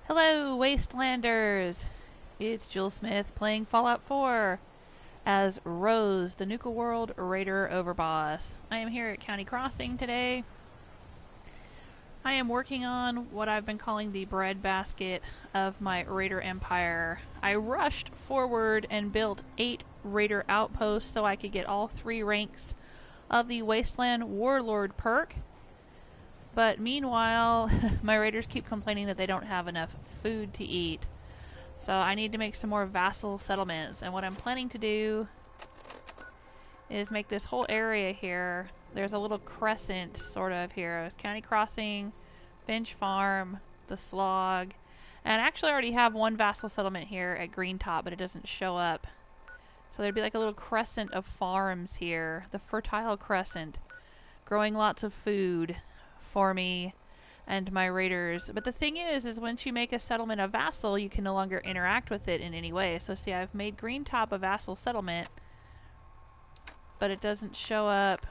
Hello, Wastelanders! It's Jill Smith playing Fallout 4 as Rose, the Nuka World Raider Overboss. I am here at County Crossing today. I am working on what I've been calling the breadbasket of my Raider Empire. I rushed forward and built 8 Raider outposts so I could get all 3 ranks of the Wasteland Warlord perk. But meanwhile, my raiders keep complaining that they don't have enough food to eat. So I need to make some more vassal settlements. And what I'm planning to do is make this whole area here. There's a little crescent sort of here. It's County Crossing, Finch Farm, the Slog. And I actually already have one vassal settlement here at Green Top, but it doesn't show up. So there'd be like a little crescent of farms here. The Fertile Crescent. Growing lots of food for me and my raiders. But the thing is once you make a settlement a vassal, you can no longer interact with it in any way. So see, I've made Green Top a vassal settlement, but it doesn't show up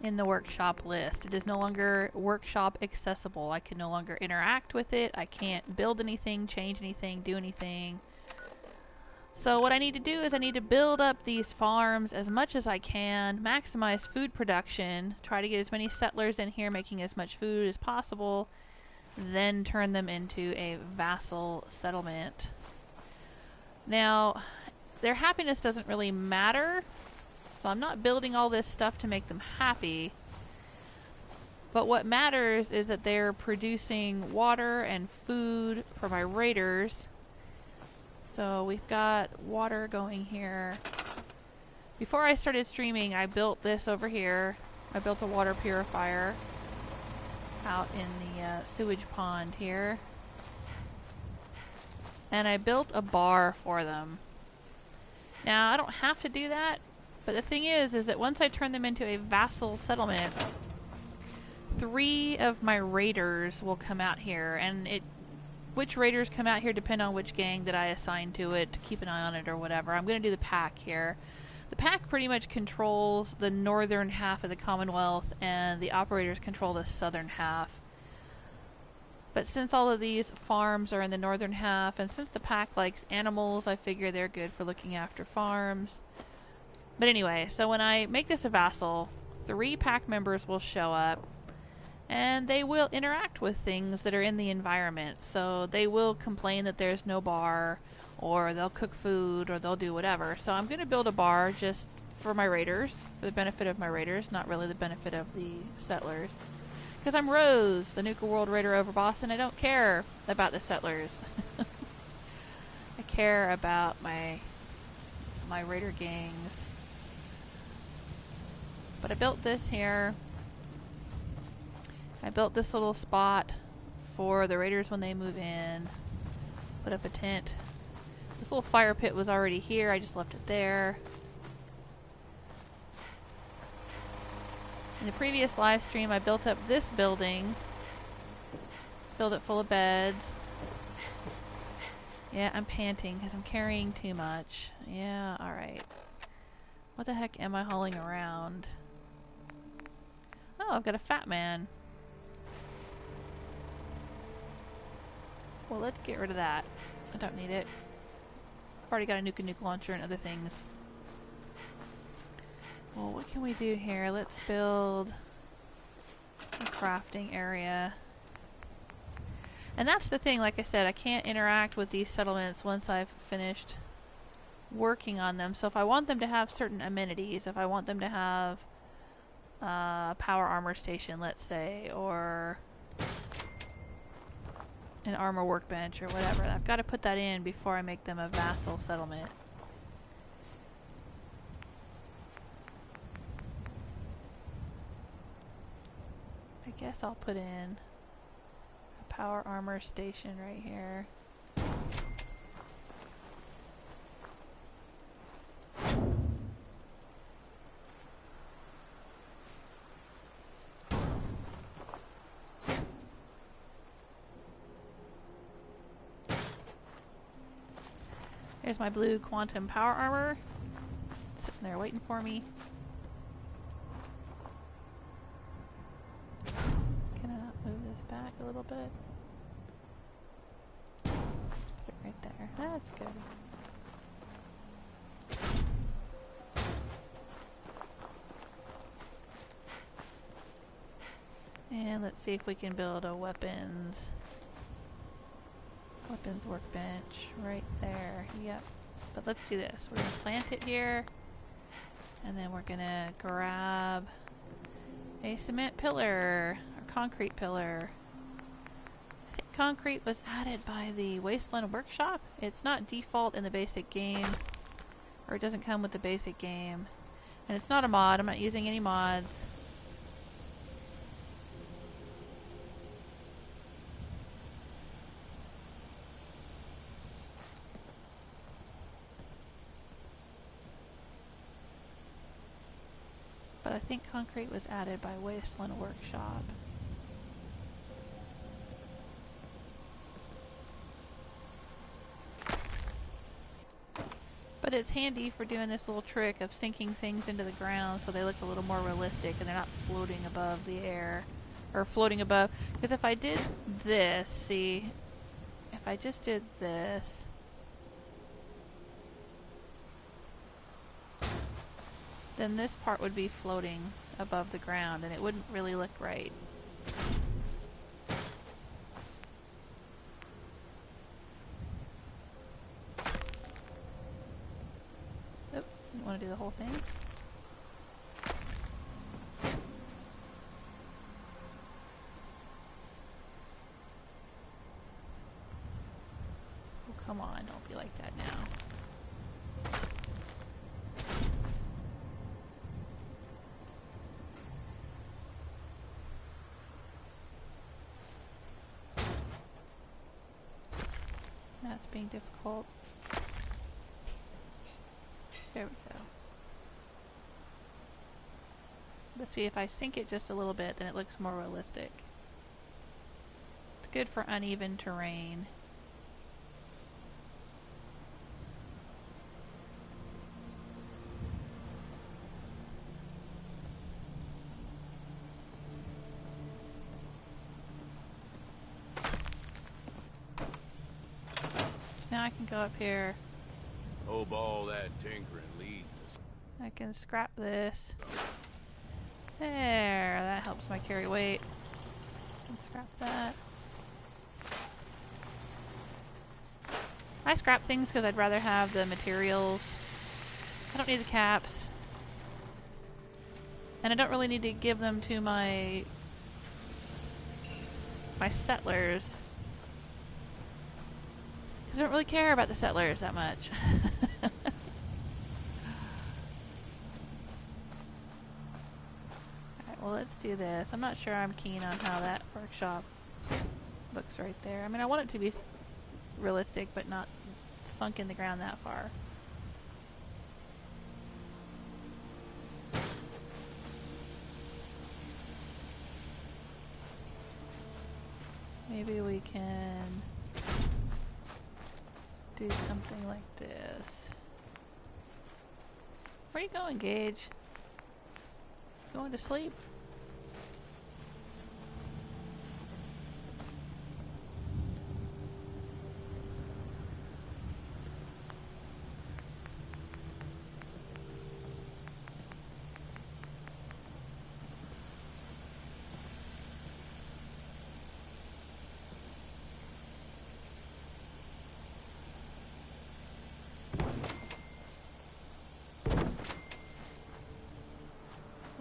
in the workshop list. It is no longer workshop accessible. I can no longer interact with it. I can't build anything, change anything, do anything. So what I need to do is I need to build up these farms as much as I can, maximize food production, try to get as many settlers in here making as much food as possible, then turn them into a vassal settlement. Now, their happiness doesn't really matter, so I'm not building all this stuff to make them happy. But what matters is that they're producing water and food for my raiders. So we've got water going here. Before I started streaming, I built this over here. I built a water purifier out in the sewage pond here. And I built a bar for them. Now, I don't have to do that, but the thing is that once I turn them into a vassal settlement, 3 of my raiders will come out here, and which raiders come out here depend on which gang that I assign to it, to keep an eye on it or whatever. I'm going to do the pack here. The pack pretty much controls the northern half of the Commonwealth, and the operators control the southern half. But since all of these farms are in the northern half, and since the pack likes animals, I figure they're good for looking after farms. But anyway, so when I make this a vassal, 3 pack members will show up, and they will interact with things that are in the environment. So they will complain that there's no bar, or they'll cook food, or they'll do whatever. So I'm going to build a bar just for my raiders, for the benefit of my raiders, not really the benefit of the settlers. Because I'm Rose, the Nuka World Raider Overboss, and I don't care about the settlers. I care about my raider gangs. But I built this here. I built this little spot for the raiders when they move in. Put up a tent. This little fire pit was already here. I just left it there. In the previous live stream, I built up this building. Filled it full of beds. Yeah, I'm panting because I'm carrying too much. Yeah, alright. What the heck am I hauling around? Oh, I've got a fat man. Well, let's get rid of that. I don't need it. I've already got a nuke launcher and other things. Well, what can we do here? Let's build a crafting area. And that's the thing, like I said, I can't interact with these settlements once I've finished working on them. So if I want them to have certain amenities, if I want them to have a power armor station, let's say, or an armor workbench or whatever, I've got to put that in before I make them a vassal settlement. I guess I'll put in a power armor station right here. Here's my blue quantum power armor. Sitting there waiting for me. Can I not move this back a little bit? there. That's good. And let's see if we can build a weapons workbench right there. Yep. But let's do this. We're gonna plant it here, and then we're gonna grab a cement pillar or concrete pillar. I think concrete was added by the Wasteland Workshop. It's not default in the basic game, or it doesn't come with the basic game, and it's not a mod. I'm not using any mods. But I think concrete was added by Wasteland Workshop. But it's handy for doing this little trick of sinking things into the ground so they look a little more realistic and they're not floating above the air. Or floating above. Because if I did this, see, if I just did this, then this part would be floating above the ground and it wouldn't really look right. Oop, didn't want to do the whole thing. Oh, come on, don't be like that now. That's being difficult. There we go. But see, if I sink it just a little bit, then it looks more realistic. It's good for uneven terrain. Now I can go up here. Hope all that tinkering leads us. I can scrap this. There, that helps my carry weight. And scrap that. I scrap things because I'd rather have the materials. I don't need the caps. And I don't really need to give them to my settlers. I don't really care about the settlers that much. Alright, well let's do this. I'm not sure I'm keen on how that workshop looks right there. I mean, I want it to be realistic, but not sunk in the ground that far. Maybe we can do something like this. Where are you going, Gage? Going to sleep?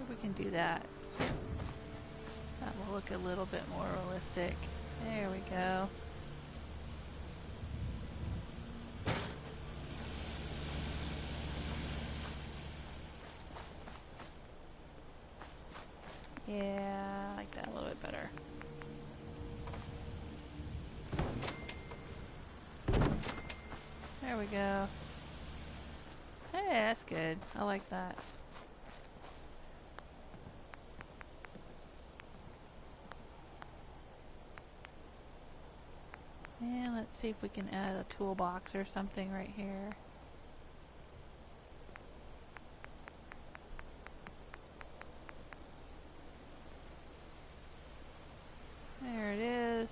We can do that. That will look a little bit more realistic. There we go. Yeah, I like that a little bit better. There we go. Hey, that's good. I like that. And let's see if we can add a toolbox or something right here. There it is.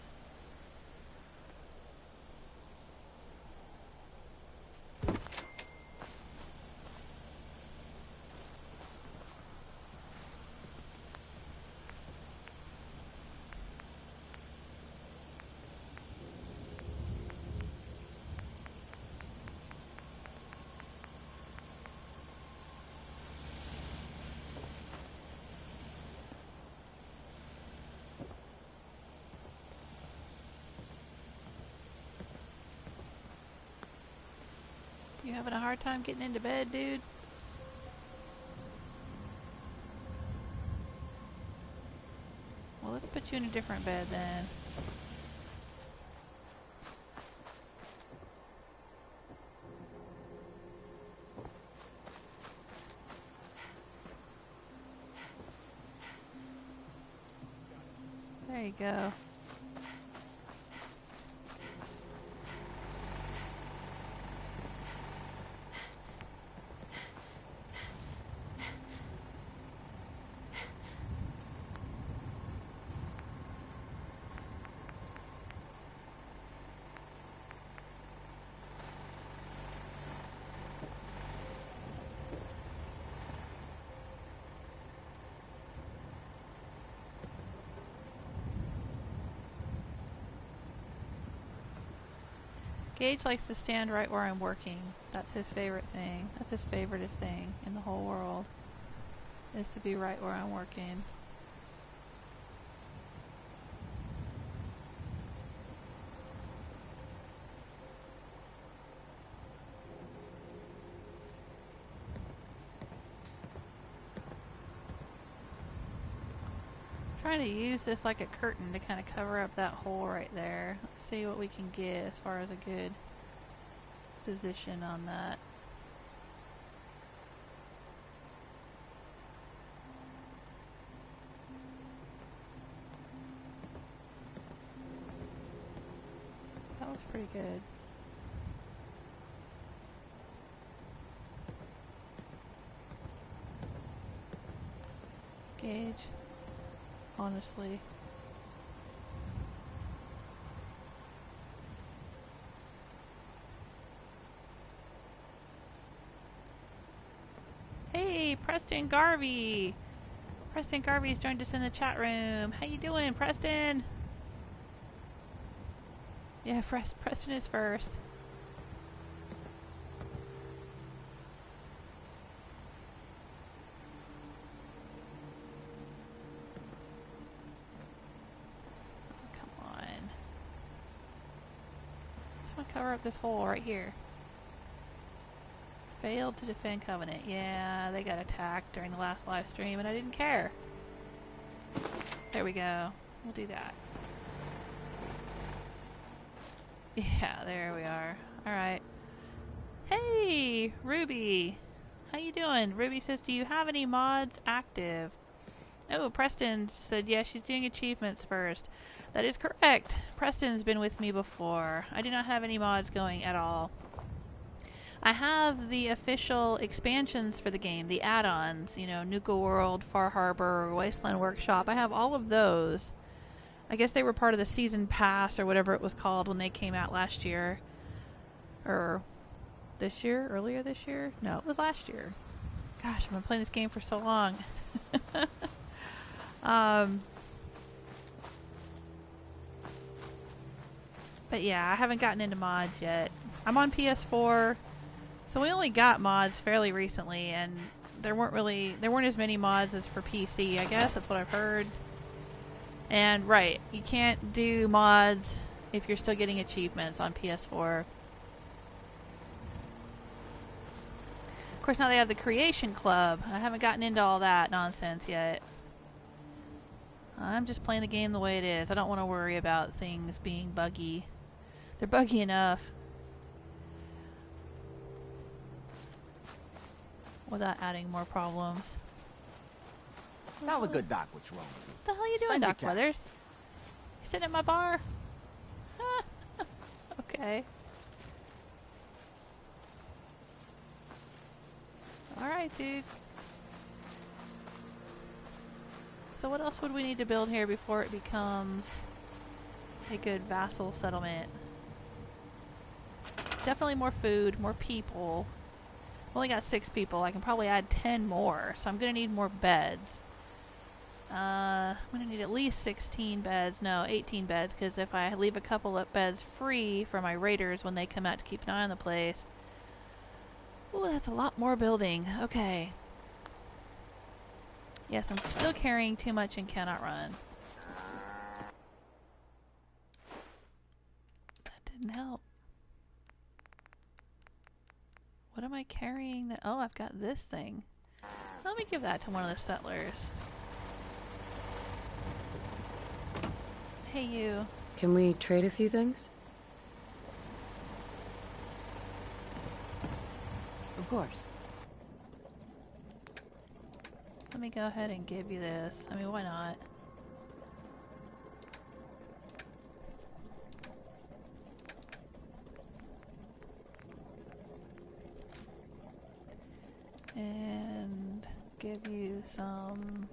You having a hard time getting into bed, dude? Well, let's put you in a different bed then. There you go. Gage likes to stand right where I'm working. That's his favorite thing. That's his favoriteest thing in the whole world, is to be right where I'm working. Trying to use this like a curtain to kind of cover up that hole right there. Let's see what we can get as far as a good position on that. That was pretty good. Gauge. Honestly. Hey, Preston Garvey! Preston Garvey's joined us in the chat room. How you doing, Preston? Yeah, Preston is first. Cover up this hole right here. Failed to defend Covenant. Yeah, they got attacked during the last live stream and I didn't care. There we go. We'll do that. Yeah, there we are. Alright. Hey, Ruby! How you doing? Ruby says, do you have any mods active? Oh, Preston said, yeah, she's doing achievements first. That is correct. Preston's been with me before. I do not have any mods going at all. I have the official expansions for the game, the add-ons, you know, Nuka World, Far Harbor, Wasteland Workshop. I have all of those. I guess they were part of the season pass or whatever it was called when they came out last year. Or this year? Earlier this year? No, it was last year. Gosh, I've been playing this game for so long. But yeah, I haven't gotten into mods yet. I'm on PS4, so we only got mods fairly recently, and there weren't as many mods as for PC, I guess. That's what I've heard. And right, you can't do mods if you're still getting achievements on PS4. Of course, now they have the Creation Club. I haven't gotten into all that nonsense yet. I'm just playing the game the way it is. I don't want to worry about things being buggy. They're buggy enough without adding more problems. Now a good Doc, what's wrong? What the hell are you doing, Doc Weathers? You sitting at my bar? Okay. Alright, dude. So what else would we need to build here before it becomes a good vassal settlement? Definitely more food, more people. I've only got 6 people. I can probably add 10 more, so I'm going to need more beds. I'm going to need at least 16 beds. No, 18 beds, because if I leave a couple of beds free for my raiders when they come out to keep an eye on the place... Ooh, that's a lot more building. Okay. Yes, I'm still carrying too much and cannot run. That didn't help. What am I carrying? Oh, I've got this thing. Let me give that to one of the settlers. Hey, you. Can we trade a few things? Of course. Let me go ahead and give you this. I mean, why not? And give you some...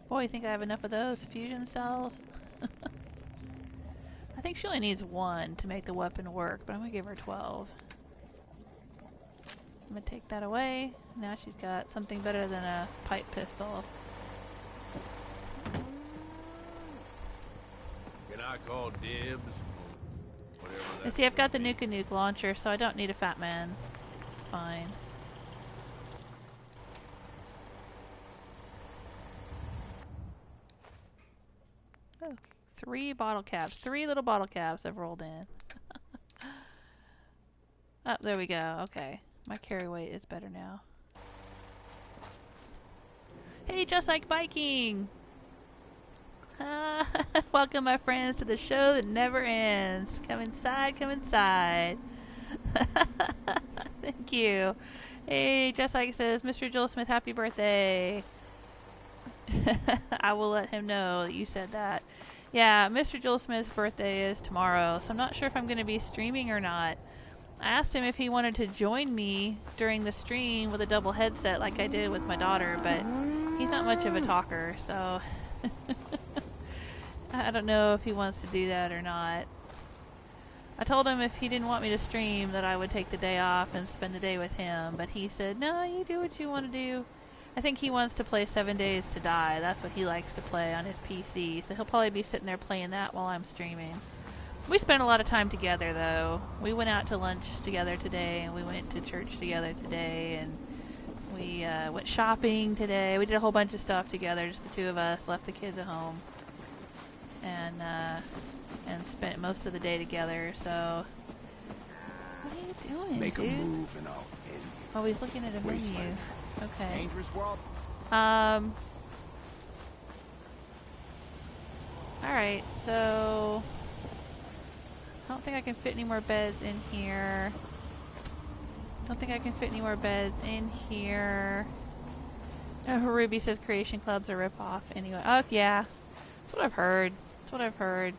Boy, you think I have enough of those fusion cells? I think she only needs 1 to make the weapon work, but I'm gonna give her 12. I'm gonna take that away. Now she's got something better than a pipe pistol. Can I call dibs? Whatever that And see, I've got the Nuka launcher, so I don't need a fat man. Fine. Oh, 3 bottle caps. 3 little bottle caps have rolled in. Oh, there we go. Okay. My carry weight is better now. Hey, just like biking! Welcome, my friends, to the show that never ends. Come inside, come inside. Thank you. Hey, just like says, Mr. Joel Smith, happy birthday. I will let him know that you said that. Yeah, Mr. Joel Smith's birthday is tomorrow, so I'm not sure if I'm going to be streaming or not. I asked him if he wanted to join me during the stream with a double headset like I did with my daughter, but he's not much of a talker, so I don't know if he wants to do that or not. I told him if he didn't want me to stream that I would take the day off and spend the day with him, but he said, no, you do what you want to do. I think he wants to play 7 Days to Die. That's what he likes to play on his PC, so he'll probably be sitting there playing that while I'm streaming. We spent a lot of time together, though. We went out to lunch together today, and we went to church together today, and we went shopping today. We did a whole bunch of stuff together, just the 2 of us, left the kids at home, and spent most of the day together, so... What are you doing, Make dude? a move and I'll end you. Oh, he's looking at a menu. Wasteland. Okay. Dangerous world? Alright, so... I don't think I can fit any more beds in here. Don't think I can fit any more beds in here. Oh, Ruby says creation clubs are rip-off anyway. Oh, yeah. That's what I've heard. That's what I've heard.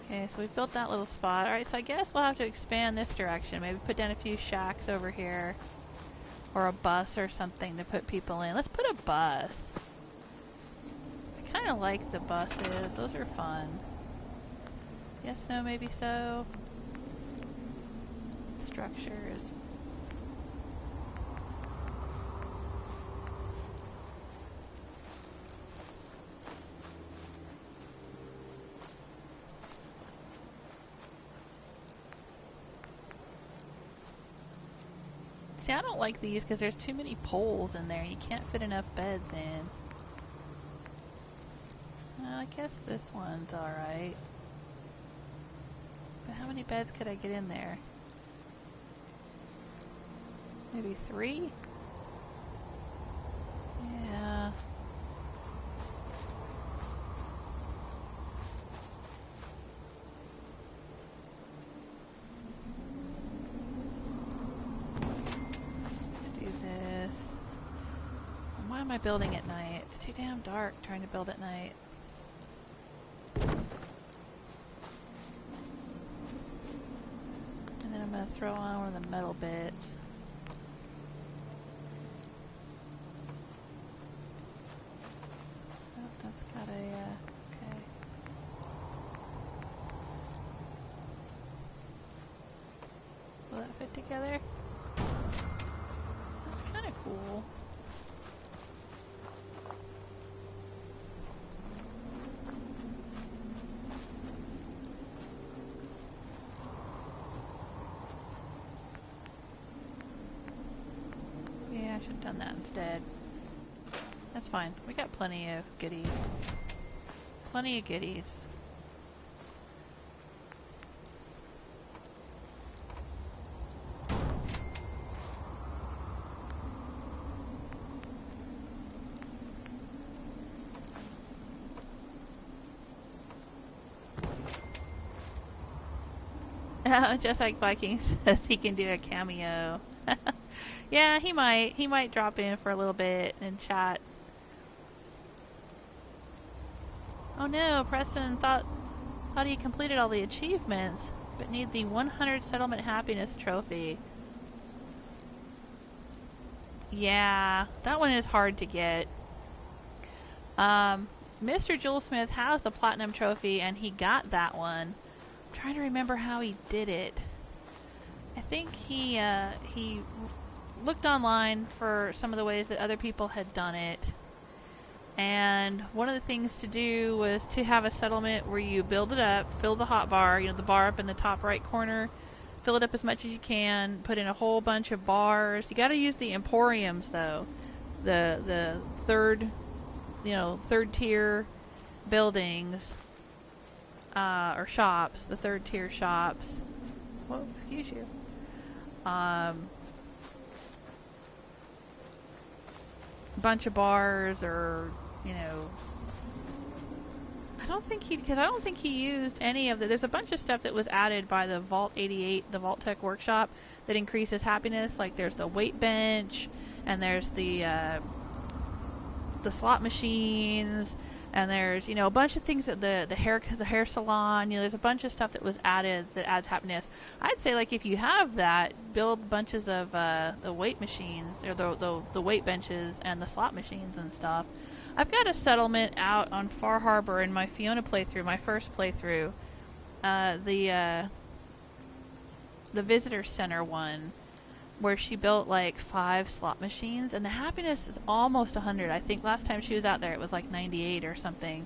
Okay, so we've built that little spot. Alright, so I guess we'll have to expand this direction. Maybe put down a few shacks over here. Or a bus or something to put people in. Let's put a bus. I kind of like the buses. Those are fun. Yes, no, maybe so. Structures. See, I don't like these because there's too many poles in there. You can't fit enough beds in. I guess this one's alright. But how many beds could I get in there? Maybe 3? Yeah. Let's do this. Why am I building at night? It's too damn dark trying to build at night. And then I'm going to throw on one of the metal bits. Oh, that's got a, okay. Will that fit together? That's kind of cool. Yeah, I should have done that instead. That's fine. We got plenty of goodies. Plenty of goodies. Just like Viking says, he can do a cameo. Yeah, he might. He might drop in for a little bit and chat. Oh no, Preston thought he completed all the achievements, but need the 100 settlement happiness trophy. Yeah, that one is hard to get. Mr. Jewelsmith has the platinum trophy, and he got that one. I'm trying to remember how he did it. I think he looked online for some of the ways that other people had done it. And one of the things to do was to have a settlement where you build it up, build the hot bar, you know, the bar up in the top right corner, fill it up as much as you can, put in a whole bunch of bars. You gotta use the emporiums though. The third tier buildings, or shops, the third tier shops. Whoa, excuse you. Bunch of bars, or you know, I don't think he used any of the. There's a bunch of stuff that was added by the Vault 88, the Vault Tech Workshop, that increases happiness. Like there's the weight bench, and there's the slot machines, and there's, you know, a bunch of things that the hair salon, you know, there's a bunch of stuff that was added that adds happiness. I'd say, like, if you have that, build bunches of the weight machines, or the weight benches and the slot machines and stuff. I've got a settlement out on Far Harbor in my Fiona playthrough, my first playthrough, the visitor center one, where she built like 5 slot machines, and the happiness is almost 100. I think last time she was out there it was like 98 or something.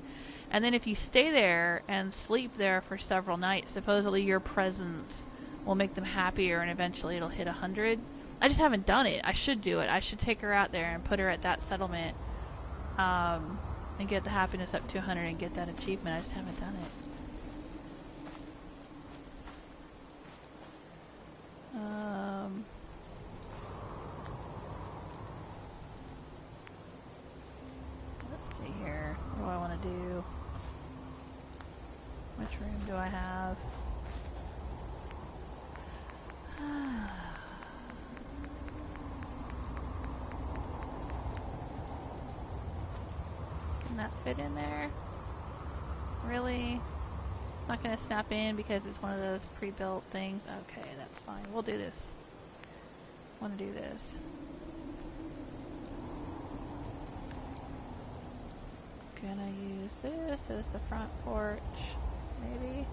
And then if you stay there and sleep there for several nights, supposedly your presence will make them happier, and eventually it'll hit 100. I just haven't done it. I should do it. I should take her out there and put her at that settlement, and get the happiness up to 100 and get that achievement. I just haven't done it. Let's see here. What do I want to do? Which room do I have? Can that fit in there? Really? Not gonna snap in because it's one of those pre-built things. Okay, that's fine. We'll do this. Want to do this. Gonna use this as the front porch, maybe.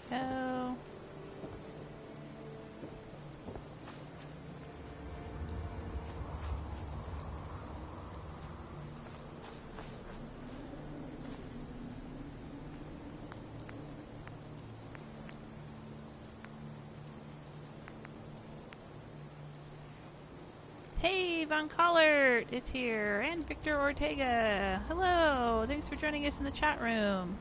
Go. Hey, Von Collard is here, and Victor Ortega. Hello, thanks for joining us in the chat room.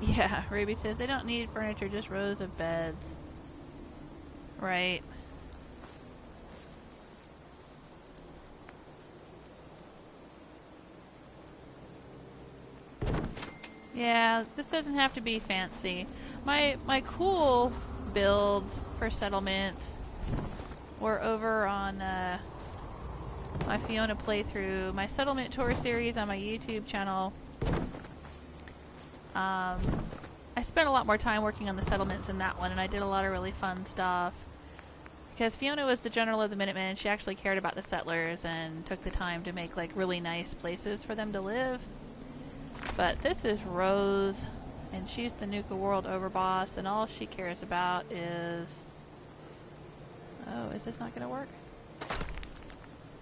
Yeah, Ruby says they don't need furniture, just rows of beds. Right. Yeah, this doesn't have to be fancy. My cool builds for settlements were over on my Fiona playthrough, my settlement tour series on my YouTube channel. I spent a lot more time working on the settlements in that one, and I did a lot of really fun stuff. Because Fiona was the general of the Minutemen, she actually cared about the settlers and took the time to make like really nice places for them to live. But this is Rose, and she's the Nuka World overboss, and all she cares about is... Oh, is this not going to work?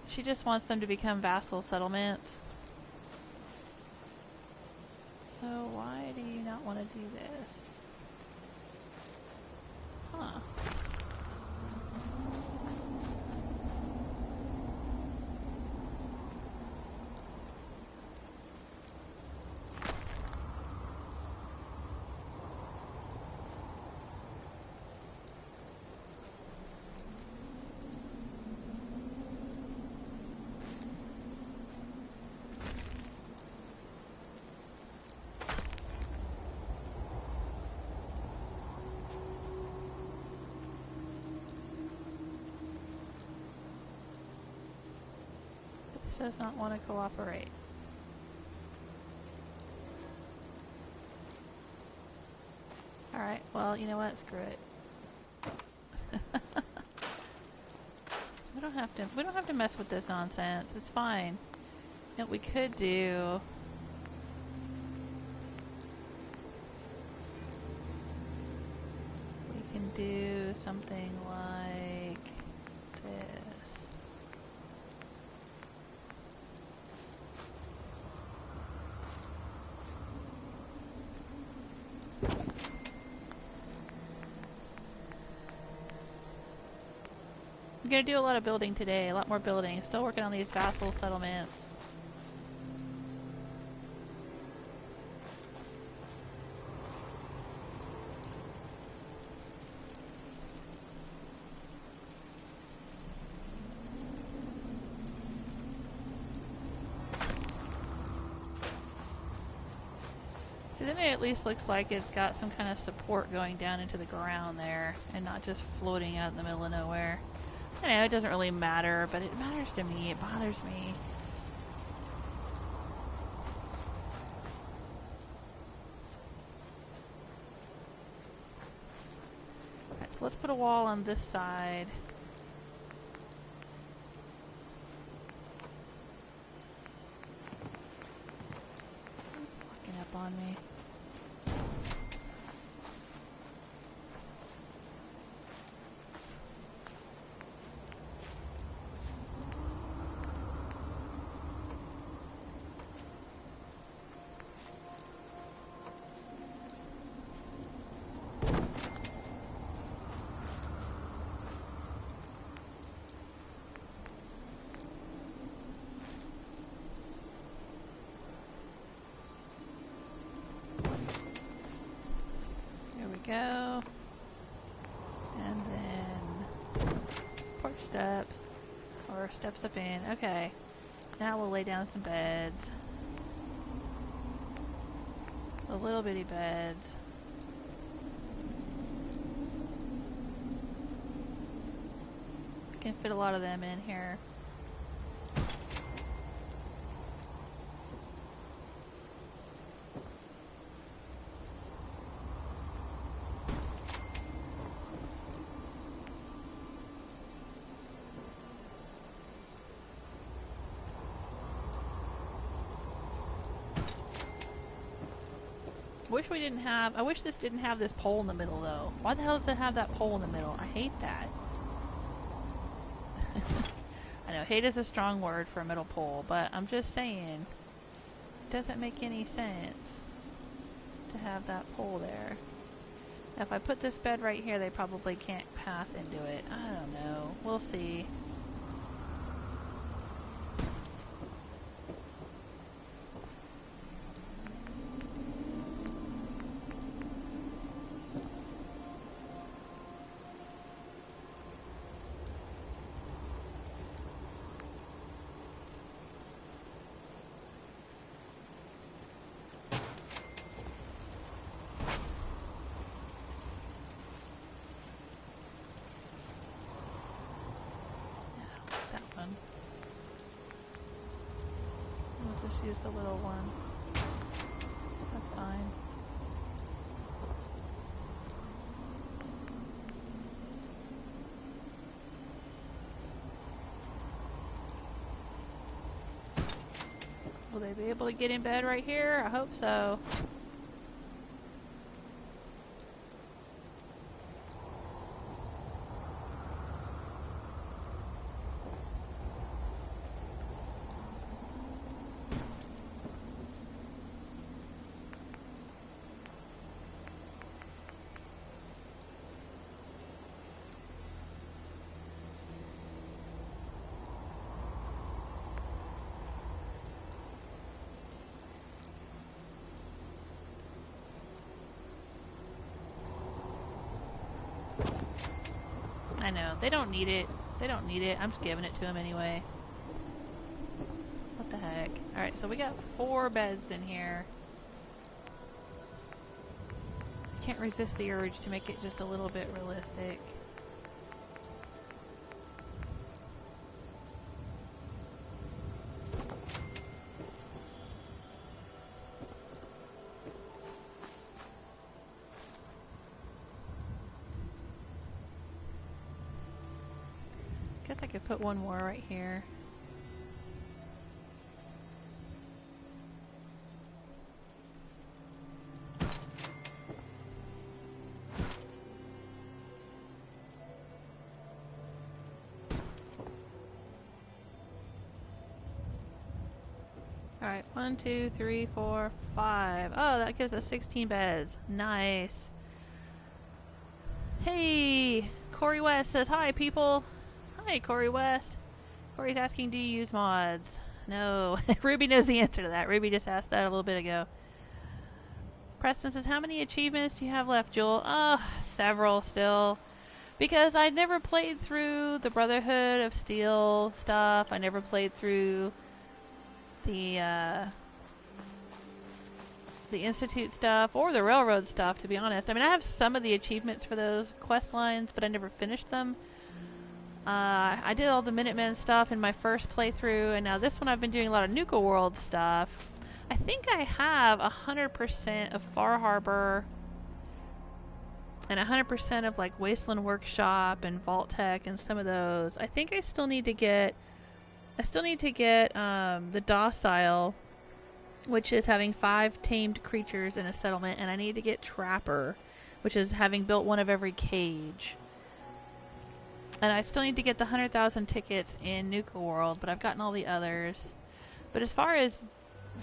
She just wants them to become vassal settlements. So why do you not want to do this? Huh. Does not want to cooperate. Alright, well, you know what? Screw it. We don't have to mess with this nonsense. It's fine. You know what we could do? We can do something like this. I'm gonna do a lot of building today, a lot more building. Still working on these vassal settlements. So then it at least looks like it's got some kind of support going down into the ground there, and not just floating out in the middle of nowhere. I know, it doesn't really matter, but it matters to me. It bothers me. Alright, so let's put a wall on this side. Who's walking up on me? Go, and then porch steps, or steps up in. Okay, now we'll lay down some beds, the little bitty beds. I can fit a lot of them in here. I wish this didn't have this pole in the middle though. Why the hell does it have that pole in the middle? I hate that. I know, hate is a strong word for a middle pole, but I'm just saying, it doesn't make any sense to have that pole there. Now, if I put this bed right here, they probably can't path into it. I don't know. We'll see. Use the little one. That's fine. Will they be able to get in bed right here? I hope so. I know. They don't need it. They don't need it. I'm just giving it to them anyway. What the heck? Alright, so we got 4 beds in here. Can't resist the urge to make it just a little bit realistic. Guess I could put one more right here. Alright, 1, 2, 3, 4, 5. Oh, that gives us 16 beds. Nice. Hey! Corey West says, hi, people. Hi, Corey West. Corey's asking, do you use mods? No. Ruby knows the answer to that. Ruby just asked that a little bit ago. Preston says, how many achievements do you have left, Jewel? Oh, several still. Because I never played through the Brotherhood of Steel stuff. I never played through the Institute stuff or the Railroad stuff, to be honest. I mean, I have some of the achievements for those quest lines, but I never finished them. I did all the Minutemen stuff in my first playthrough, and now this one I've been doing a lot of Nuka World stuff. I think I have 100% of Far Harbor and 100% of like Wasteland Workshop and Vault Tech and some of those. I think I still need to get the Docile, which is having 5 tamed creatures in a settlement, and I need to get Trapper, which is having built one of every cage. And I still need to get the 100,000 tickets in Nuka World, but I've gotten all the others. But as far as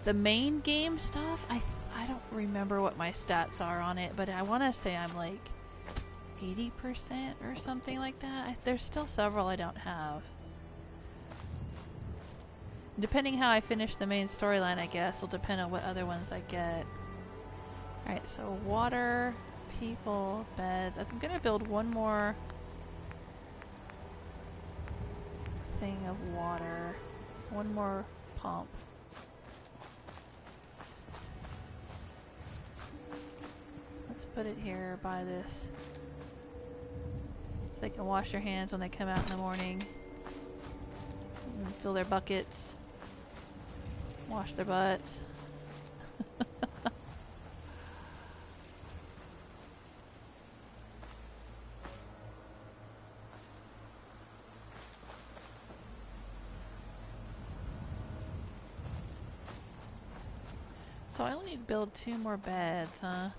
the main game stuff, I don't remember what my stats are on it, but I want to say I'm like 80% or something like that. There's still several I don't have. Depending how I finish the main storyline, I guess, will depend on what other ones I get. Alright, so water, people, beds. I'm going to build one more thing of water. One more pump. Let's put it here by this. So they can wash their hands when they come out in the morning. And fill their buckets. Wash their butts. So I only need to build 2 more beds, huh?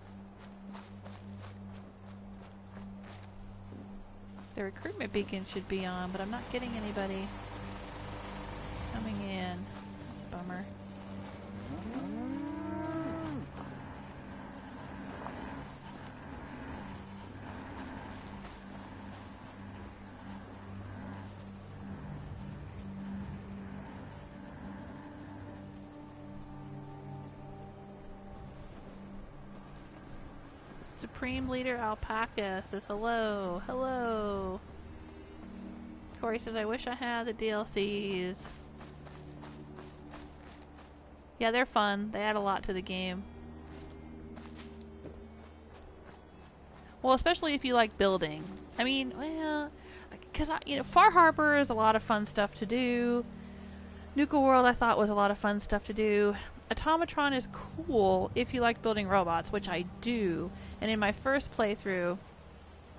The recruitment beacon should be on, but I'm not getting anybody coming in. Bummer. Supreme Leader Alpaca says hello. Hello. Corey says, I wish I had the DLCs. Yeah, they're fun. They add a lot to the game. Well, especially if you like building. I mean, well, because, you know, Far Harbor is a lot of fun stuff to do. Nuka World I thought was a lot of fun stuff to do. Automatron is cool if you like building robots, which I do. And in my first playthrough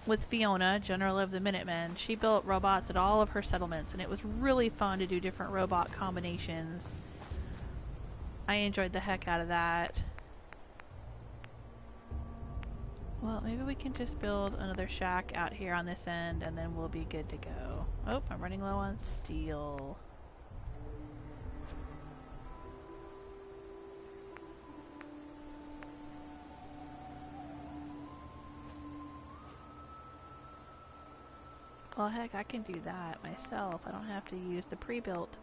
with Fiona, General of the Minutemen, she built robots at all of her settlements, and it was really fun to do different robot combinations. I enjoyed the heck out of that. Well, maybe we can just build another shack out here on this end and then we'll be good to go. Oh, I'm running low on steel. Well, heck, I can do that myself. I don't have to use the pre-built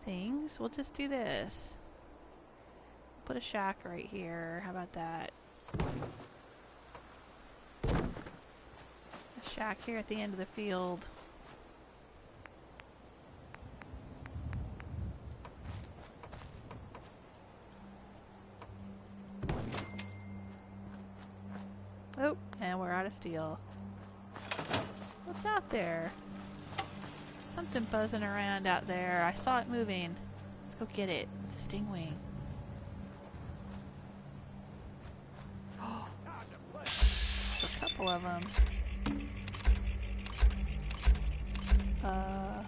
things. We'll just do this. Put a shack right here. How about that? A shack here at the end of the field. Oh, and we're out of steel. What's out there? Something buzzing around out there. I saw it moving. Let's go get it. It's a stingwing. Oh, a couple of them. I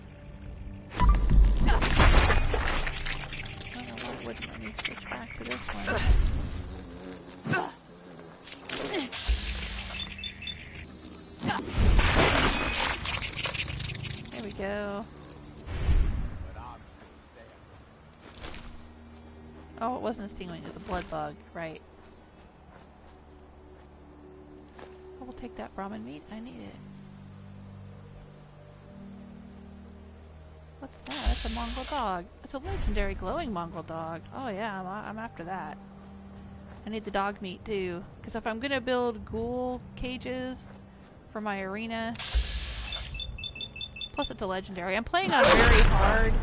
don't know why it wouldn't let me switch back to this one. There we go. Oh, it wasn't a stingwing, it was a blood bug, right. I will take that Brahmin meat, I need it. What's that? That's a Mongol dog. It's a legendary glowing Mongol dog. Oh yeah, I'm after that. I need the dog meat too, because if I'm gonna build ghoul cages for my arena, plus it's a legendary. I'm playing on very hard.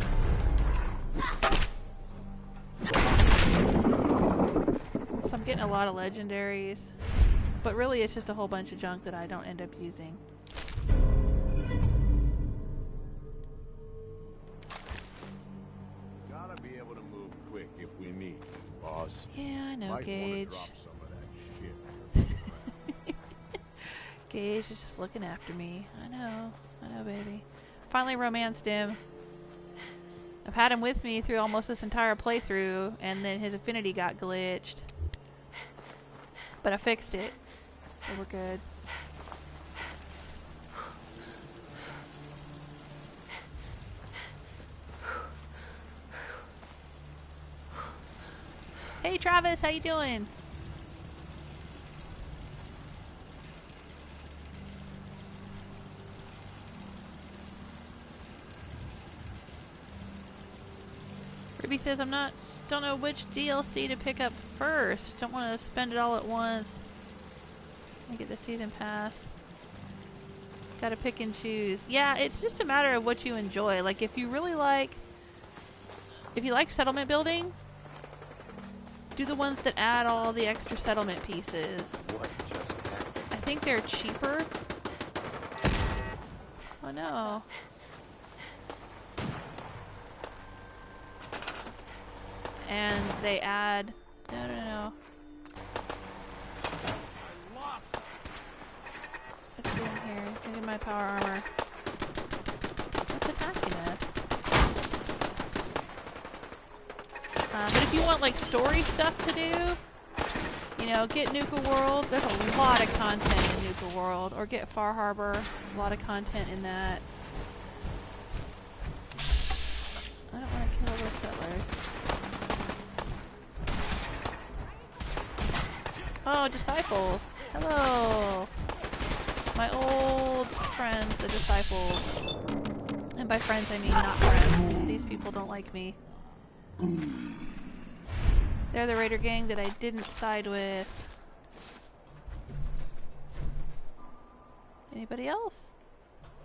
So I'm getting a lot of legendaries, but really it's just a whole bunch of junk that I don't end up using. Gotta be able to move quick if we need to, boss. Yeah, I know, Might Gage. wanna drop some of that shit. Gage is just looking after me. I know, baby. Finally romanced him. I've had him with me through almost this entire playthrough, and then his affinity got glitched. But I fixed it, so we're good. Hey Travis, how you doing? Ruby says don't know which DLC to pick up first. Don't want to spend it all at once. I get the season pass. Gotta pick and choose. Yeah, it's just a matter of what you enjoy. Like if you like settlement building, do the ones that add all the extra settlement pieces. I think they're cheaper. Oh no. And they add... No. Let's get in here. Look at my power armor. What's attacking us? But if you want like story stuff to do, you know, get Nuka World. There's a lot of content in Nuka World. Or get Far Harbor. A lot of content in that. I don't want to kill those settlers. Oh, disciples. Hello. My old friends, the disciples. And by friends I mean not friends. These people don't like me. They're the raider gang that I didn't side with. Anybody else?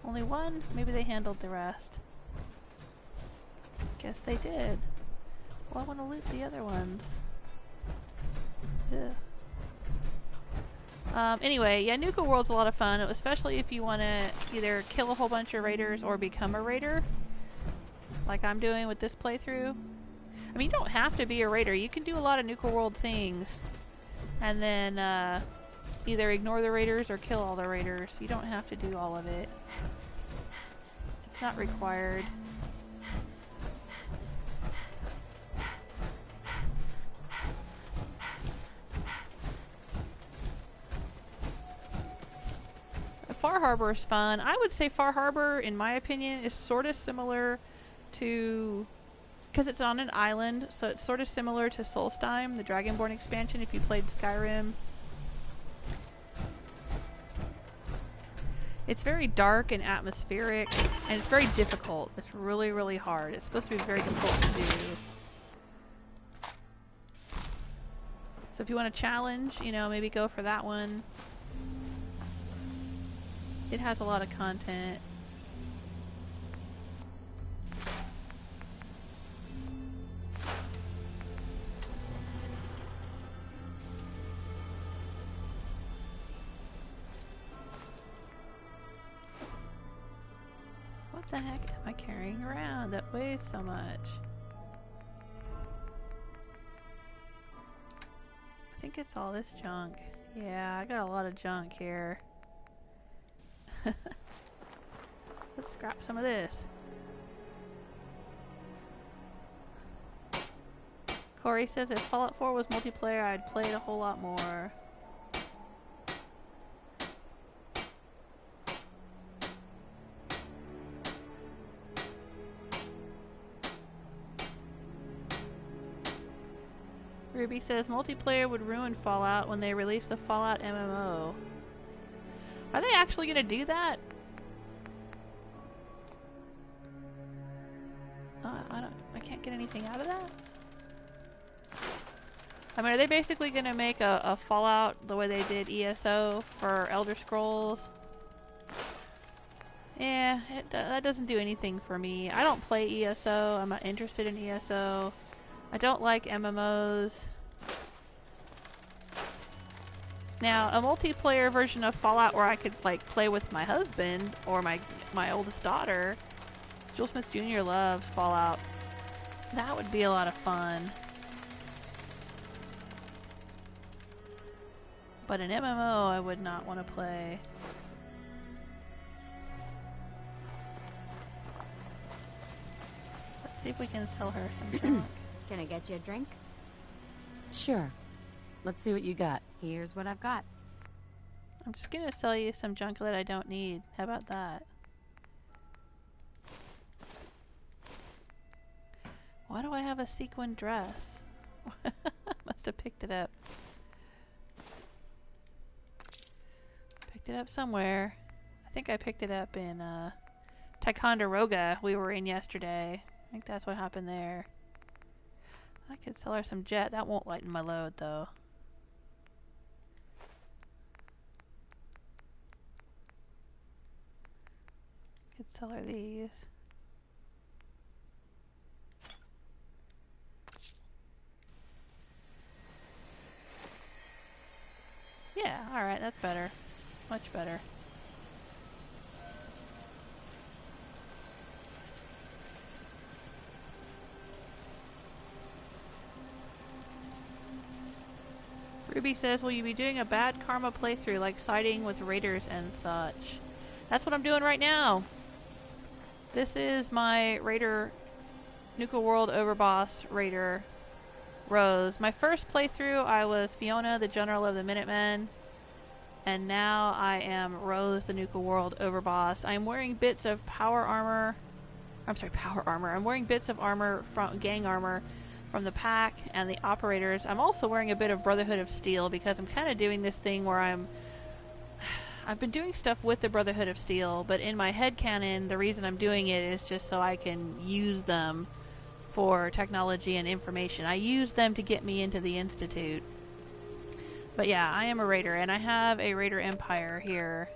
Only one? Maybe they handled the rest. Guess they did. Well, I want to loot the other ones. Ugh. Anyway, yeah, Nuka World's a lot of fun, especially if you want to either kill a whole bunch of raiders or become a raider, like I'm doing with this playthrough. I mean, you don't have to be a raider. You can do a lot of Nuka World things, and then either ignore the raiders or kill all the raiders. You don't have to do all of it. It's not required. Harbor is fun. I would say Far Harbor, in my opinion, is sort of similar to... because it's on an island, so it's sort of similar to Solstheim, the Dragonborn expansion, if you played Skyrim. It's very dark and atmospheric, and it's very difficult. It's really, really hard. It's supposed to be very difficult to do. So if you want a challenge, you know, maybe go for that one. It has a lot of content. What the heck am I carrying around that weighs so much? I think it's all this junk. Yeah, I got a lot of junk here. Let's scrap some of this. Corey says if Fallout 4 was multiplayer, I'd play it a whole lot more. Ruby says multiplayer would ruin Fallout when they release the Fallout MMO. Are they actually going to do that? I can't get anything out of that. I mean, are they basically going to make a Fallout the way they did ESO for Elder Scrolls? Yeah, that doesn't do anything for me. I don't play ESO. I'm not interested in ESO. I don't like MMOs. Now, a multiplayer version of Fallout where I could like play with my husband or my oldest daughter. Joel Smith Jr. loves Fallout. That would be a lot of fun. But an MMO I would not want to play. Let's see if we can sell her some junk. Can I get you a drink? Sure. Let's see what you got. Here's what I've got. I'm just gonna sell you some junk that I don't need. How about that? Why do I have a sequin dress? Must have picked it up. Picked it up somewhere. I think I picked it up in Ticonderoga we were in yesterday. I think that's what happened there. I could sell her some jet. That won't lighten my load though. Could sell her these. Yeah, alright, that's better. Much better. Ruby says, will you be doing a bad karma playthrough like siding with raiders and such? That's what I'm doing right now. This is my raider, Nuka World overboss raider, Rose. My first playthrough I was Fiona, the general of the Minutemen. And now I am Rose, the Nuka World overboss. I'm wearing bits of power armor. I'm wearing bits of armor from gang armor from the pack and the operators. I'm also wearing a bit of Brotherhood of Steel because I'm kind of doing this thing where I've been doing stuff with the Brotherhood of Steel, but in my headcanon, the reason I'm doing it is just so I can use them for technology and information. I use them to get me into the Institute. But yeah, I am a raider, and I have a raider empire here.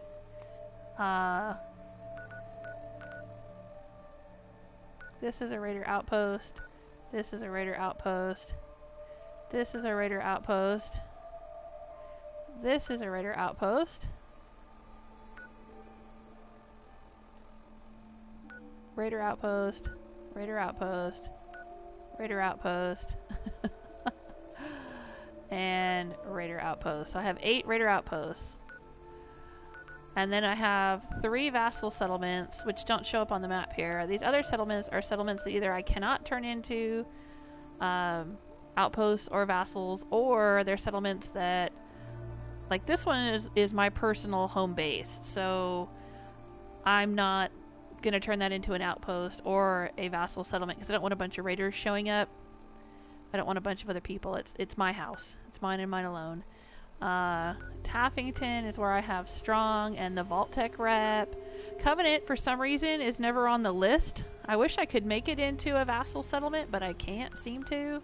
This is a raider outpost. This is a raider outpost. This is a raider outpost. This is a raider outpost. Raider outpost. Raider outpost. Raider outpost. And Raider outpost. So I have 8 Raider outposts. And then I have 3 vassal settlements, which don't show up on the map here. These other settlements are settlements that either I cannot turn into outposts or vassals, or they're settlements that, like this one is my personal home base. So I'm not going to turn that into an outpost or a vassal settlement because I don't want a bunch of raiders showing up. I don't want a bunch of other people. It's my house. It's mine and mine alone. Taffington is where I have Strong and the Vault Tech rep. Covenant, for some reason, is never on the list. I wish I could make it into a vassal settlement, but I can't seem to.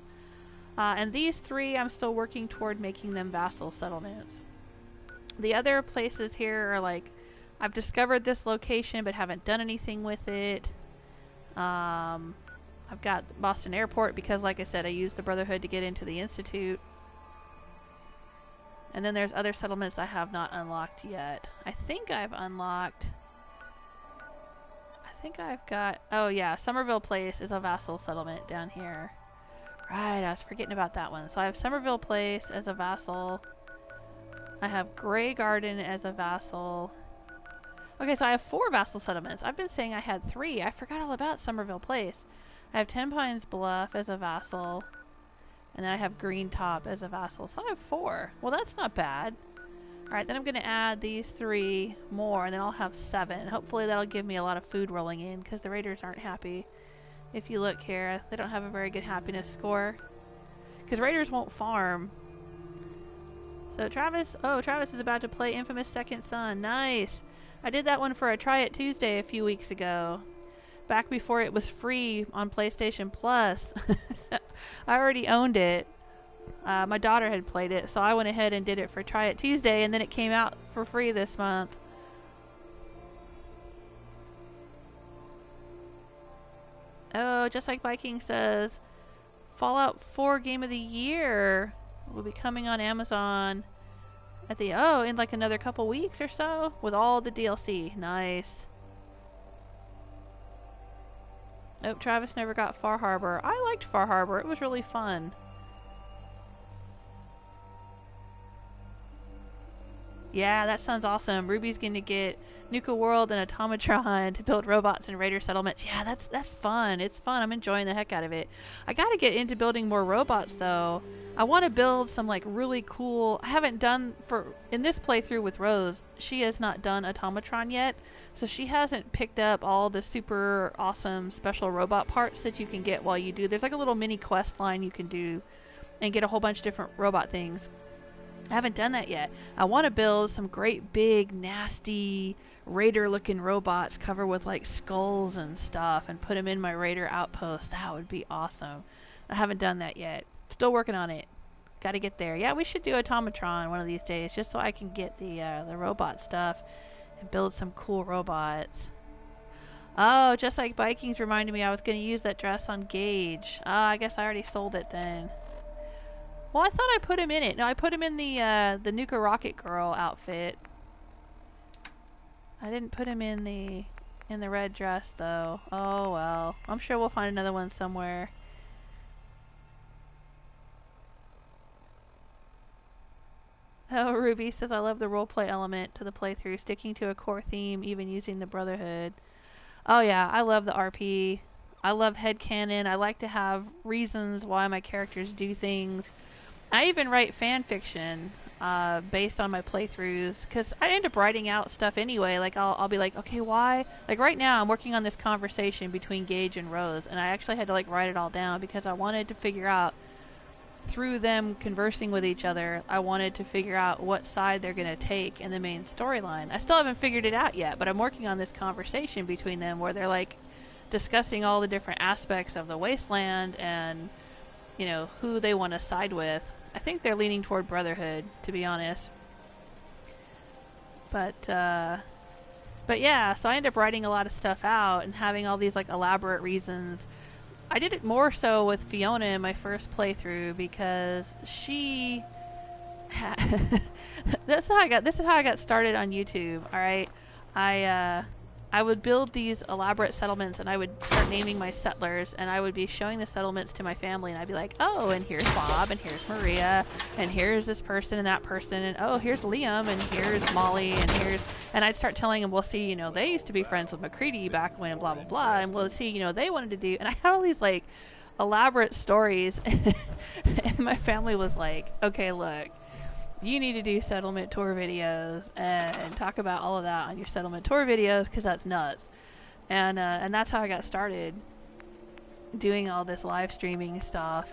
And these three, I'm still working toward making them vassal settlements. The other places here are like, I've discovered this location but haven't done anything with it. I've got Boston Airport because, like I said, I used the Brotherhood to get into the Institute. And then there's other settlements I have not unlocked yet. I think I've got... Oh yeah, Somerville Place is a vassal settlement down here. Right, I was forgetting about that one. So I have Somerville Place as a vassal. I have Grey Garden as a vassal. Okay, so I have 4 vassal settlements. I've been saying I had 3. I forgot all about Somerville Place. I have Ten Pines Bluff as a vassal. And then I have Green Top as a vassal. So I have 4. Well, that's not bad. Alright, then I'm going to add these 3 more, and then I'll have 7. Hopefully that'll give me a lot of food rolling in, because the raiders aren't happy. If you look here, they don't have a very good happiness score. Because raiders won't farm. So Travis is about to play Infamous Second Son. Nice! I did that one for a Try It Tuesday a few weeks ago. Back before it was free on PlayStation Plus. I already owned it. My daughter had played it, so I went ahead and did it for Try It Tuesday, and then it came out for free this month. Oh, just like Viking says, Fallout 4 Game of the Year will be coming on Amazon at the in like another couple weeks or so with all the DLC. Nice. Oh, Travis never got Far Harbor. I liked Far Harbor. It was really fun. Yeah, that sounds awesome. Ruby's going to get Nuka World and Automatron to build robots and raider settlements. Yeah, that's fun. It's fun. I'm enjoying the heck out of it. I got to get into building more robots, though. I want to build some, like, really cool... I haven't done... in this playthrough with Rose, she has not done Automatron yet, so she hasn't picked up all the super awesome special robot parts that you can get while you do... There's, like, a little mini quest line you can do and get a whole bunch of different robot things. I haven't done that yet. I want to build some great big nasty raider looking robots covered with like skulls and stuff and put them in my raider outpost. That would be awesome. I haven't done that yet. Still working on it. Got to get there. Yeah, we should do Automatron one of these days just so I can get the robot stuff and build some cool robots. Oh, just like Vikings reminded me I was going to use that dress on Gage. I guess I already sold it then. Well, I thought I put him in it. No, I put him in the Nuka Rocket Girl outfit. I didn't put him in the red dress though. Oh well. I'm sure we'll find another one somewhere. Oh, Ruby says I love the roleplay element to the playthrough, sticking to a core theme, even using the Brotherhood. Oh yeah, I love the RP. I love headcanon. I like to have reasons why my characters do things. I even write fan fiction based on my playthroughs because I end up writing out stuff anyway. Like I'll be like, okay, why? Like right now I'm working on this conversation between Gage and Rose, and I actually had to like write it all down because I wanted to figure out through them conversing with each other, I wanted to figure out what side they're going to take in the main storyline. I still haven't figured it out yet, but I'm working on this conversation between them where they're like discussing all the different aspects of the wasteland and, you know, who they want to side with. I think they're leaning toward Brotherhood, to be honest. But yeah, so I end up writing a lot of stuff out and having all these like elaborate reasons. I did it more so with Fiona in my first playthrough because she this is how I got started on YouTube. All right, I would build these elaborate settlements and I would start naming my settlers and I would be showing the settlements to my family and I'd be like, oh, and here's Bob and here's Maria and here's this person and that person and oh, here's Liam and here's Molly and I'd start telling them, well, see, you know, they used to be friends with McCready back when and blah, blah, blah, and we'll see, you know, they wanted to do, and I had all these like elaborate stories and my family was like, okay, look, you need to do settlement tour videos and talk about all of that on your settlement tour videos, because that's nuts. And that's how I got started doing all this live streaming stuff,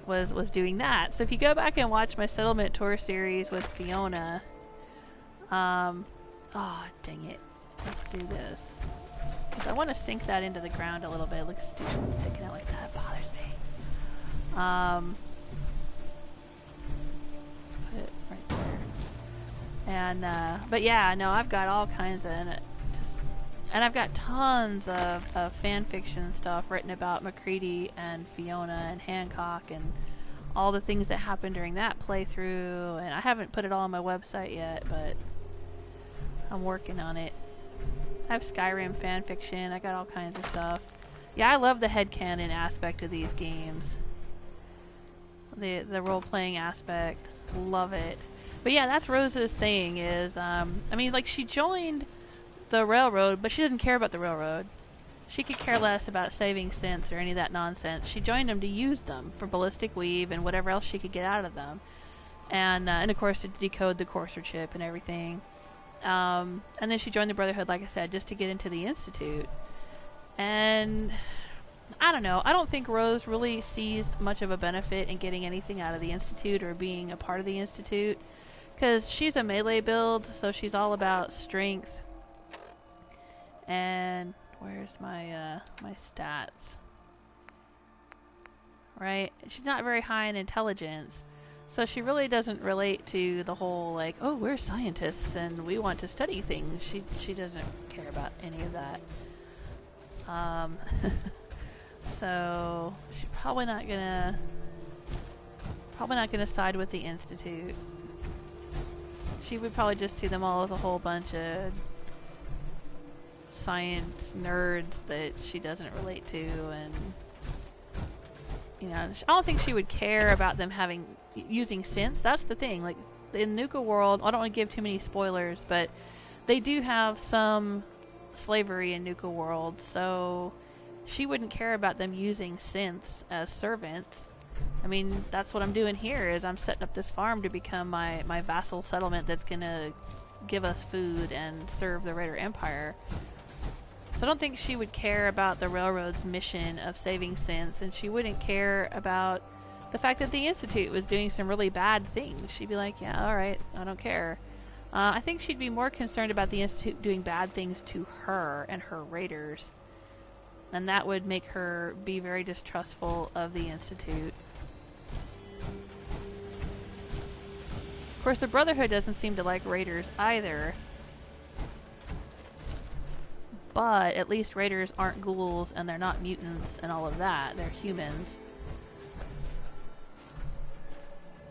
was doing that. So if you go back and watch my settlement tour series with Fiona, oh dang it, let's do this, because I want to sink that into the ground a little bit. It looks stupid sticking out like that. It bothers me. Put it right there. And but yeah, no, I've got all kinds of and I've got tons of fan fiction stuff written about McCready and Fiona and Hancock and all the things that happened during that playthrough. And I haven't put it all on my website yet, but I'm working on it. I have Skyrim fan fiction. I got all kinds of stuff. Yeah, I love the headcanon aspect of these games. The role-playing aspect. Love it. But yeah, that's Rose's thing is, I mean, like, she joined the railroad, but she doesn't care about the railroad. She could care less about saving cents or any of that nonsense. She joined them to use them for ballistic weave and whatever else she could get out of them. And of course to decode the courser chip and everything. And then she joined the Brotherhood, like I said, just to get into the Institute. And I don't know. I don't think Rose really sees much of a benefit in getting anything out of the Institute or being a part of the Institute. Because she's a melee build, so she's all about strength. And where's my my stats? Right? She's not very high in intelligence. So she really doesn't relate to the whole, like, oh, we're scientists and we want to study things. She doesn't care about any of that. So she's probably not gonna side with the Institute. She would probably just see them all as a whole bunch of science nerds that she doesn't relate to, and you know, I don't think she would care about them using synths. That's the thing. Like in Nuka World, I don't want to give too many spoilers, but they do have some slavery in Nuka World, so she wouldn't care about them using synths as servants. I mean, that's what I'm doing here, is I'm setting up this farm to become my vassal settlement that's gonna give us food and serve the Raider Empire. So I don't think she would care about the railroad's mission of saving synths, and she wouldn't care about the fact that the Institute was doing some really bad things. She'd be like, yeah, alright, I don't care. I think she'd be more concerned about the Institute doing bad things to her and her raiders. And that would make her be very distrustful of the Institute. Of course, the Brotherhood doesn't seem to like raiders either. But at least raiders aren't ghouls and they're not mutants and all of that. They're humans.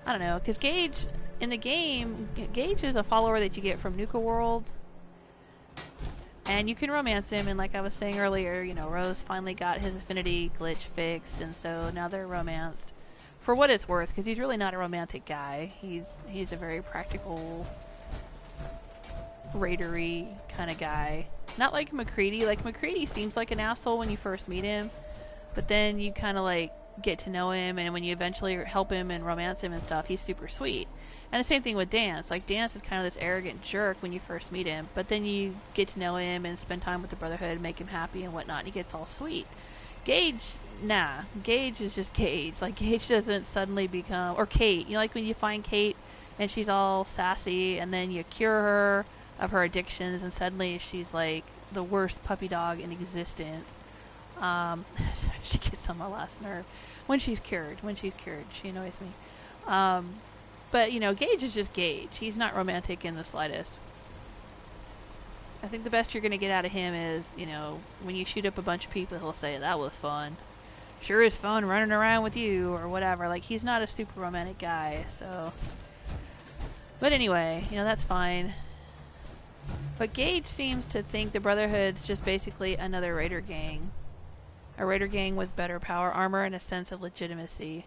I don't know, because Gage, in the game, Gage is a follower that you get from Nuka World. And you can romance him, and like I was saying earlier, you know, Rose finally got his affinity glitch fixed, and so now they're romanced. For what it's worth, because he's really not a romantic guy. He's a very practical, raidery kind of guy. Not like McCready. Like, McCready seems like an asshole when you first meet him, but then you kind of like get to know him, and when you eventually help him and romance him and stuff, he's super sweet. And the same thing with Dance. Like, Dance is kind of this arrogant jerk when you first meet him, but then you get to know him and spend time with the Brotherhood, make him happy and whatnot, and he gets all sweet. Gage, nah. Gage is just Gage. Like, Gage doesn't suddenly become... Or Kate. You know, like when you find Kate and she's all sassy, and then you cure her of her addictions, and suddenly she's like the worst puppy dog in existence. She gets on my last nerve. When she's cured, she annoys me. But, you know, Gage is just Gage. He's not romantic in the slightest. I think the best you're going to get out of him is, you know, when you shoot up a bunch of people, he'll say, that was fun. Sure is fun running around with you, or whatever. Like, he's not a super romantic guy, so... But anyway, you know, that's fine. But Gage seems to think the Brotherhood's just basically another Raider gang. A Raider gang with better power armor and a sense of legitimacy.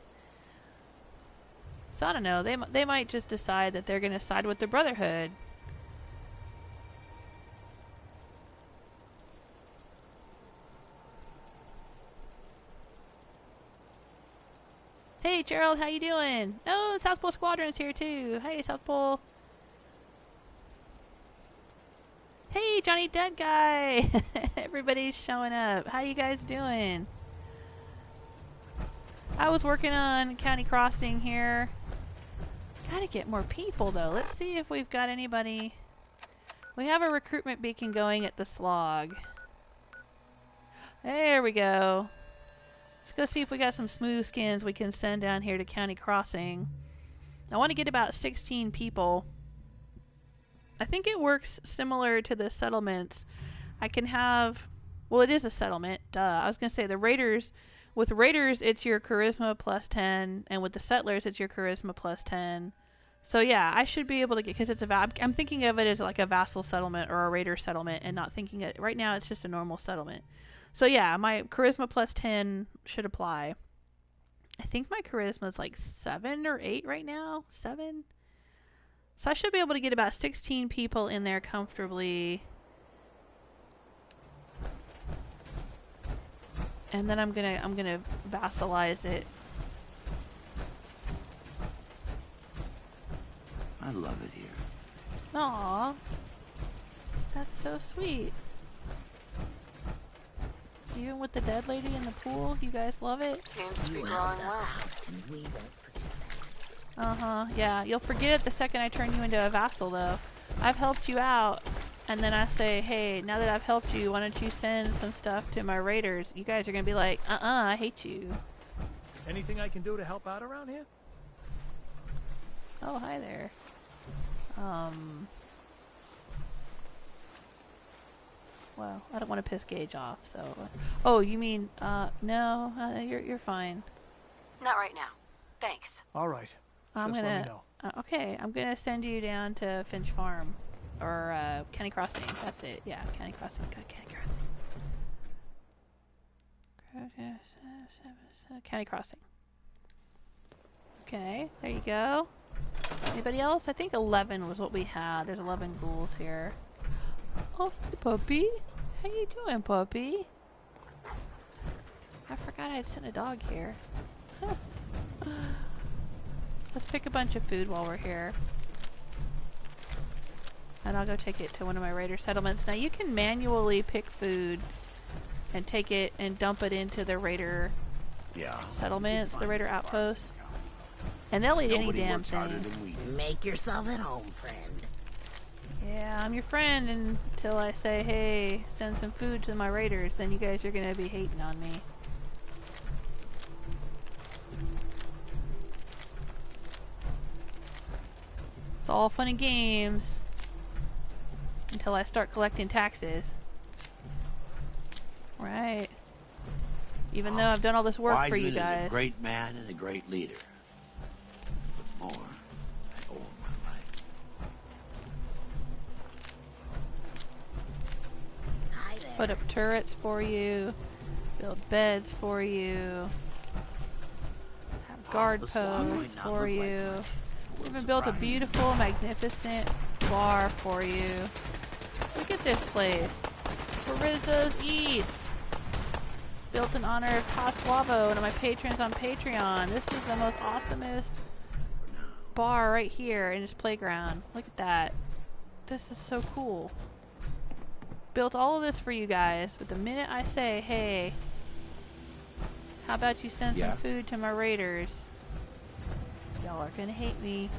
So I don't know, they might just decide that they're going to side with the Brotherhood. Hey, Gerald, how you doing? Oh, South Pole Squadron's here too. Hey, South Pole. Hey, Johnny Dead Guy. Everybody's showing up. How you guys doing? I was working on County Crossing here. Gotta get more people though. Let's see if we've got anybody. We have a recruitment beacon going at the slog. There we go. Let's go see if we got some smooth skins we can send down here to County Crossing. I want to get about 16 people. I think it works similar to the settlements. I can have... Well, it is a settlement. Duh. I was going to say the raiders... With raiders, it's your charisma plus 10. And with the settlers, it's your charisma plus 10. So yeah, I should be able to get... Because it's a... I'm thinking of it as like a vassal settlement or a raider settlement. And not thinking it... Right now, it's just a normal settlement. So yeah, my charisma plus 10 should apply. I think my charisma is like 7 or 8 right now. 7? So I should be able to get about 16 people in there comfortably. And then I'm gonna vassalize it. I love it here. Aww. That's so sweet. Even with the dead lady in the pool, you guys love it? Seems to be growing well. Uh-huh, yeah. You'll forget it the second I turn you into a vassal, though. I've helped you out, and then I say, hey, now that I've helped you, why don't you send some stuff to my raiders? You guys are gonna be like, I hate you. Anything I can do to help out around here? Oh, hi there. Well, I don't want to piss Gage off, so... Oh, you mean, no, you're fine. Not right now. Thanks. All right. I'm Just gonna... let me know. Okay, I'm gonna send you down to Finch Farm. Or, County Crossing. That's it. Yeah, County Crossing. Go County Crossing. County Crossing. Okay, there you go. Anybody else? I think 11 was what we had. There's 11 ghouls here. Oh, hey, puppy. How you doing, puppy? I forgot I'd sent a dog here. Let's pick a bunch of food while we're here. And I'll go take it to one of my raider settlements. Now you can manually pick food and take it and dump it into the raider settlements, the raider outposts. And they'll eat any damn thing. Make yourself at home, friend. Yeah, I'm your friend until I say, hey, send some food to my raiders, then you guys are gonna be hating on me. It's all fun and games until I start collecting taxes. Right. Even though I've done all this work for you guys. Is a great man and a great leader. But more, I owe him my life. Hi there. Put up turrets for you, build beds for you, have guard posts for you. We even built a beautiful, magnificent bar for you. Look at this place. Rizzo's Eats. Built in honor of Taswavo, one of my patrons on Patreon. This is the most awesomest bar right here in his playground. Look at that. This is so cool. Built all of this for you guys, but the minute I say, hey, how about you send some food to my raiders? Y'all are gonna hate me.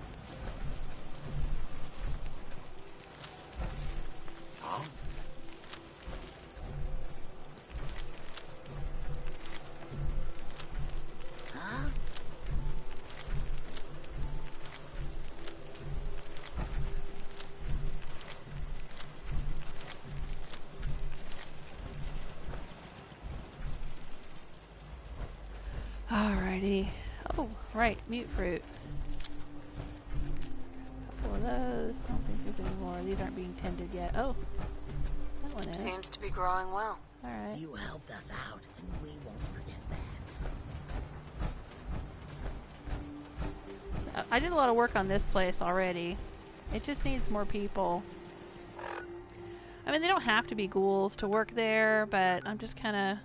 Alrighty. Oh, right, mute fruit. Couple of those. I don't think there's any more. These aren't being tended yet. Oh, that one is. Seems to be growing well. Alright. You helped us out, and we won't forget that. I did a lot of work on this place already. It just needs more people. I mean, they don't have to be ghouls to work there, but I'm just kind of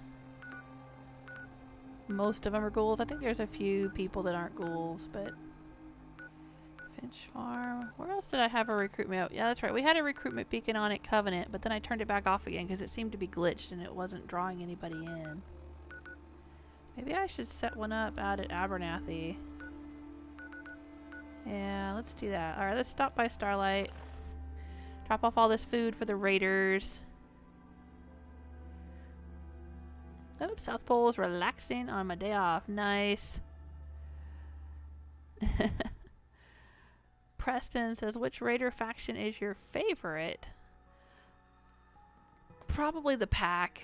most of them are ghouls. I think there's a few people that aren't ghouls, but... Finch Farm. Where else did I have a recruitment? Yeah, that's right. We had a recruitment beacon on at Covenant, but then I turned it back off again because it seemed to be glitched and it wasn't drawing anybody in. Maybe I should set one up out at Abernathy. Yeah, let's do that. Alright, let's stop by Starlight. Drop off all this food for the raiders. Oh, South Pole is relaxing on my day off. Nice. Preston says, which raider faction is your favorite? Probably the Pack.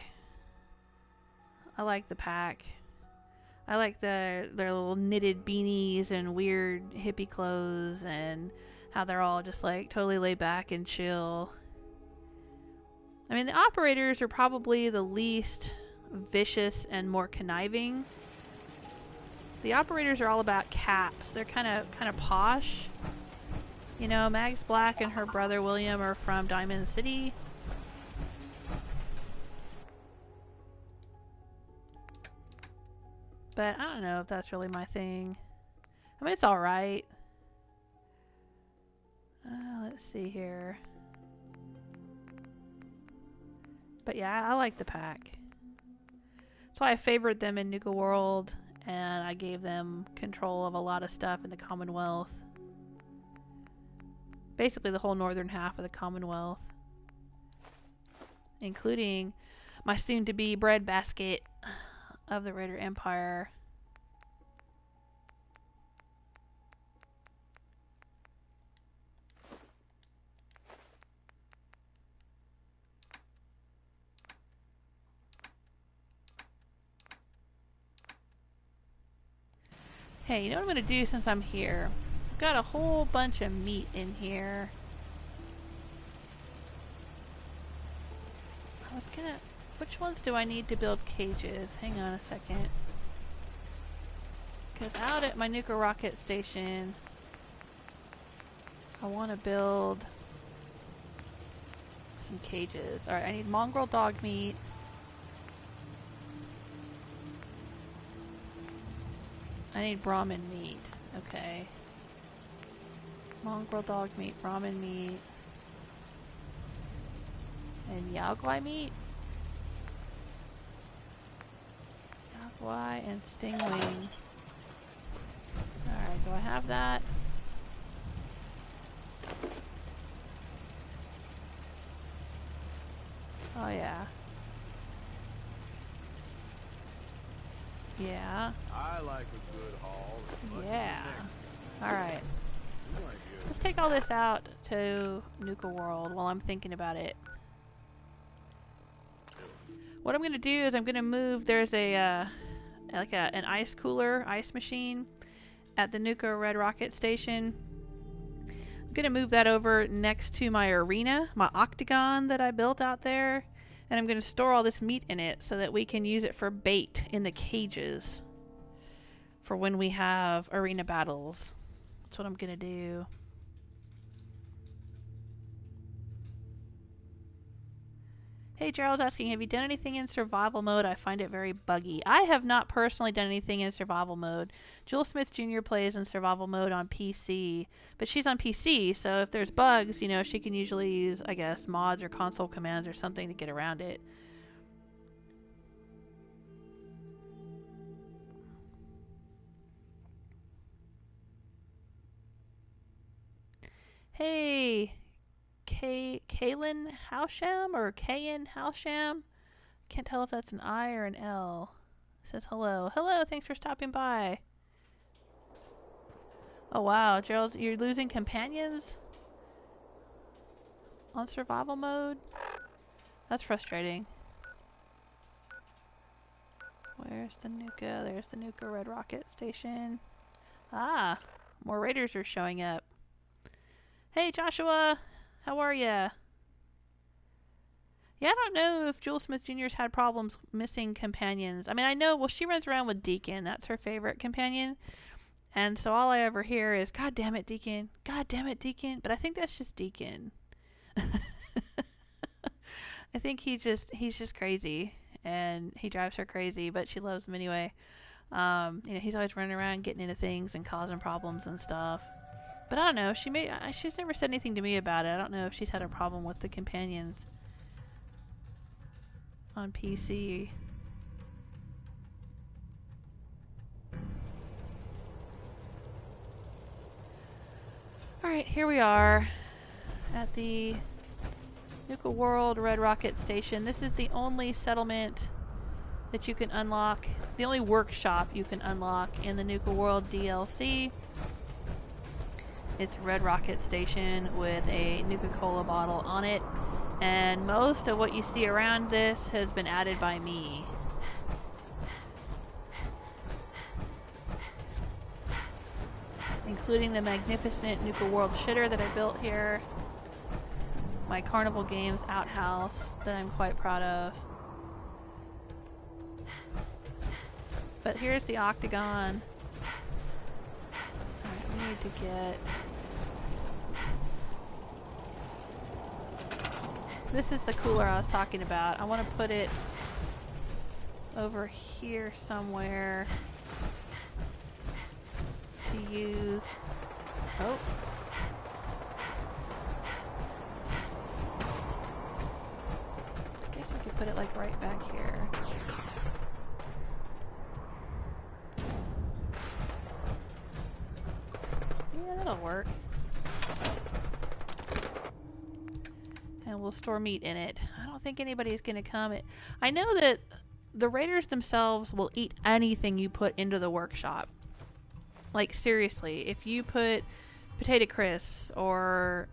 I like the Pack. I like their little knitted beanies and weird hippie clothes and how they're all just like totally laid back and chill. I mean, the operators are probably the least vicious and more conniving. The operators are all about caps. They're kind of posh. You know, Mags Black and her brother William are from Diamond City. But I don't know if that's really my thing. I mean, it's alright. Let's see here. But yeah, I like the Pack. That's why I favored them in Nuka World, and I gave them control of a lot of stuff in the Commonwealth. Basically the whole northern half of the Commonwealth. Including my soon-to-be breadbasket of the Raider Empire. Hey, you know what I'm going to do since I'm here? I've got a whole bunch of meat in here. I was gonna... Which ones do I need to build cages? Hang on a second. Because out at my Nuka rocket station, I want to build some cages. Alright, I need mongrel dog meat. I need Brahmin meat. Okay. Mongrel dog meat, Brahmin meat. And Yaogwai meat? Yaogwai and stingwing. Alright, do I have that? Oh yeah. Yeah. I like a good haul. Yeah. Alright. Let's take all this out to Nuka World while I'm thinking about it. What I'm going to do is I'm going to move, there's a, an ice cooler, ice machine at the Nuka Red Rocket Station. I'm going to move that over next to my arena, my octagon that I built out there. And I'm going to store all this meat in it so that we can use it for bait in the cages for when we have arena battles. That's what I'm going to do. Hey, Gerald's asking, have you done anything in survival mode? I find it very buggy. I have not personally done anything in survival mode. Jewel Smith Jr. plays in survival mode on PC, but she's on PC, so if there's bugs, you know, she can usually use, I guess, mods or console commands or something to get around it. Hey, Kaylin Halsham or Kayin Halsham? Can't tell if that's an I or an L. Says hello. Hello, thanks for stopping by. Oh wow, Gerald, you're losing companions on survival mode? That's frustrating. Where's the Nuka? There's the Nuka Red Rocket Station. Ah, more raiders are showing up. Hey Joshua! How are ya? Yeah, I don't know if Jewel Smith Jr.'s had problems missing companions. I mean, I know, well, she runs around with Deacon. That's her favorite companion. And so all I ever hear is, God damn it, Deacon. God damn it, Deacon. But I think that's just Deacon. I think he's just crazy. And he drives her crazy, but she loves him anyway. You know, he's always running around getting into things and causing problems and stuff. But I don't know. She's never said anything to me about it. I don't know if she's had a problem with the companions on PC. Alright, here we are at the Nuka World Red Rocket Station. This is the only settlement that you can unlock, the only workshop you can unlock in the Nuka World DLC. It's Red Rocket Station with a Nuka-Cola bottle on it, and most of what you see around this has been added by me. Including the magnificent Nuka World shitter that I built here, my Carnival Games outhouse that I'm quite proud of. But here's the octagon. Alright, we need to get... This is the cooler I was talking about. I want to put it over here somewhere to use... Oh. I guess we could put it like right back here. Yeah, that'll work. And we'll store meat in it. I don't think anybody's gonna come. I know that the raiders themselves will eat anything you put into the workshop. Like, seriously, if you put potato crisps or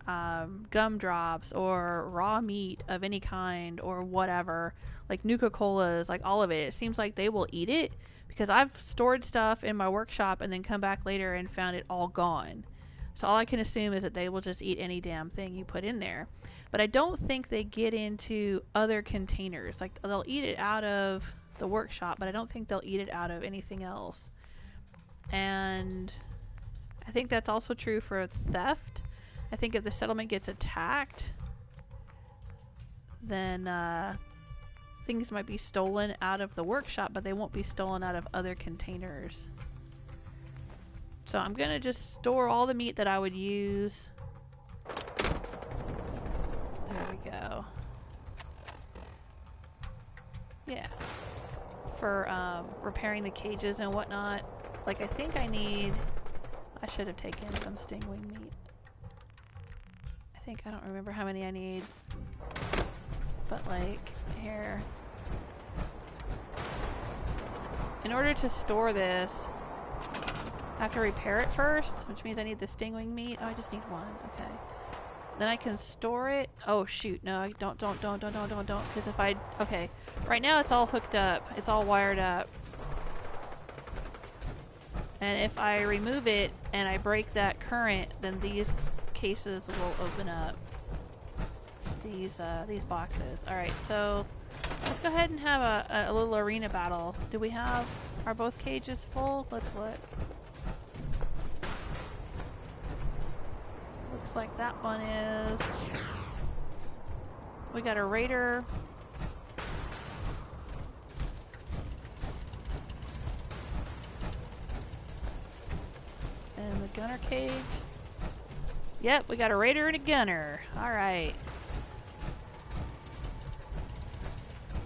gumdrops or raw meat of any kind or whatever, like Nuka-Colas, like all of it, it seems like they will eat it, because I've stored stuff in my workshop and then come back later and found it all gone. So all I can assume is that they will just eat any damn thing you put in there. But I don't think they get into other containers. Like, they'll eat it out of the workshop, but I don't think they'll eat it out of anything else. And I think that's also true for theft. I think if the settlement gets attacked, then things might be stolen out of the workshop, but they won't be stolen out of other containers. So I'm gonna just store all the meat that I would use. There we go. Yeah. For repairing the cages and whatnot. Like, I think I should have taken some stingwing meat. I don't remember how many I need. But, like, here. In order to store this, I have to repair it first, which means I need the stingwing meat. Oh, I just need one. Okay. Then I can store it. Oh, shoot. No, don't. Because if I... Okay. Right now it's all hooked up. It's all wired up. And if I remove it and I break that current, then these cases will open up. These boxes. Alright, so let's go ahead and have a little arena battle. Do we have... Are both cages full? Let's look. Looks like that one is... We got a raider. And the gunner cage. Yep, we got a raider and a gunner. Alright.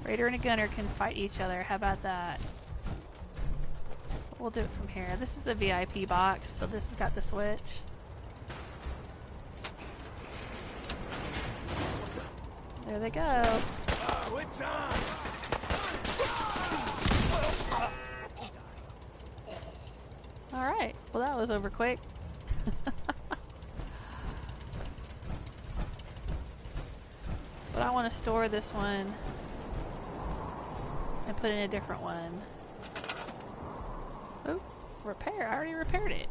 Raider and a gunner can fight each other. How about that? We'll do it from here. This is the VIP box, so this has got the switch. There they go. Oh, it's on! Alright, well that was over quick. But I want to store this one and put in a different one. Oh, repair. I already repaired it.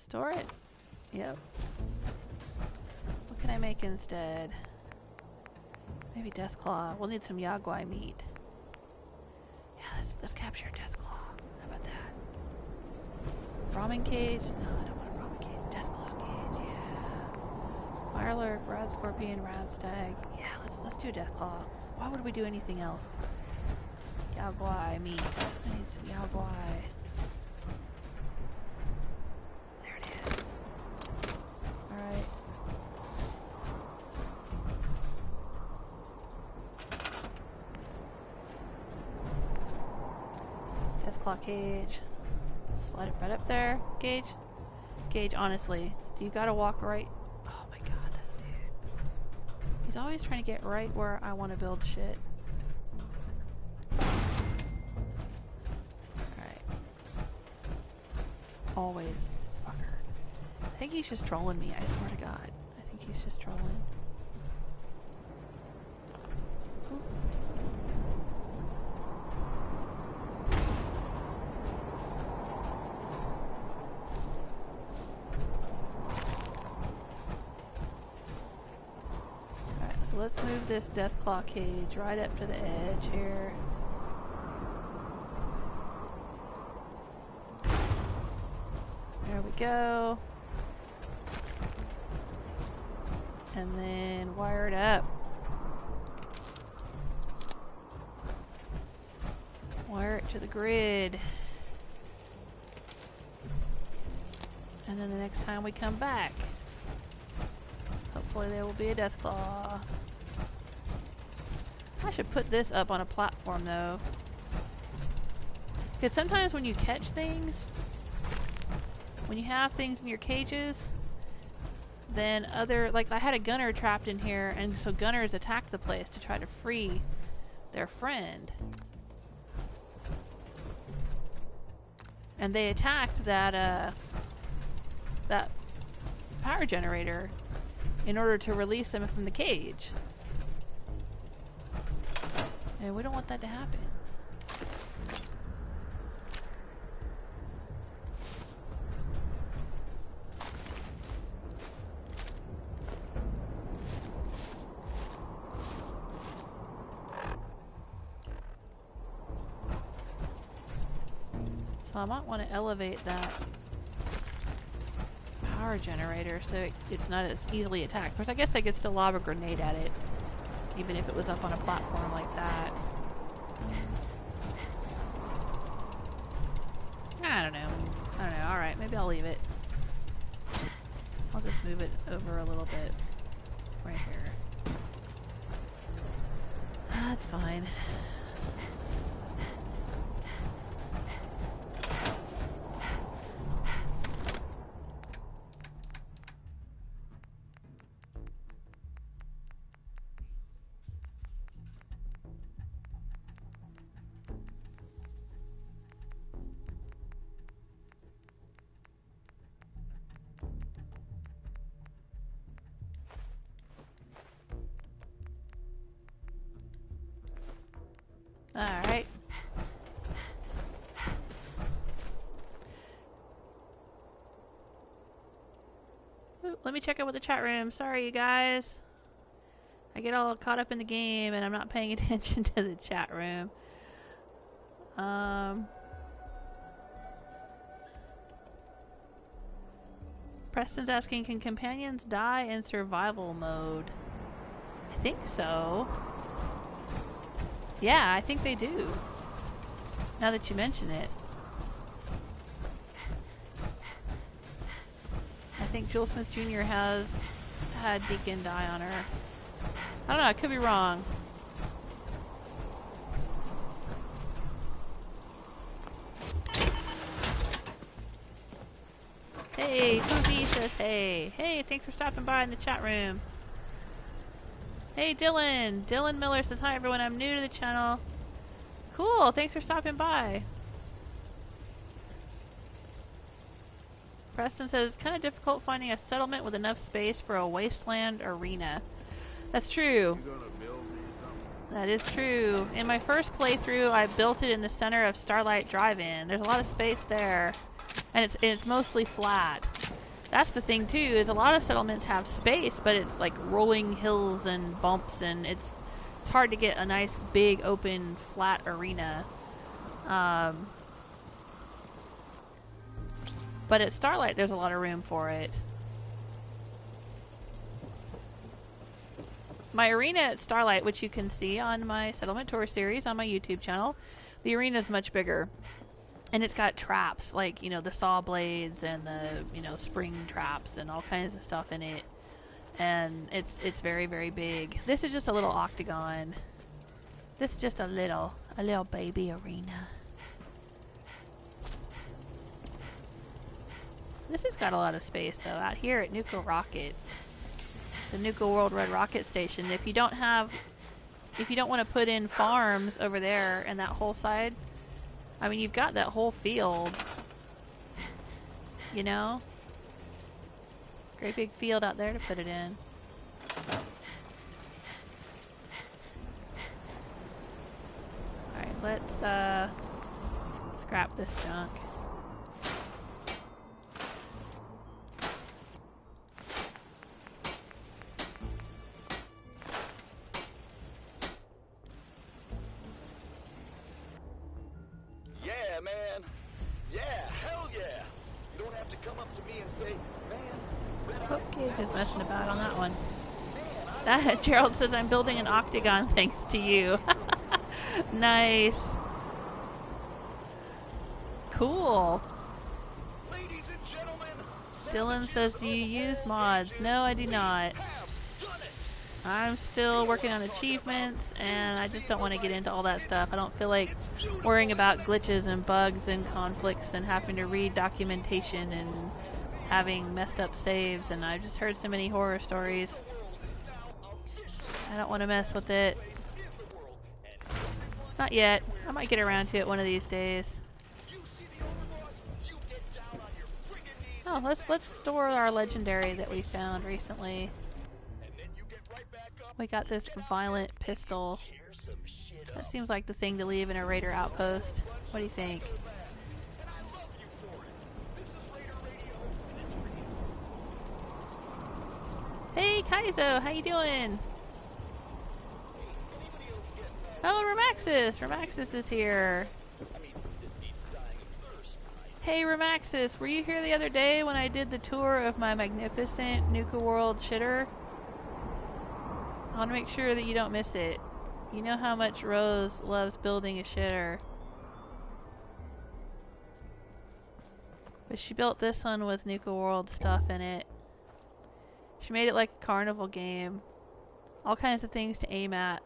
Store it. Yep. What can I make instead? Maybe Deathclaw. We'll need some Yagwai meat. Yeah, let's capture Deathclaw. How about that? Ramen cage? No, I don't want a ramen cage. Deathclaw cage, yeah. Mirelurk, Rad Scorpion, Rad Stag. Yeah, let's do Deathclaw. Why would we do anything else? Yaguai meat. I need some yaguai. There it is. Alright. Deathclaw cage. Slide it right up there. Gage. Gage, honestly, do you gotta walk right? Oh my god, this dude. He's always trying to get right where I want to build shit. Alright. Always. Fucker. I think he's just trolling me, I swear to god. I think he's just trolling. Ooh. So let's move this Deathclaw cage right up to the edge here. There we go. And then wire it up. Wire it to the grid. And then the next time we come back, hopefully there will be a Deathclaw. I should put this up on a platform though. Because sometimes when you catch things, when you have things in your cages, then like I had a gunner trapped in here, and so gunners attacked the place to try to free their friend. And they attacked that power generator in order to release them from the cage. And we don't want that to happen. So I might want to elevate that power generator so it's not as easily attacked. Of course, I guess they could still lob a grenade at it, even if it was up on a platform like that. I don't know. Alright, maybe I'll leave it. I'll just move it over a little bit. Right here. That's fine. Alright. Let me check out with the chat room. Sorry, you guys. I get all caught up in the game and I'm not paying attention to the chat room. Preston's asking, can companions die in survival mode? I think so. Yeah, I think they do. Now that you mention it. I think Joel Smith Jr. has had Deacon die on her. I don't know, I could be wrong. Hey, Poopy says hey. Hey, thanks for stopping by in the chat room. Hey, Dylan. Dylan Miller says, hi, everyone. I'm new to the channel. Cool. Thanks for stopping by. Preston says, kind of difficult finding a settlement with enough space for a wasteland arena. That's true. That is true. In my first playthrough, I built it in the center of Starlight Drive-in. There's a lot of space there, and it's mostly flat. That's the thing too, is a lot of settlements have space, but it's like rolling hills and bumps, and it's hard to get a nice big open flat arena. But at Starlight there's a lot of room for it. My arena at Starlight, which you can see on my Settlement Tour series on my YouTube channel, the arena is much bigger. And it's got traps, like, you know, the saw blades and the, you know, spring traps and all kinds of stuff in it. And it's very, very big. This is just a little octagon. This is just a little baby arena. This has got a lot of space, though. Out here at Nuka Rocket, the Nuka World Red Rocket Station, if you don't want to put in farms over there and that whole side, I mean, you've got that whole field, you know? Great big field out there to put it in. Alright, let's scrap this junk. Yeah, man. Yeah, hell yeah. You don't have to come up to me and say, man, Okay, just messing about on that one. That Gerald says I'm building an octagon thanks to you. Nice. Cool. ladies and gentlemen, Dylan says, do you use mods? No, I do not. I'm still working on achievements, and I just don't want to get into all that stuff. I don't feel like worrying about glitches and bugs and conflicts and having to read documentation and having messed up saves, and I've just heard so many horror stories. I don't want to mess with it. Not yet. I might get around to it one of these days. Oh, let's store our legendary that we found recently. We got this violent pistol. That seems like the thing to leave in a raider outpost. What do you think? Hey Kaizo, how you doing? Oh, Remaxis! Remaxis is here. Hey Remaxis, were you here the other day when I did the tour of my magnificent Nuka World shitter? I want to make sure that you don't miss it. You know how much Rose loves building a shitter. But she built this one with Nuka World stuff in it. She made it like a carnival game. All kinds of things to aim at.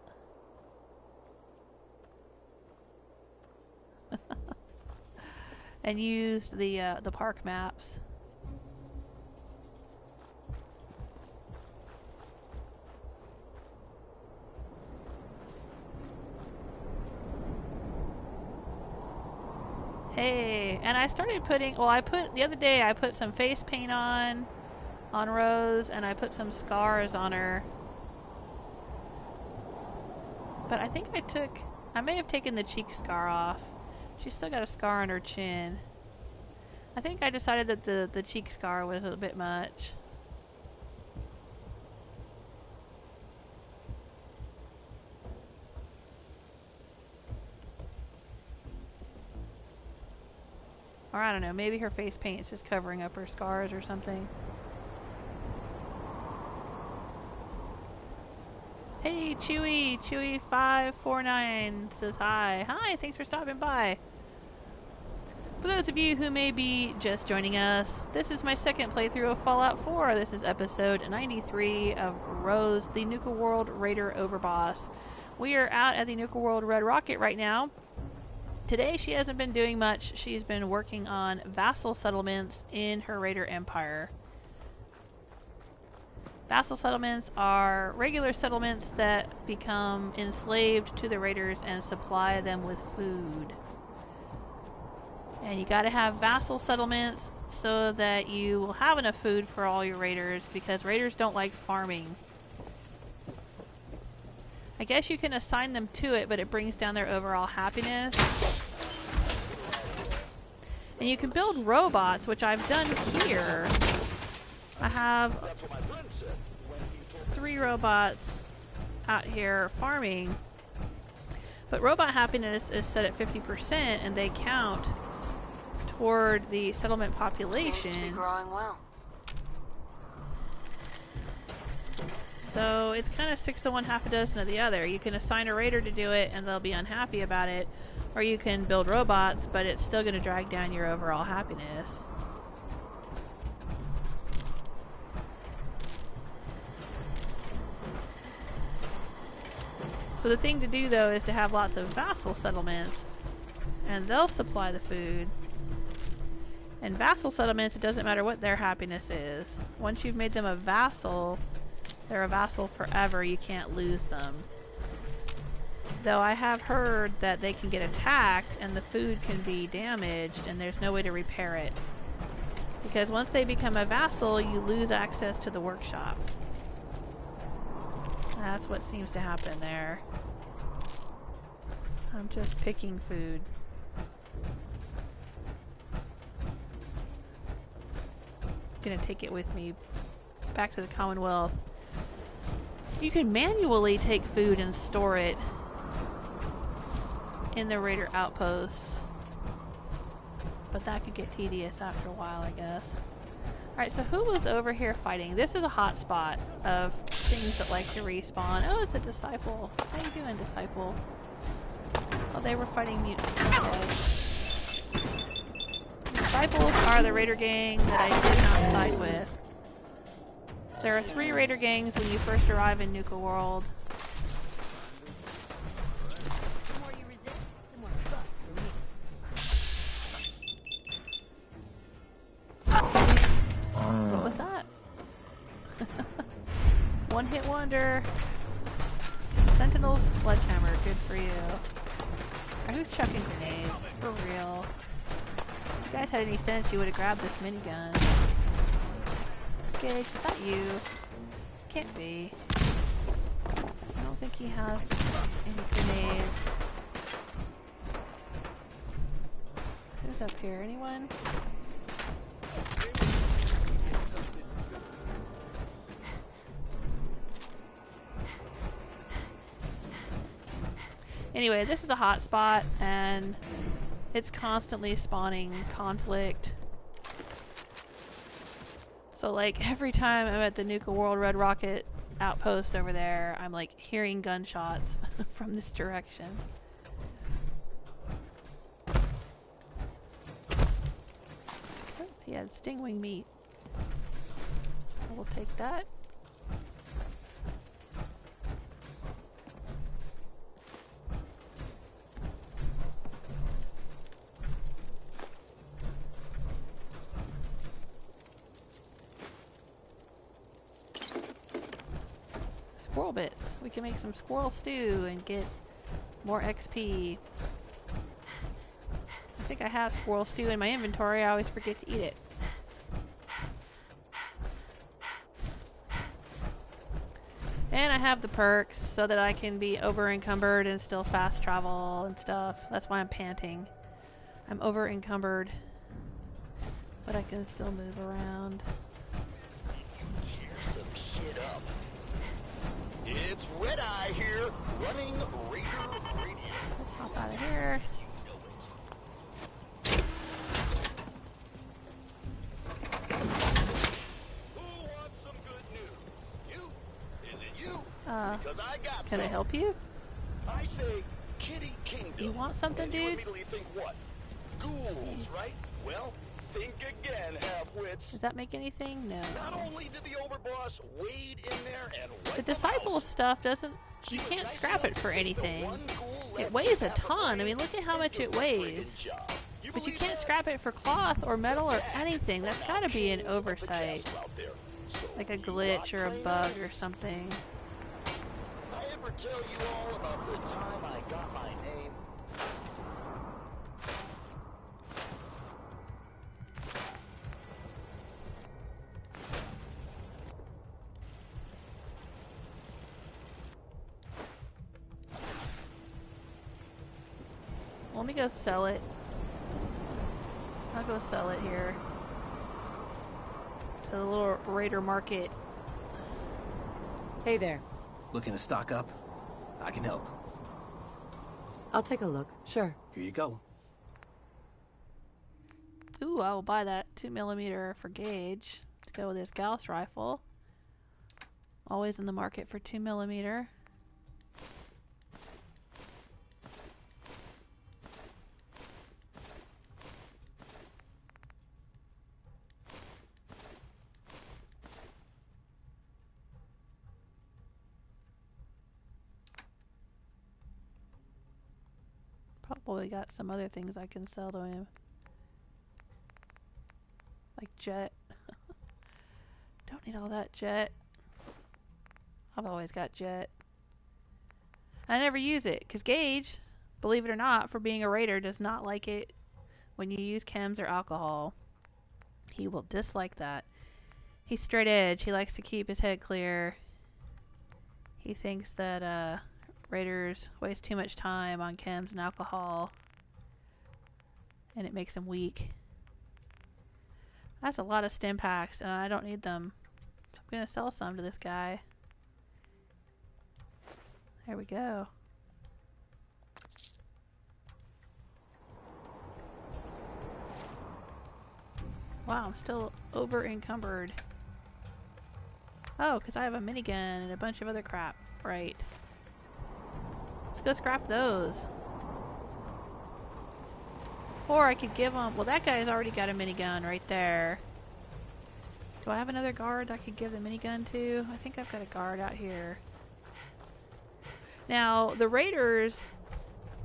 And used the park maps. Hey, and I started putting, the other day I put some face paint on Rose, and I put some scars on her. But I think I may have taken the cheek scar off. She's still got a scar on her chin. I think I decided that the cheek scar was a bit much. Or I don't know, maybe her face paint is just covering up her scars or something. Hey, Chewy549 says hi. Hi, thanks for stopping by. For those of you who may be just joining us, this is my second playthrough of Fallout 4. This is episode 93 of Rose, the Nuka World Raider Overboss. We are out at the Nuka World Red Rocket right now. Today she hasn't been doing much. She's been working on vassal settlements in her Raider Empire. Vassal settlements are regular settlements that become enslaved to the raiders and supply them with food. And you gotta have vassal settlements so that you will have enough food for all your raiders, because raiders don't like farming. I guess you can assign them to it, but it brings down their overall happiness. And you can build robots, which I've done here. I have 3 robots out here farming. But robot happiness is set at 50%, and they count toward the settlement population. Seems to be growing well. So it's kind of 6 of one, half a dozen of the other. You can assign a raider to do it and they'll be unhappy about it, or you can build robots, but it's still going to drag down your overall happiness. So the thing to do though is to have lots of vassal settlements, and they'll supply the food. And vassal settlements, it doesn't matter what their happiness is. Once you've made them a vassal, they're a vassal forever. You can't lose them. Though I have heard that they can get attacked and the food can be damaged and there's no way to repair it. Because once they become a vassal, you lose access to the workshop. That's what seems to happen there. I'm just picking food. Gonna take it with me back to the Commonwealth. You can manually take food and store it in the raider outposts, but that could get tedious after a while, I guess. Alright, so who was over here fighting? This is a hot spot of things that like to respawn. Oh, it's a disciple. How you doing, disciple? Oh, they were fighting mutants. Okay. Disciples are the raider gang that I did not side with. There are 3 raider gangs when you first arrive in Nuka World. The more you resist, the more fuck for me. What was that? One hit wonder. Sentinel's sledgehammer, good for you. Alright, who's chucking grenades? For real. If you guys had any sense, you would have grabbed this minigun. Gage, is that you? Can't be. I don't think he has any grenades. Who's up here? Anyone? Anyway, this is a hot spot, and it's constantly spawning conflict. So, like, every time I'm at the Nuka World Red Rocket outpost over there, I'm, like, hearing gunshots from this direction. Oh, he had stingwing meat. I will take that. Squirrel bits. We can make some squirrel stew and get more XP. I think I have squirrel stew in my inventory. I always forget to eat it. And I have the perks so that I can be over encumbered and still fast travel and stuff. That's why I'm panting. I'm over encumbered, but I can still move around. Tear some shit up. It's Red Eye here, running Raider Radio. Let's hop out of here. Who wants some good news? You? Is it you? Because I got Can I some. help you? I say Kitty Kingdom. You want something, And you dude? immediately think what? Ghouls, right? Well, think again, half-wits. Does that make anything? No. Not only did the overboss wade in there and wipe The them disciple out, stuff doesn't... she You was can't nice scrap enough it for to take the anything. one ghoul It left weighs with a half the ton. I brain mean, look at how and much did it the weighs. friggin' job. But you believe can't that? scrap it for cloth or metal or anything. That's Now, gotta be an kings of the oversight. castle out there. So Like a you glitch or a got bug trainers? or something. I ever tell you all about the time I got my name? Let me go sell it. I'll go sell it here. To the little raider market. Hey there. Looking to stock up? I can help. I'll take a look. Sure. Here you go. Ooh, I will buy that 2mm for Gage to go with his Gauss rifle. Always in the market for 2mm. Probably got some other things I can sell to him. Like jet. Don't need all that jet. I've always got jet. I never use it, because Gage, believe it or not, for being a raider, does not like it when you use chems or alcohol. He will dislike that. He's straight edge. He likes to keep his head clear. He thinks that raiders waste too much time on chems and alcohol, and it makes him weak. That's a lot of stim packs, and I don't need them. I'm going to sell some to this guy. There we go. Wow, I'm still over encumbered. Oh, because I have a minigun and a bunch of other crap. Right. Let's go scrap those. Or I could give them... Well, that guy's already got a minigun right there. Do I have another guard I could give the minigun to? I think I've got a guard out here. Now, the raiders,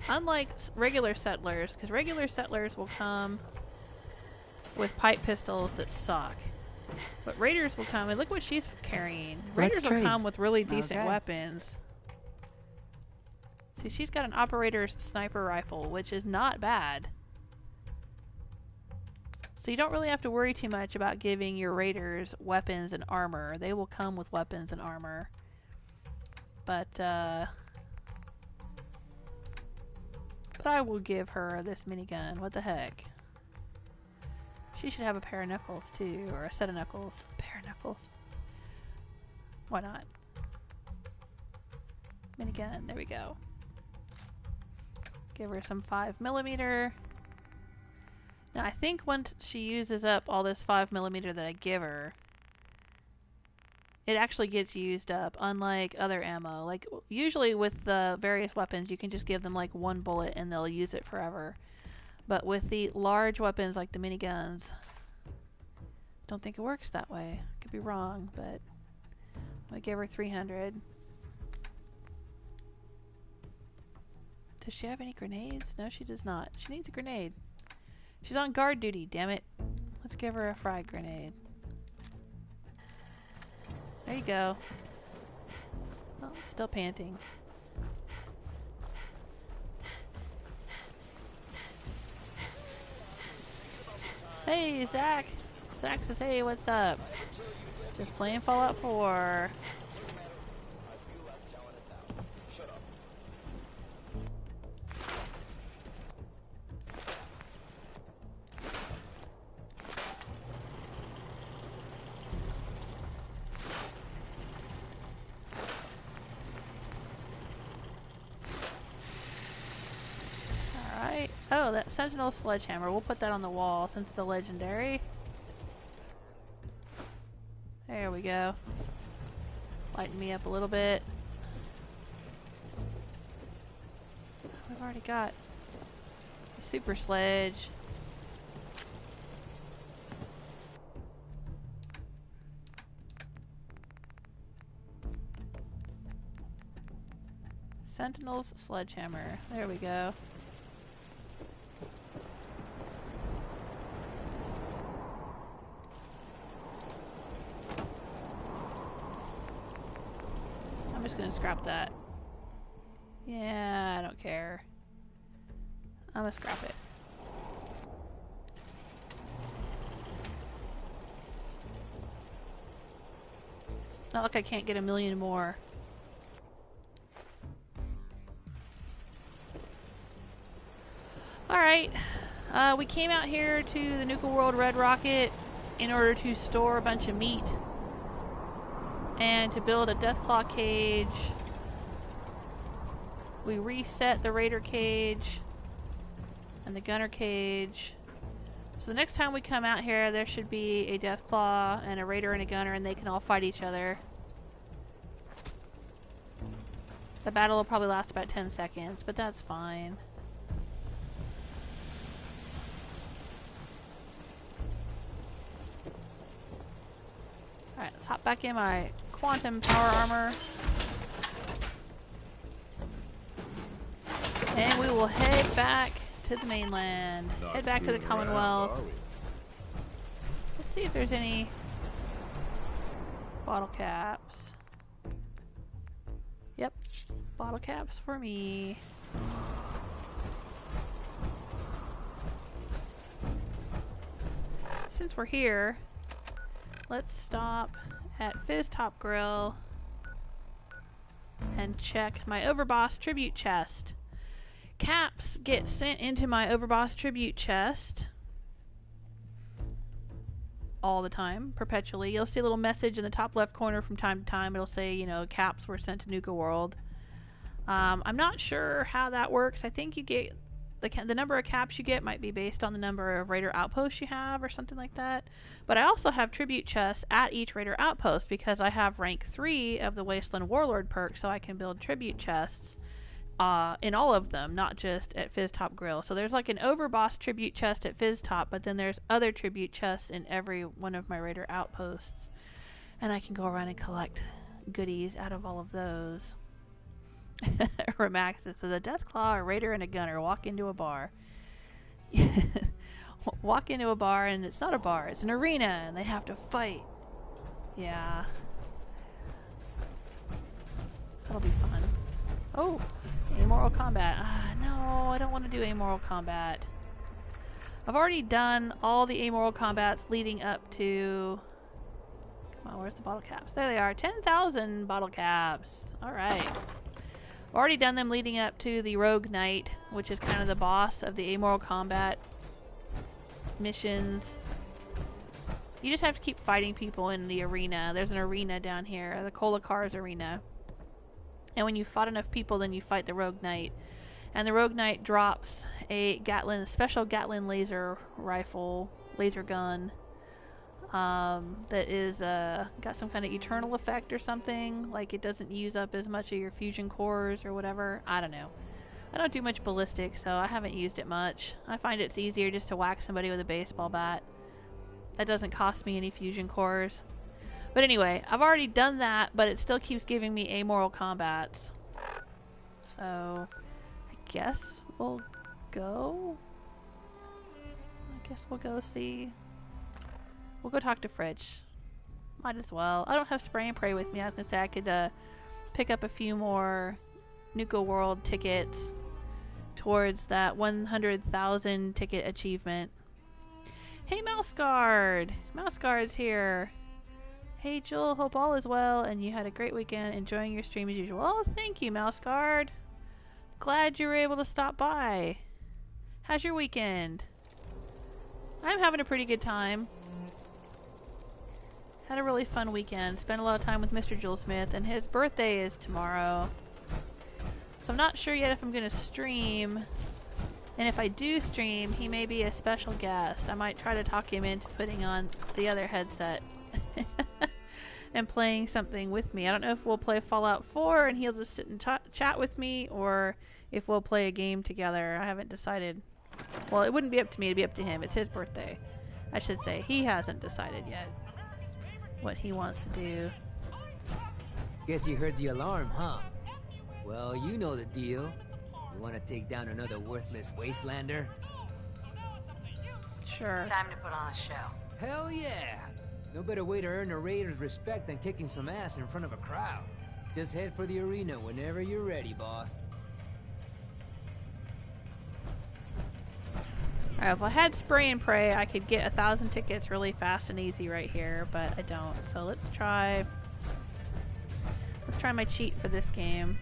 unlike regular settlers, because regular settlers will come with pipe pistols that suck. But raiders will come, and look what she's carrying. Raiders will come with really decent weapons. See, she's got an operator's sniper rifle, which is not bad. So you don't really have to worry too much about giving your raiders weapons and armor. They will come with weapons and armor. But I will give her this minigun. What the heck? She should have a pair of knuckles too, or a set of knuckles. A pair of knuckles. Why not? Minigun. There we go. Give her some 5mm. Now I think once she uses up all this 5mm that I give her, it actually gets used up, unlike other ammo. Like, usually with the various weapons, you can just give them like one bullet and they'll use it forever. But with the large weapons like the miniguns, don't think it works that way. Could be wrong, but I give her 300. Does she have any grenades? No, she does not. She needs a grenade. She's on guard duty, damn it. Let's give her a frag grenade. There you go. Oh, still panting. Hey, Zach! Zach says, hey, what's up? Just playing Fallout 4. Oh, that Sentinel sledgehammer. We'll put that on the wall since it's a legendary. There we go. Lighten me up a little bit. We've already got a super sledge. Sentinel's sledgehammer. There we go. I'm just gonna scrap that. Yeah, I don't care. I'm gonna scrap it. Not like I can't get a million more. Alright, we came out here to the Nuka World Red Rocket in order to store a bunch of meat and to build a Deathclaw cage. We reset the Raider cage and the Gunner cage. So the next time we come out here, there should be a Deathclaw and a Raider and a Gunner, and they can all fight each other. The battle will probably last about 10 seconds, but that's fine. Alright, let's hop back in my quantum power armor. And we will head back to the mainland. Head back to the Commonwealth. Let's see if there's any bottle caps. Yep, bottle caps for me. Since we're here, let's stop at Fizz Top Grill and check my Overboss tribute chest. Caps get sent into my Overboss tribute chest all the time, perpetually. You'll see a little message in the top left corner from time to time. It'll say, you know, caps were sent to Nuka World. I'm not sure how that works. I think you get the number of caps you get might be based on the number of Raider outposts you have or something like that. But I also have tribute chests at each Raider outpost because I have rank 3 of the Wasteland Warlord perk, so I can build tribute chests in all of them, not just at Fizz Top Grill. So there's like an Overboss tribute chest at Fizz Top, but then there's other tribute chests in every one of my Raider outposts. And I can go around and collect goodies out of all of those. Remax says, so the Deathclaw, a Raider, and a Gunner walk into a bar. Walk into a bar, and it's not a bar, it's an arena, and they have to fight. Yeah. That'll be fun. Oh, amoral combat. No, I don't want to do amoral combat. I've already done all the amoral combats leading up to... Come on, where's the bottle caps? There they are. 10,000 bottle caps. Alright. I've already done them leading up to the Rogue Knight, which is kind of the boss of the amoral combat missions. You just have to keep fighting people in the arena. There's an arena down here, the Cola Cars arena. And when you fought enough people, then you fight the Rogue Knight. And the Rogue Knight drops a special Gatling laser rifle, laser gun, that is got some kind of eternal effect or something. Like it doesn't use up as much of your fusion cores or whatever. I don't know. I don't do much ballistic, so I haven't used it much. I find it's easier just to whack somebody with a baseball bat. That doesn't cost me any fusion cores. But anyway, I've already done that, but it still keeps giving me amoral combats. So, I guess we'll go? I guess we'll go see. We'll go talk to Fridge. Might as well. I don't have spray and pray with me. I was going to say I could pick up a few more Nuka World tickets towards that 100,000 ticket achievement. Hey, Mouseguard! Mouseguard's here. Hey, Jewel, hope all is well and you had a great weekend enjoying your stream as usual. Oh, thank you, Mouseguard. Glad you were able to stop by. How's your weekend? I'm having a pretty good time. Had a really fun weekend. Spent a lot of time with Mr. Jewel Smith, and his birthday is tomorrow. So I'm not sure yet if I'm going to stream. And if I do stream, he may be a special guest. I might try to talk him into putting on the other headset and playing something with me. I don't know if we'll play Fallout 4 and he'll just sit and chat with me, or if we'll play a game together. I haven't decided. Well, it wouldn't be up to me, it'd be up to him. It's his birthday. I should say. He hasn't decided yet what he wants to do. Guess you heard the alarm, huh? Well, you know the deal. You want to take down another worthless wastelander? Sure. Time to put on a show. Hell yeah! No better way to earn a Raider's respect than kicking some ass in front of a crowd. Just head for the arena whenever you're ready, boss. Alright, if I had spray and pray, I could get 1,000 tickets really fast and easy right here, but I don't. So let's try my cheat for this game.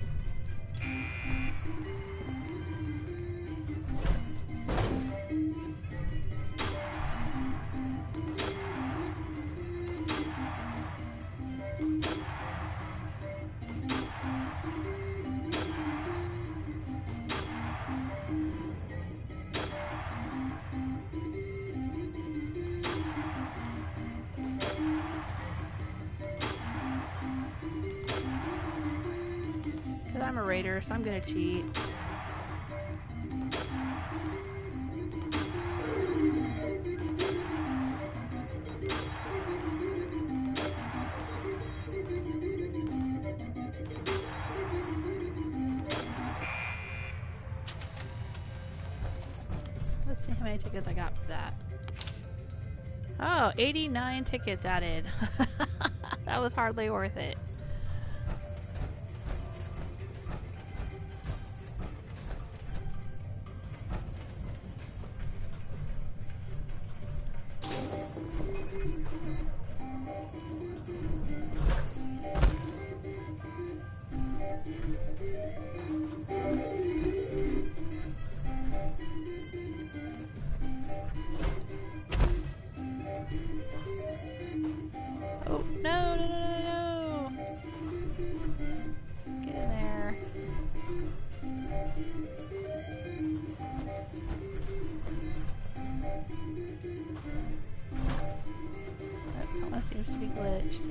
I'm a raider, so I'm gonna cheat. Let's see how many tickets I got for that. Oh, 89 tickets added. That was hardly worth it. Oh, no, no, no, no, no. Get in there. That one seems to be glitched.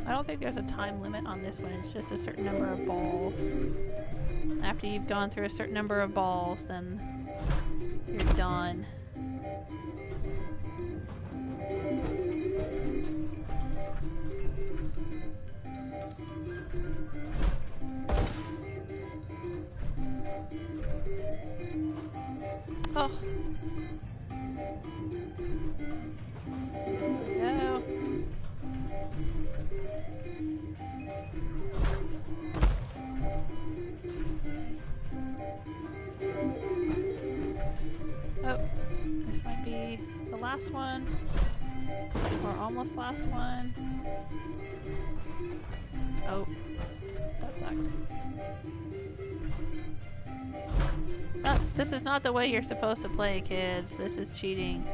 I don't think there's a time limit on this one, it's just a certain number of balls. After you've gone through a certain number of balls, then you're done. Oh. There we go. Oh, this might be the last one, or almost last one. Oh, that sucked. This is not the way you're supposed to play, kids. This is cheating.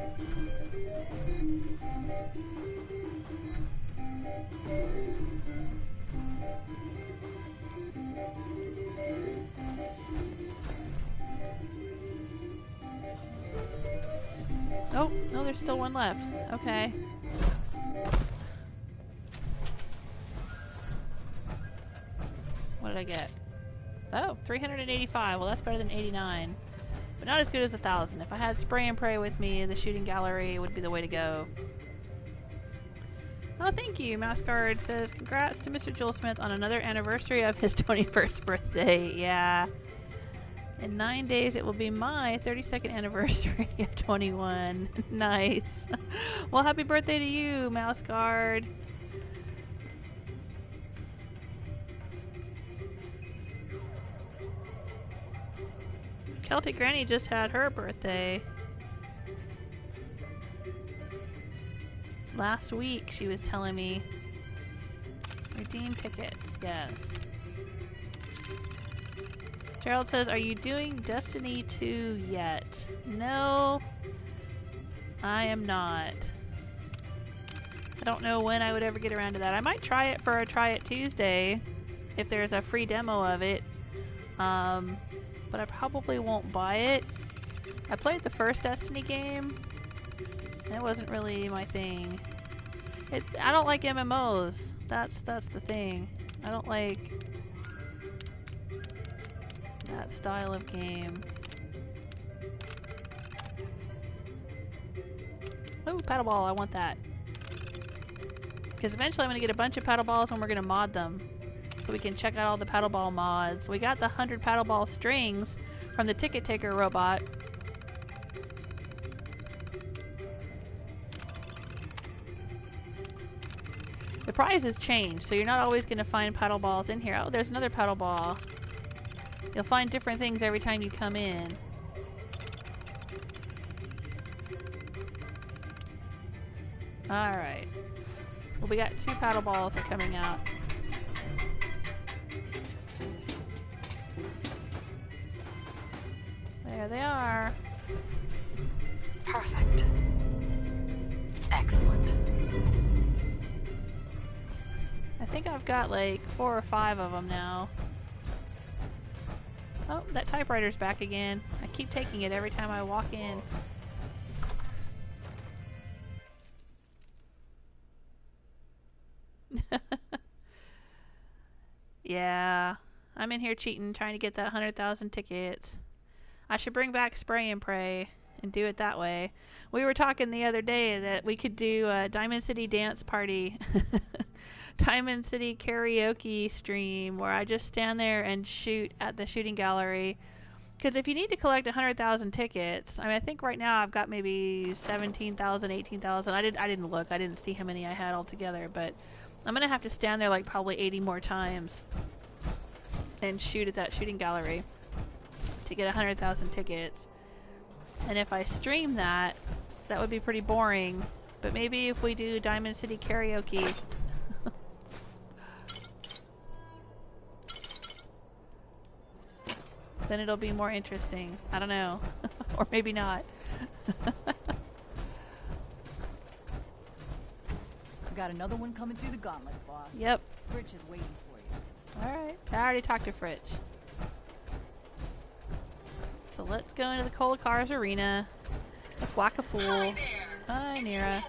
Oh, no, there's still one left. Okay. What did I get? Oh, 385. Well, that's better than 89. But not as good as 1,000. If I had spray and pray with me, the shooting gallery would be the way to go. Oh, thank you. Mousecard says, congrats to Mr. Joel Smith on another anniversary of his 21st birthday. Yeah. In 9 days, it will be my 32nd anniversary of 21. Nice. Well, happy birthday to you, Mousecard. Celtic Granny just had her birthday. Last week, she was telling me. Redeem tickets, yes. Gerald says, are you doing Destiny 2 yet? No, I am not. I don't know when I would ever get around to that. I might try it for a Try It Tuesday, if there's a free demo of it. But I probably won't buy it. I played the first Destiny game, and it wasn't really my thing. I don't like MMOs. That's the thing. I don't like that style of game. Ooh, paddle ball, I want that. Because eventually I'm going to get a bunch of paddle balls and we're going to mod them. So we can check out all the paddle ball mods. We got the 100 paddle ball strings from the ticket taker robot. The prizes change, so you're not always going to find paddle balls in here. Oh, there's another paddle ball. You'll find different things every time you come in. Alright. Well, we got 2 paddle balls that are coming out. There they are. Perfect. Excellent. I think I've got like 4 or 5 of them now. Oh, that typewriter's back again. I keep taking it every time I walk in. Yeah, I'm in here cheating, trying to get that 100,000 tickets. I should bring back Spray and Pray and do it that way. We were talking the other day that we could do a Diamond City Dance Party. Diamond City karaoke stream where I just stand there and shoot at the shooting gallery. Because if you need to collect 100,000 tickets, I mean, I think right now I've got maybe 17,000, 18,000. I didn't look. I didn't see how many I had altogether, but I'm going to have to stand there like probably 80 more times and shoot at that shooting gallery to get 100,000 tickets. And if I stream that, that would be pretty boring. But maybe if we do Diamond City karaoke... then it'll be more interesting. I don't know. Or maybe not. Got another one coming through the gauntlet, boss. Yep. Fritch is waiting for you. Alright. I already talked to Fritch. So let's go into the Cola Cars arena. Let's whack a fool. Hi, Nira.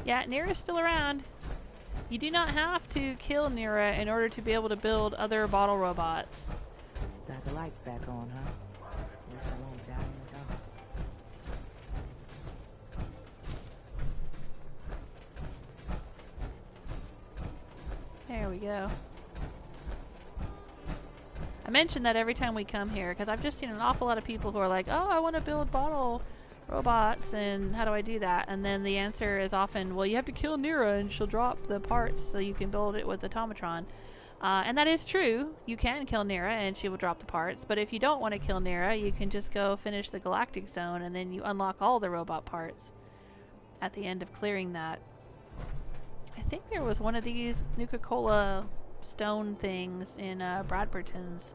Yeah, Nira's still around. You do not have to kill Nira in order to be able to build other bottle robots. Got the lights back on, huh? At least I won't die in the dark. There we go. I mention that every time we come here because I've just seen an awful lot of people who are like, oh, I want to build bottle robots and how do I do that? And then the answer is often, well, you have to kill Nira and she'll drop the parts so you can build it with the Automatron. And that is true. You can kill Nira and she will drop the parts. But if you don't want to kill Nira, you can just go finish the Galactic Zone and then you unlock all the robot parts at the end of clearing that. I think there was one of these Nuka-Cola stone things in Bradburton's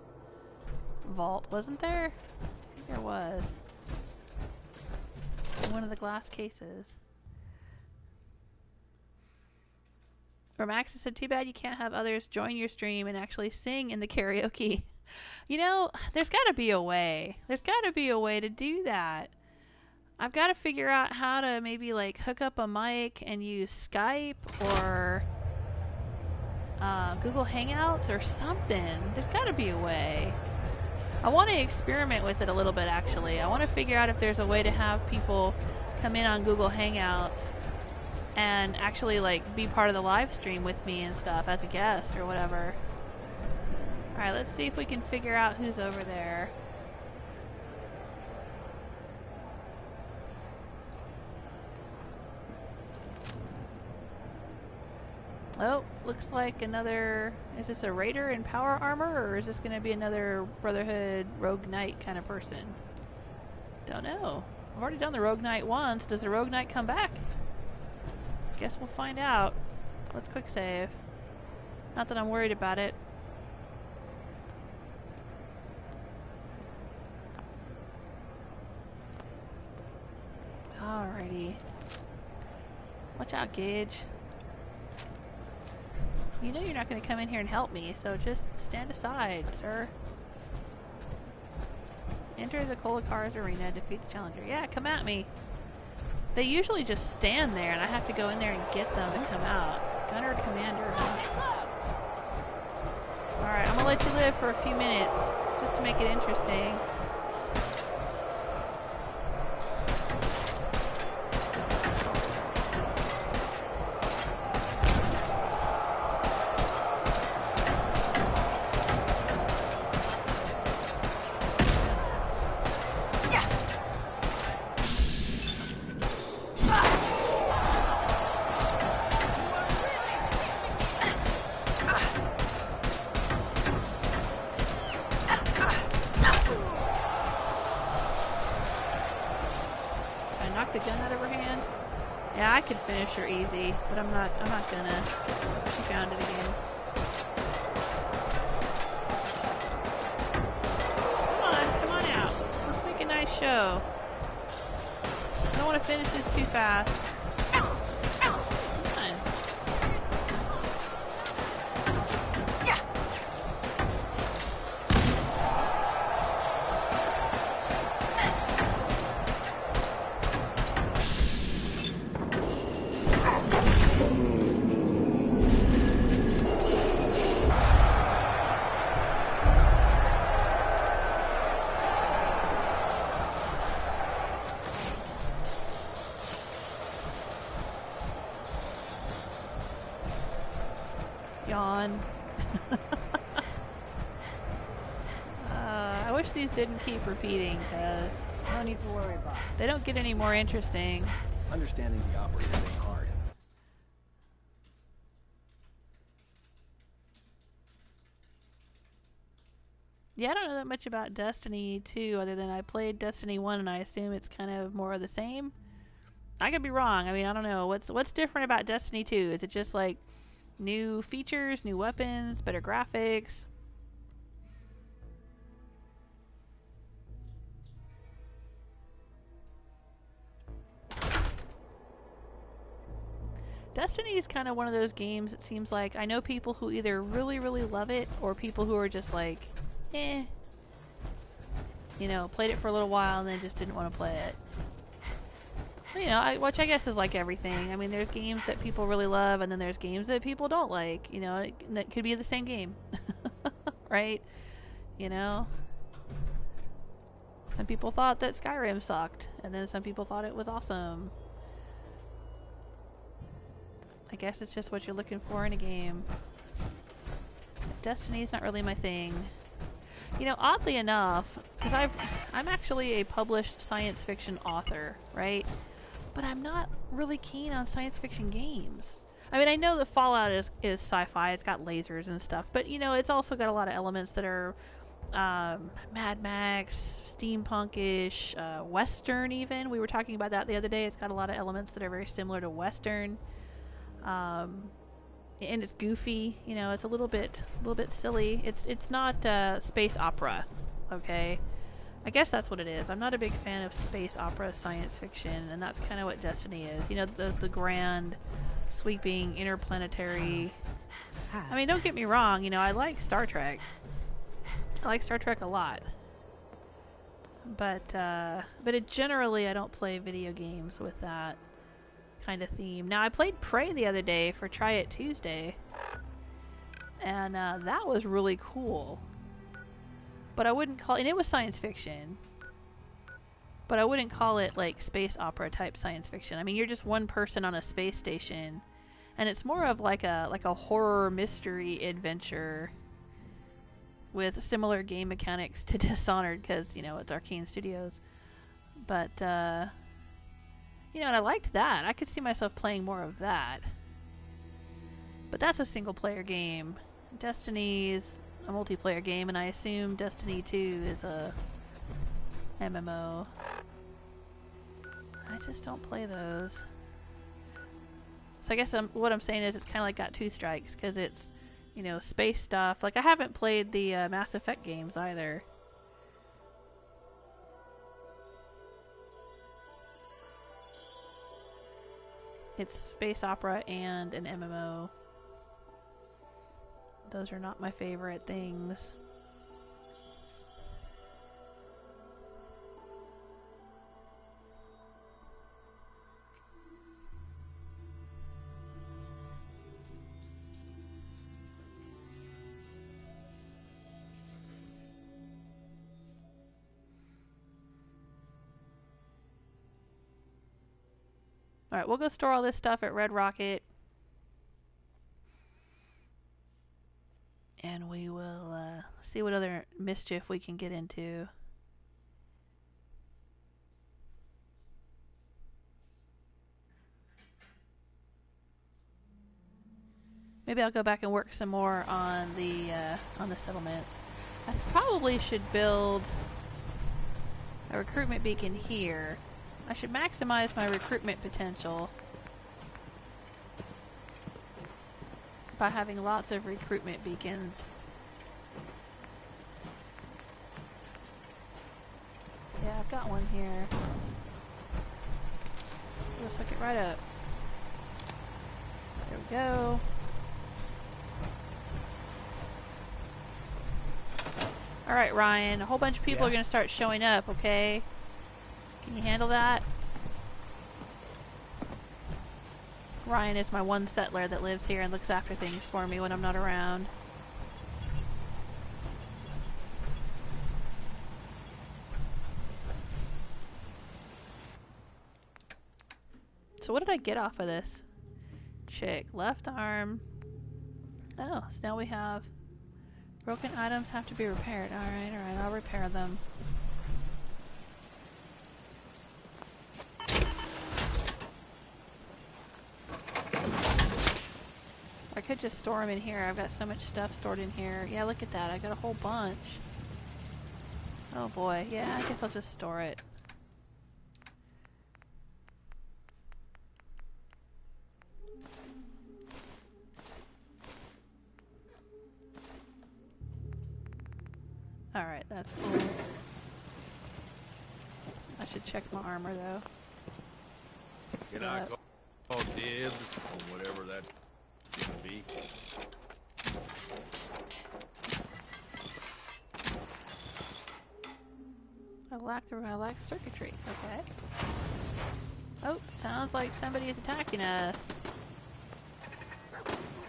vault, wasn't there? I think there was. In one of the glass cases. Or Max said, too bad you can't have others join your stream and actually sing in the karaoke. You know, there's got to be a way. There's got to be a way to do that. I've got to figure out how to maybe like hook up a mic and use Skype or Google Hangouts or something. There's got to be a way. I want to experiment with it a little bit, actually. I want to figure out if there's a way to have people come in on Google Hangouts and actually like be part of the live stream with me and stuff as a guest or whatever. Alright, let's see if we can figure out who's over there. Oh, looks like another... Is this a Raider in power armor, or is this going to be another Brotherhood Rogue Knight kind of person? Don't know. I've already done the Rogue Knight once. Does the Rogue Knight come back? Guess we'll find out. Let's quick save. Not that I'm worried about it. Alrighty. Watch out, Gage. You know you're not going to come in here and help me, so just stand aside, sir. Enter the Cola Cars arena, defeat the challenger. Yeah, come at me. They usually just stand there, and I have to go in there and get them to come out. Gunner Commander. Alright, I'm going to let you live for a few minutes, just to make it interesting. Easy, but I'm not gonna. She found it again. Come on out. Let's make a nice show. I don't want to finish this too fast. Come on. yawn. I wish these didn't keep repeating, because No need to worry, boss. they don't get any more interesting. Understanding the operator ain't hard. Yeah, I don't know that much about Destiny 2 other than I played Destiny 1 and I assume it's kind of more of the same. I could be wrong. I mean, I don't know. What's different about Destiny 2? Is it just like new features, new weapons, better graphics? Destiny is kind of one of those games, it seems like. I know people who either really, really love it or people who are just like, eh. You know, played it for a little while and then just didn't want to play it. You know, which I guess is like everything. I mean, there's games that people really love and then there's games that people don't like. You know, that could be the same game. Right? You know? Some people thought that Skyrim sucked and then some people thought it was awesome. I guess it's just what you're looking for in a game. Destiny's not really my thing. You know, oddly enough, because I'm actually a published science fiction author, right? But I'm not really keen on science fiction games. I mean, I know that Fallout is sci-fi, it's got lasers and stuff, but you know, it's also got a lot of elements that are Mad Max, steampunkish, Western even. We were talking about that the other day. It's got a lot of elements that are very similar to Western. And it's goofy, you know, it's a little bit silly. It's not space opera, okay? I guess that's what it is. I'm not a big fan of space opera science fiction, and that's kind of what Destiny is. You know, the grand, sweeping, interplanetary... I mean, don't get me wrong, you know, I like Star Trek. I like Star Trek a lot. But generally I don't play video games with that kind of theme. Now, I played Prey the other day for Try It Tuesday, and that was really cool. But I wouldn't call it, and it was science fiction, but I wouldn't call it like space opera type science fiction. I mean, you're just one person on a space station, and it's more of like a horror mystery adventure with similar game mechanics to Dishonored, because, you know, it's Arcane Studios. But you know, and I liked that. I could see myself playing more of that. But that's a single-player game. Destiny's a multiplayer game, and I assume Destiny 2 is a MMO. I just don't play those. So I guess what I'm saying is it's kind of like got two strikes, because it's, you know, space stuff. Like, I haven't played the Mass Effect games either. It's space opera and an MMO. Those are not my favorite things. Alright, we'll go store all this stuff at Red Rocket. And we will see what other mischief we can get into. Maybe I'll go back and work some more on the settlements. I probably should build a recruitment beacon here. I should maximize my recruitment potential by having lots of recruitment beacons. Yeah, I've got one here. Let's hook it right up. There we go. Alright, Ryan, a whole bunch of people are going to start showing up, okay? Can you handle that? Ryan is my one settler that lives here and looks after things for me when I'm not around. So what did I get off of this chick? Left arm, Oh, so now we have broken items have to be repaired. Alright, alright, I'll repair them. I could just store them in here. I've got so much stuff stored in here. Yeah, look at that. I got a whole bunch. Oh boy. Yeah, I guess I'll just store it. Alright, that's cool. I should check my armor though. Can I call dibs on whatever that could be? I lack circuitry. Okay. Oh, sounds like somebody is attacking us.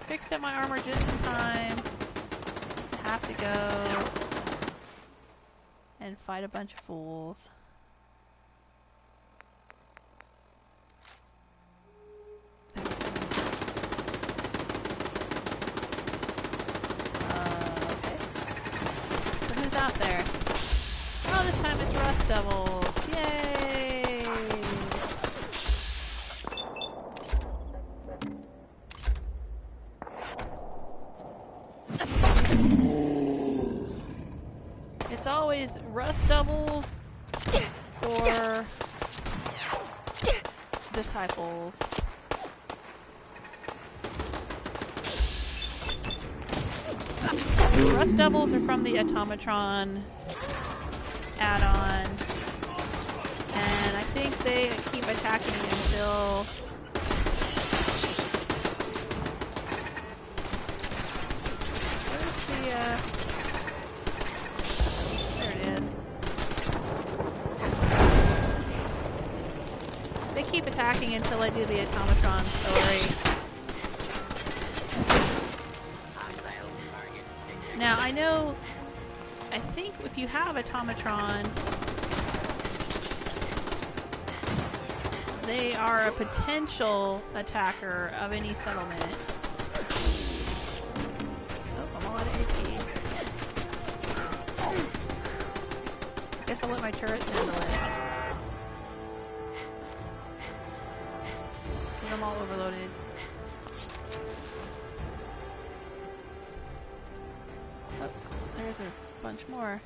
Fixed up my armor just in time. Have to go and fight a bunch of fools. Okay. So who's out there? Oh, this time it's Rust Devils. Yay! It's always Rust Devils or Disciples. Rust Devils are from the Automatron add-on, and I think they keep attacking until where's the there it is. They keep attacking until I do the Automatron story. Now I know, I think if you have Automatron, they are a potential attacker of any settlement. Oh, I'm all out of HP. Guess I'll let my turrets handle it. Because I'm all overloaded. Oh, there's a bunch more.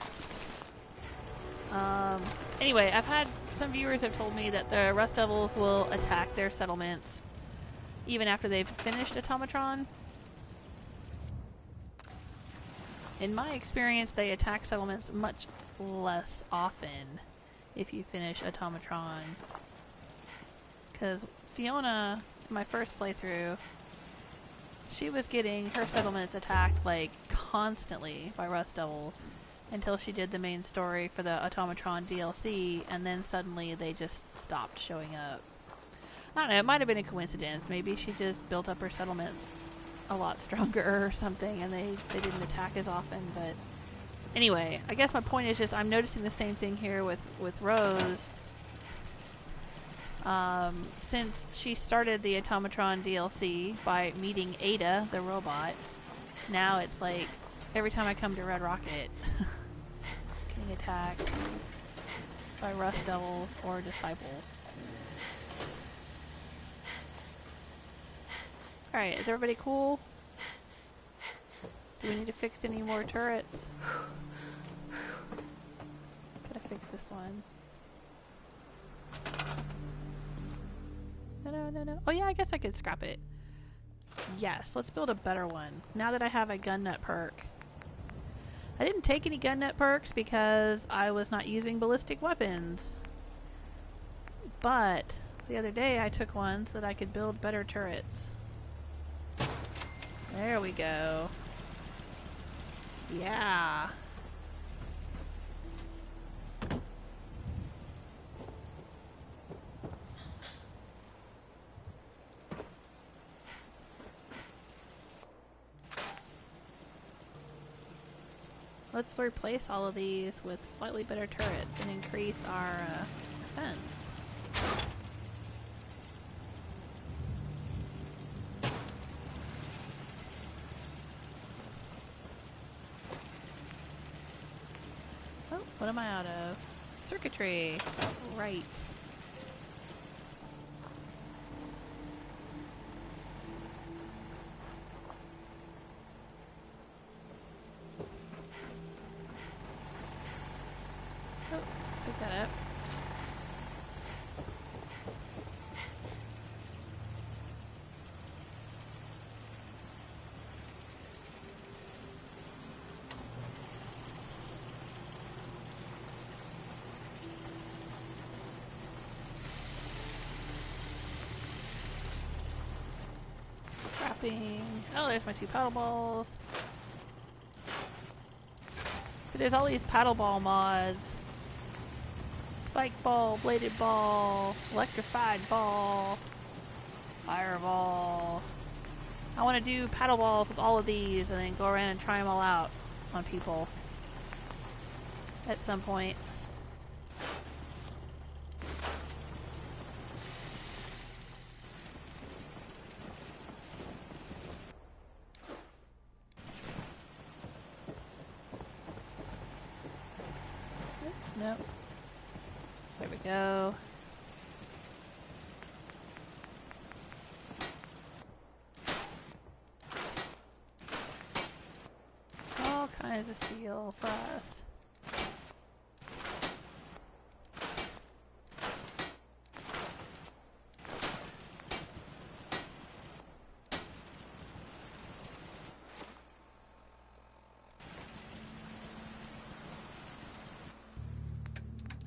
Anyway, I've had some viewers have told me that the Rust Devils will attack their settlements even after they've finished Automatron. In my experience, they attack settlements much less often if you finish Automatron. Because Fiona, in my first playthrough, she was getting her settlements attacked like constantly by Rust Devils until she did the main story for the Automatron DLC, and then suddenly they just stopped showing up. I don't know, it might have been a coincidence. Maybe she just built up her settlements a lot stronger or something, and they didn't attack as often, but anyway, I guess my point is just I'm noticing the same thing here with Rose. Since she started the Automatron DLC by meeting Ada, the robot, now it's like every time I come to Red Rocket, getting attacked by Rust Devils or Disciples. Alright, is everybody cool? Do we need to fix any more turrets? Gotta fix this one. No. Oh yeah, I guess I could scrap it. Yes, let's build a better one. Now that I have a gun nut perk. I didn't take any gun nut perks because I was not using ballistic weapons. But the other day I took one so that I could build better turrets. There we go. Yeah. Let's replace all of these with slightly better turrets and increase our defense. am I out of? Circuitry. Right. Oh, pick that up. Oh, there's my 2 paddle balls. So there's all these paddle ball mods. Spike ball, bladed ball, electrified ball, fireball. I want to do paddle balls with all of these and then go around and try them all out on people at some point. Nope. There we go. All kinds of steel for us.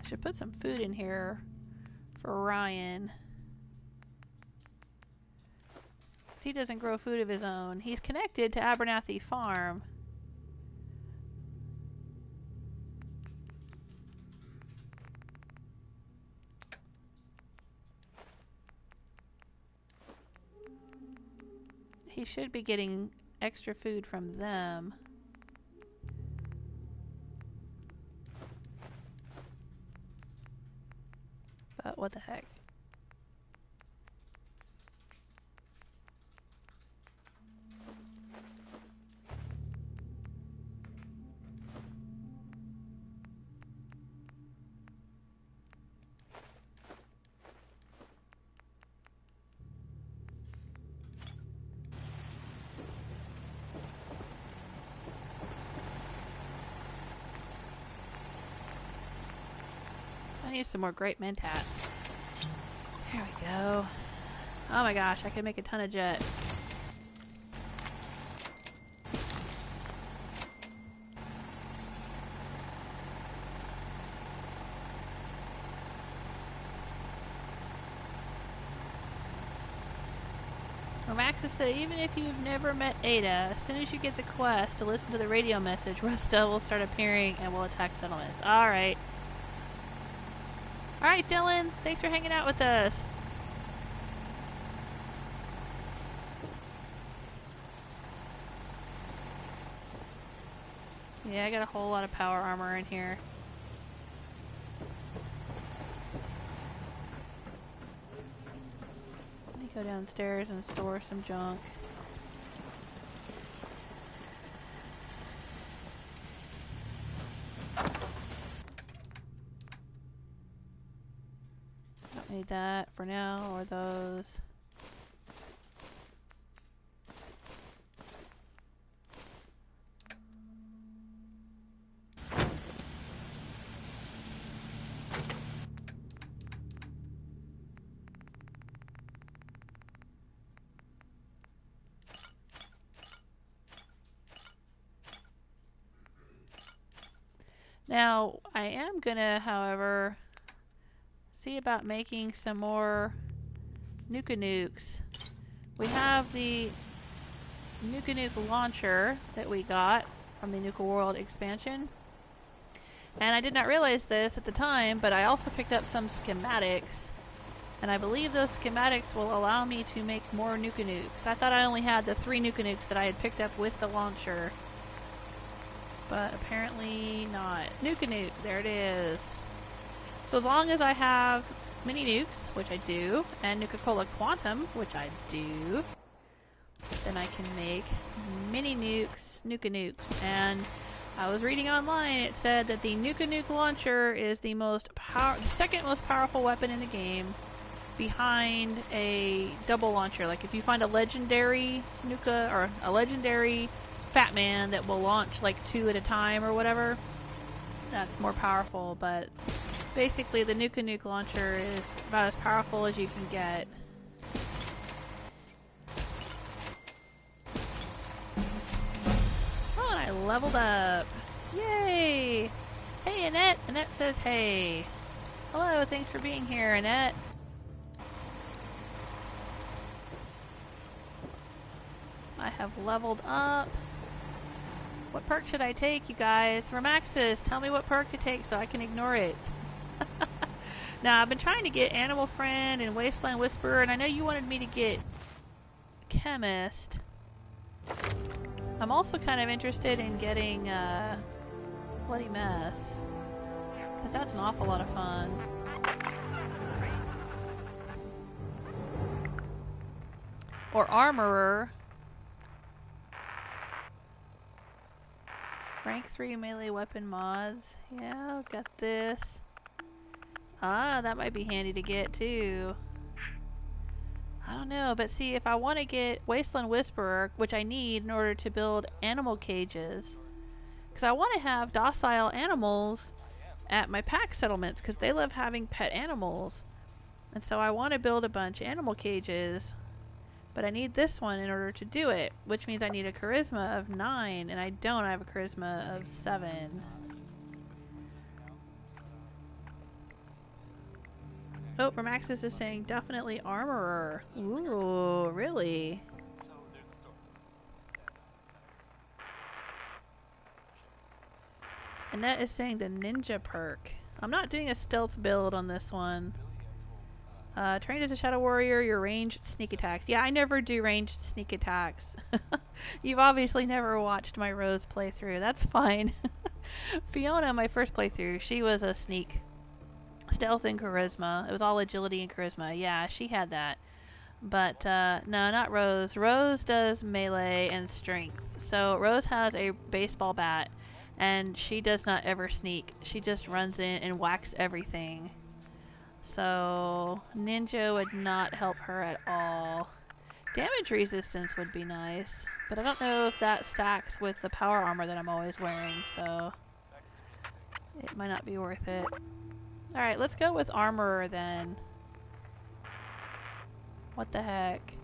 Should put some food in here for Ryan. He doesn't grow food of his own. He's connected to Abernathy Farm. He should be getting extra food from them. But what the heck? I need some more great mentat. There we go. Oh my gosh, I could make a ton of jet. Max said, even if you've never met Ada, as soon as you get the quest to listen to the radio message, Rustell will start appearing and will attack settlements. Alright. Alright, Dylan. Thanks for hanging out with us. Yeah, I got a whole lot of power armor in here. Let me go downstairs and store some junk. Don't need that for now, or those. Now, I am gonna, however, see about making some more Nuka Nukes. We have the Nuka Nuke launcher that we got from the Nuka World expansion. And I did not realize this at the time, but I also picked up some schematics. And I believe those schematics will allow me to make more Nuka Nukes. I thought I only had the 3 Nuka Nukes that I had picked up with the launcher. But apparently not. Nuka Nuke, there it is. So as long as I have mini nukes, which I do, and Nuka-Cola Quantum, which I do, then I can make mini nukes, Nuka Nukes. And I was reading online, it said that the Nuka launcher is the second most powerful weapon in the game, behind a double launcher. Like if you find a legendary Nuka or a legendary Fat Man that will launch like 2 at a time or whatever, that's more powerful. But basically the Nuka launcher is about as powerful as you can get. Oh, and I leveled up. Yay! Hey Annette! Annette says hey. Hello, thanks for being here, Annette. I have leveled up. What perk should I take, you guys? Remaxis, tell me what perk to take so I can ignore it. Now, I've been trying to get Animal Friend and Wasteland Whisperer, and I know you wanted me to get Chemist. I'm also kind of interested in getting Bloody Mess, because that's an awful lot of fun. Or Armorer. Rank 3 melee weapon mods. Yeah, got this. Ah, that might be handy to get too. I don't know, but see, if I want to get Wasteland Whisperer, which I need in order to build animal cages, because I want to have docile animals at my pack settlements, because they love having pet animals. And so I want to build a bunch of animal cages, but I need this one in order to do it, which means I need a charisma of 9, and I don't have a charisma of 7. Oh, Remaxis is saying definitely Armorer. Ooh, really? Annette is saying the Ninja perk. I'm not doing a stealth build on this one. Trained as a Shadow Warrior, your ranged sneak attacks. Yeah, I never do ranged sneak attacks. You've obviously never watched my Rose playthrough. That's fine. Fiona, my first playthrough, she was a sneak. Stealth and charisma. It was all agility and charisma. Yeah, she had that. But, no, not Rose. Rose does melee and strength. So, Rose has a baseball bat, and she does not ever sneak. She just runs in and whacks everything. So, Ninja would not help her at all. Damage resistance would be nice, but I don't know if that stacks with the power armor that I'm always wearing, so it might not be worth it. Alright, let's go with Armorer then. What the heck?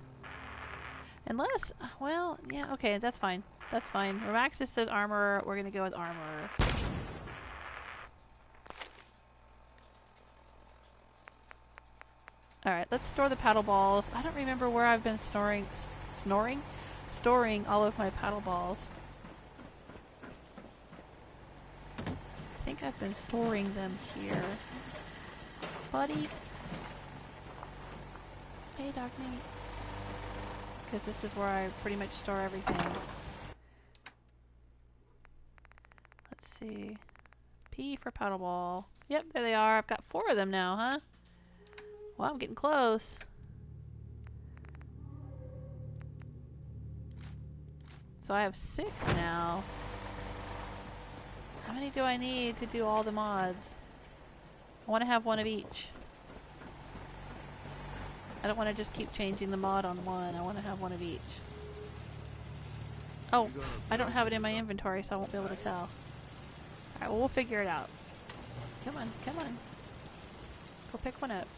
Unless, well, yeah, okay, that's fine. That's fine. Remaxis says Armorer, we're gonna go with Armorer. Alright, let's store the paddle balls. I don't remember where I've been storing all of my paddle balls. I think I've been storing them here. Buddy. Hey, dog meat. Because this is where I pretty much store everything. Let's see. P for paddle ball. Yep, there they are. I've got 4 of them now, huh? Well, I'm getting close. So I have 6 now. How many do I need to do all the mods? I want to have 1 of each. I don't want to just keep changing the mod on 1. I want to have 1 of each. Oh, I don't have it in my inventory, so I won't be able to tell. Alright, well, we'll figure it out. Come on, come on. Go pick one up.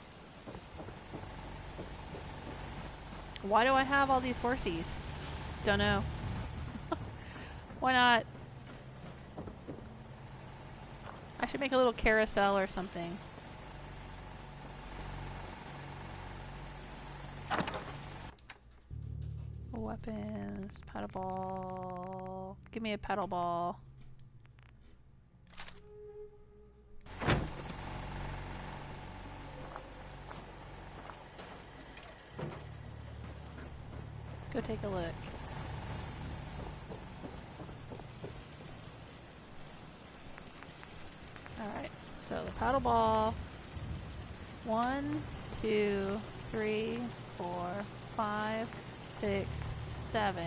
Why do I have all these horsies? Don't know. Why not? I should make a little carousel or something. Weapons, paddle ball. Give me a paddle ball. Let's go take a look. Alright, so the paddle ball. 1, 2, 3, 4, 5, 6, 7.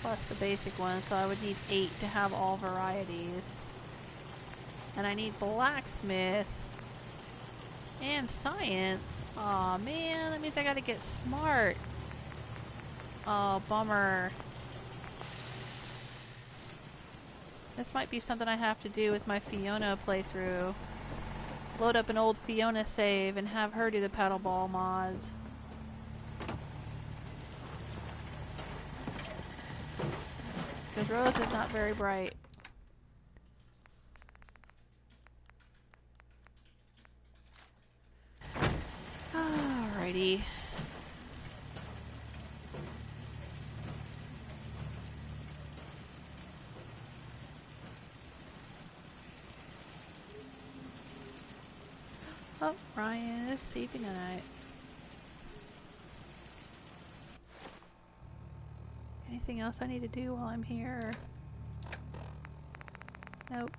plus the basic one, so I would need 8 to have all varieties. And I need blacksmith and science. Aw, man, that means I gotta get smart. Oh, bummer. This might be something I have to do with my Fiona playthrough. Load up an old Fiona save and have her do the pedal ball mods. Because Rose is not very bright. Alrighty. Oh, Ryan is sleeping tonight. Anything else I need to do while I'm here? Nope.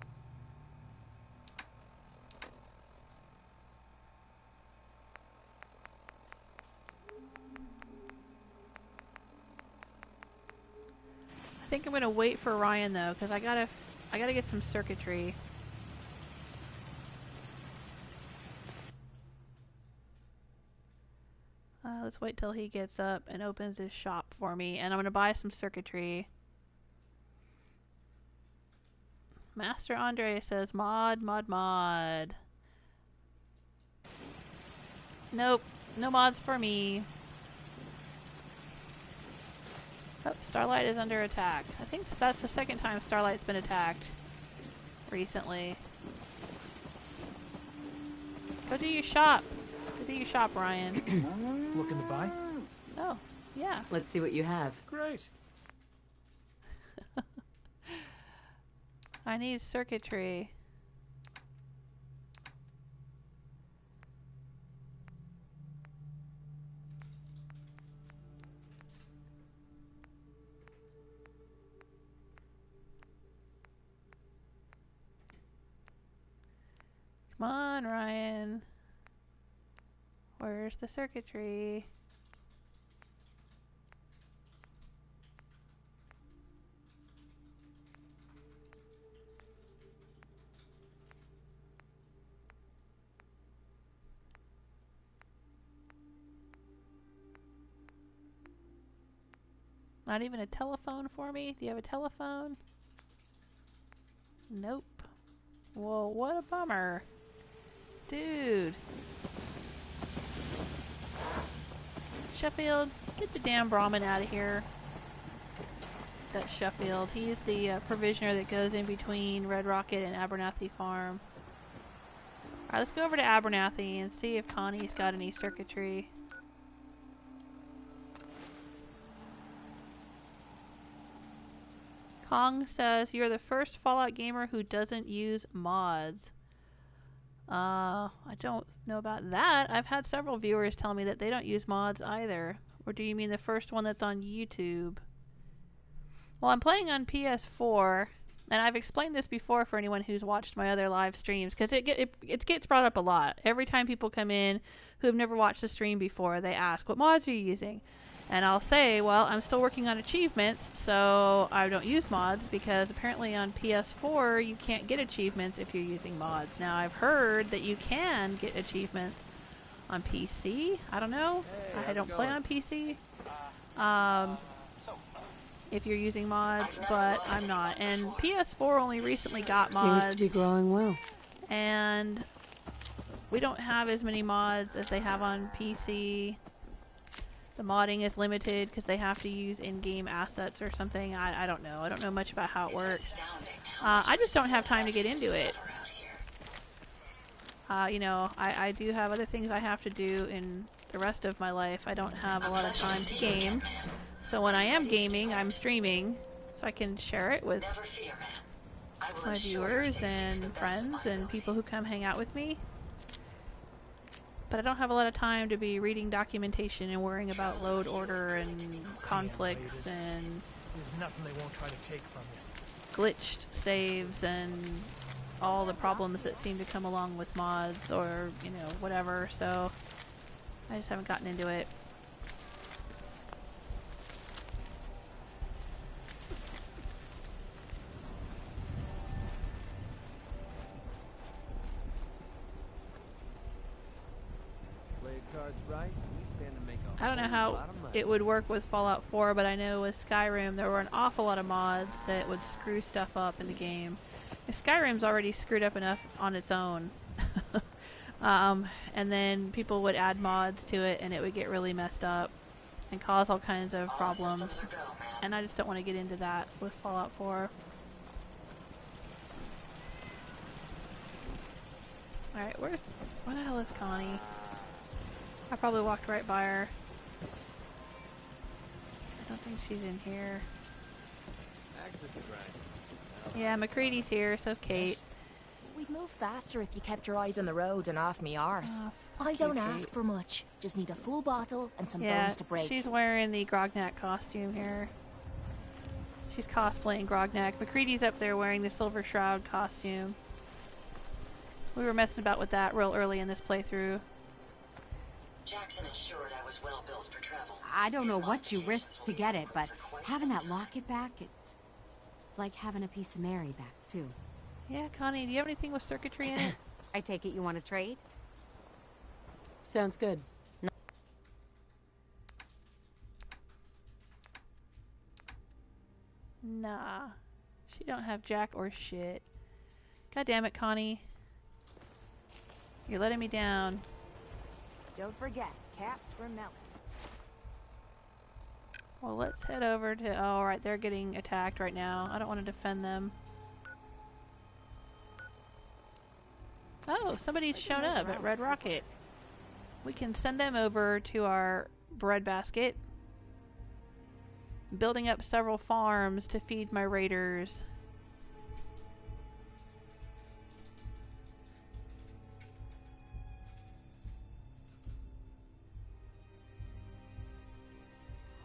I think I'm gonna wait for Ryan though, because I gotta get some circuitry. Let's wait till he gets up and opens his shop for me, and I'm gonna buy some circuitry. Master Andre says mod, mod, mod. Nope, no mods for me. Oh, Starlight is under attack. I think that's the second time Starlight's been attacked recently. Go do your shop. Go do your shop, Ryan. Looking to buy? Oh, yeah. Let's see what you have. Great. I need circuitry. Come on, Ryan. Where's the circuitry? Not even a telephone for me? Do you have a telephone? Nope. Whoa, what a bummer. Dude. Sheffield, get the damn Brahmin out of here. That's Sheffield. He's the provisioner that goes in between Red Rocket and Abernathy Farm. Alright, let's go over to Abernathy and see if Connie's got any circuitry. Kong says, you're the first Fallout gamer who doesn't use mods. I don't know about that. I've had several viewers tell me that they don't use mods either. Or do you mean the first one that's on YouTube? Well, I'm playing on PS4, and I've explained this before for anyone who's watched my other live streams, because it gets brought up a lot. Every time people come in who have never watched the stream before, they ask, what mods are you using? And I'll say, well, I'm still working on achievements, so I don't use mods, because apparently on PS4 you can't get achievements if you're using mods. Now, I've heard that you can get achievements on PC. I don't know. I don't play on PC. If you're using mods, but I'm not. And PS4 only recently got mods. Seems to be growing well. And we don't have as many mods as they have on PC. The modding is limited because they have to use in-game assets or something. I don't know. I don't know much about how it works. I just don't have time to get into it. You know, I do have other things I have to do in the rest of my life. I don't have a lot of time to game. So when I am gaming, I'm streaming so I can share it with my viewers and friends and people who come hang out with me. But I don't have a lot of time to be reading documentation and worrying about load order and conflicts and There's nothing they won't try to take from you. glitched saves and all the problems that seem to come along with mods or, you know, whatever. So I just haven't gotten into it. cards right, we stand to make a I don't know whole how lot of money. it would work with Fallout 4, but I know with Skyrim there were an awful lot of mods that would screw stuff up in the game. Skyrim's already screwed up enough on its own. And then people would add mods to it and it would get really messed up and cause all kinds of problems. And I just don't want to get into that with Fallout 4. Alright, where the hell is Connie? I probably walked right by her. I don't think she's in here. Access is right. Yeah, McCready's here, so's Kate. We'd move faster if you kept your eyes on the road and off me arse. Oh, I don't ask for much. Just need a full bottle and some yeah, bones to break. she's wearing the Grognak costume here. She's cosplaying Grognak. McCready's up there wearing the Silver Shroud costume. We were messing about with that real early in this playthrough. Jackson ensured I was well built for travel. I don't know what you risked to get it, but having that locket back, it's like having a piece of Mary back, too. Yeah, Connie, do you have anything with circuitry in it? I take it you want to trade? Sounds good. Nah. She don't have jack or shit. God damn it, Connie. You're letting me down. Don't forget, caps for melons. Well, let's head over to... Oh, right, they're getting attacked right now. I don't want to defend them. Oh, somebody's shown up at Red Rocket. We can send them over to our breadbasket. Building up several farms to feed my raiders.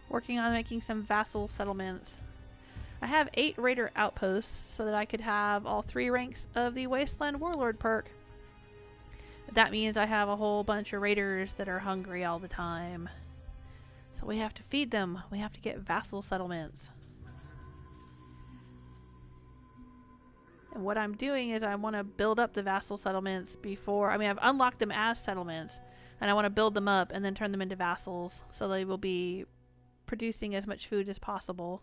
Working on making some vassal settlements. I have 8 raider outposts so that I could have all 3 ranks of the Wasteland Warlord perk. But that means I have a whole bunch of raiders that are hungry all the time. So we have to feed them. We have to get vassal settlements. And what I'm doing is I want to build up the vassal settlements before... I mean, I've unlocked them as settlements. And I want to build them up and then turn them into vassals. So they will be producing as much food as possible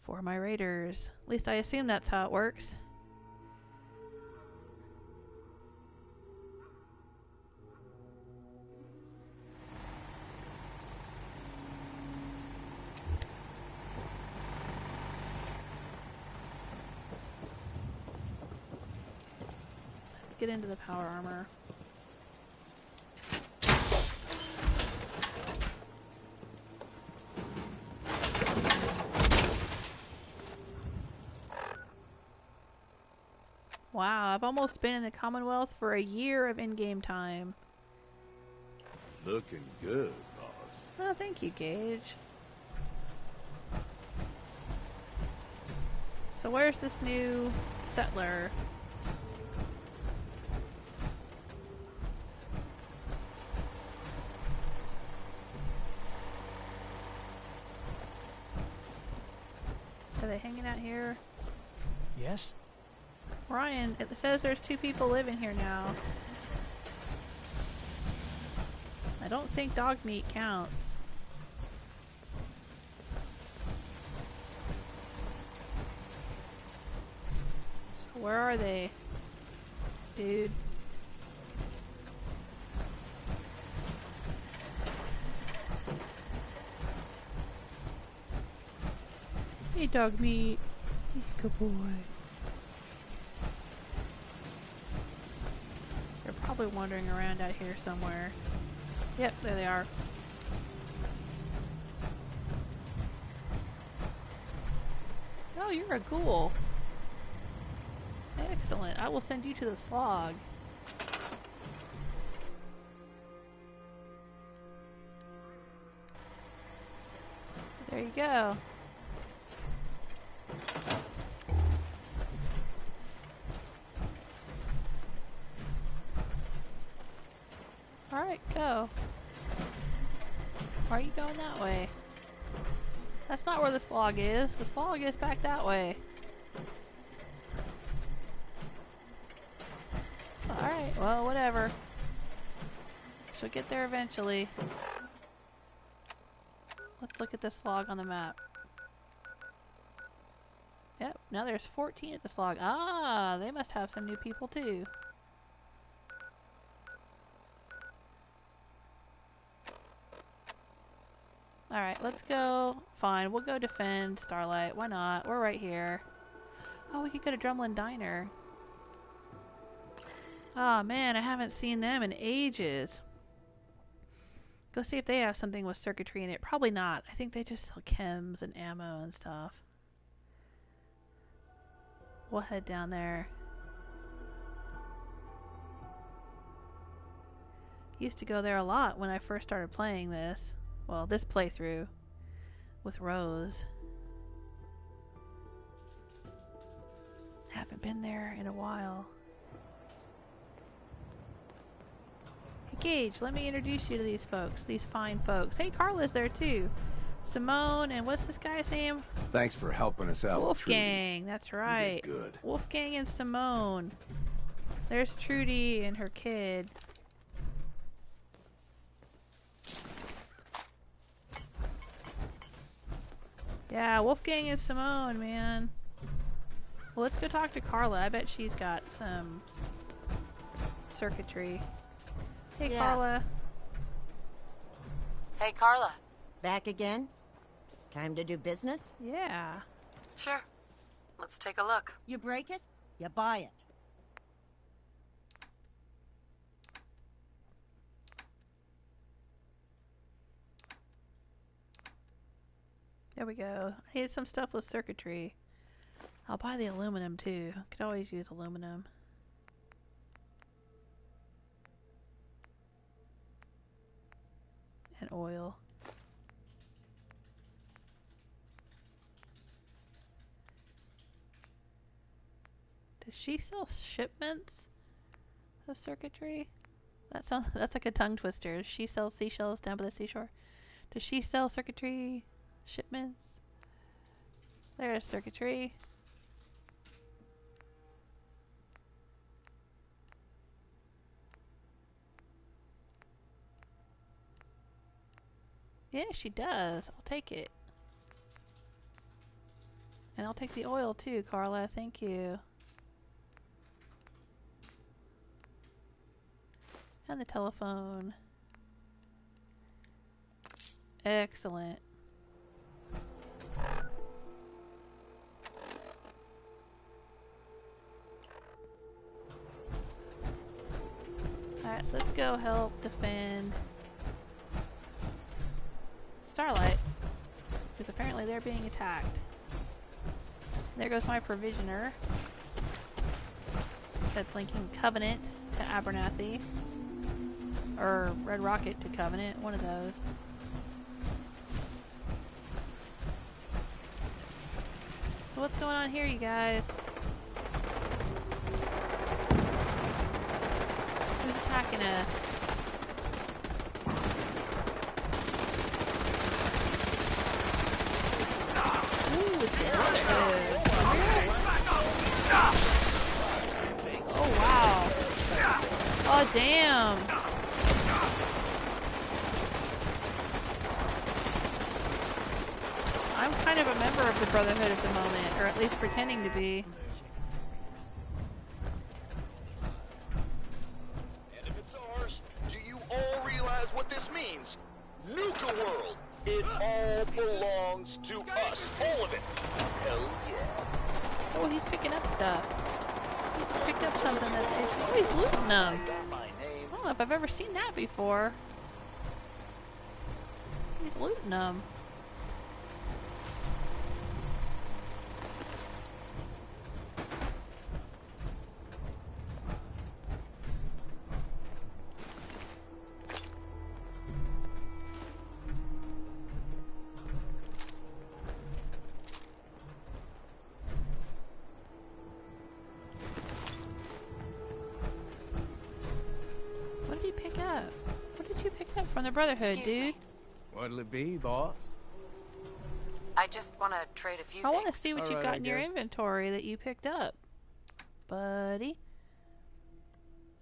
for my raiders. At least I assume that's how it works. Let's get into the power armor. Wow, I've almost been in the Commonwealth for a year of in-game time. Looking good, boss. Oh, thank you, Gage. So where's this new settler? Are they hanging out here? Yes? Ryan, it says there's 2 people living here now. I don't think dog meat counts. So where are they? Dude. Hey, dog meat. Good boy. They're probably wandering around out here somewhere. Yep, there they are. Oh, you're a ghoul. Excellent. I will send you to the slog. There you go. Alright, go. Why are you going that way? That's not where the slog is. The slog is back that way. Alright, well, whatever. She'll get there eventually. Let's look at this log on the map. Yep, now there's 14 at this log. Ah, they must have some new people too. Alright, let's go. Fine, we'll go defend Starlight. Why not? We're right here. Oh, we could go to Drumlin Diner. Oh man, I haven't seen them in ages. Go see if they have something with circuitry in it. Probably not. I think they just sell chems and ammo and stuff. We'll head down there. Used to go there a lot when I first started playing this. Well, this playthrough with Rose. Haven't been there in a while. Hey Gage, let me introduce you to these folks, these fine folks. Hey, Carla's there too. Simone, and what's this guy's name? Thanks for helping us out. Wolfgang, that's right. You did good. Wolfgang and Simone. There's Trudy and her kid. Yeah, Wolfgang and Simone, man. Well, let's go talk to Carla. I bet she's got some circuitry. Hey, Yeah. Carla. Hey, Carla. Back again? Time to do business? Yeah. Sure. Let's take a look. You break it, you buy it. There we go. I need some stuff with circuitry. I'll buy the aluminum too. Could always use aluminum. And oil. Does she sell shipments of circuitry? That sounds, that's like a tongue twister. Does she sell seashells down by the seashore? Does she sell circuitry shipments? There's circuitry. Yeah, she does. I'll take it. And I'll take the oil too, Carla. Thank you. And the telephone. Excellent. Alright, let's go help defend Starlight, because apparently they're being attacked. There goes my provisioner. That's linking Covenant to Abernathy. Or Red Rocket to Covenant, one of those. So what's going on here, you guys? Who's attacking us? Ooh, it's the Brotherhood. Oh, wow. Oh, damn. I'm kind of a member of the Brotherhood at the moment, or at least pretending to be. And if it's ours, do you all realize what this means? Nuka World! It all belongs to us. All of it. Hell yeah. Oh, he's picking up stuff. He picked up something that's... Oh, he's looting them. I don't know if I've ever seen that before. He's looting them. What did he pick up? What did you pick up from the Brotherhood, Excuse dude? me. What'll it be, boss? I just want to trade a few I things. want to see what you've got in your inventory that you picked up, buddy.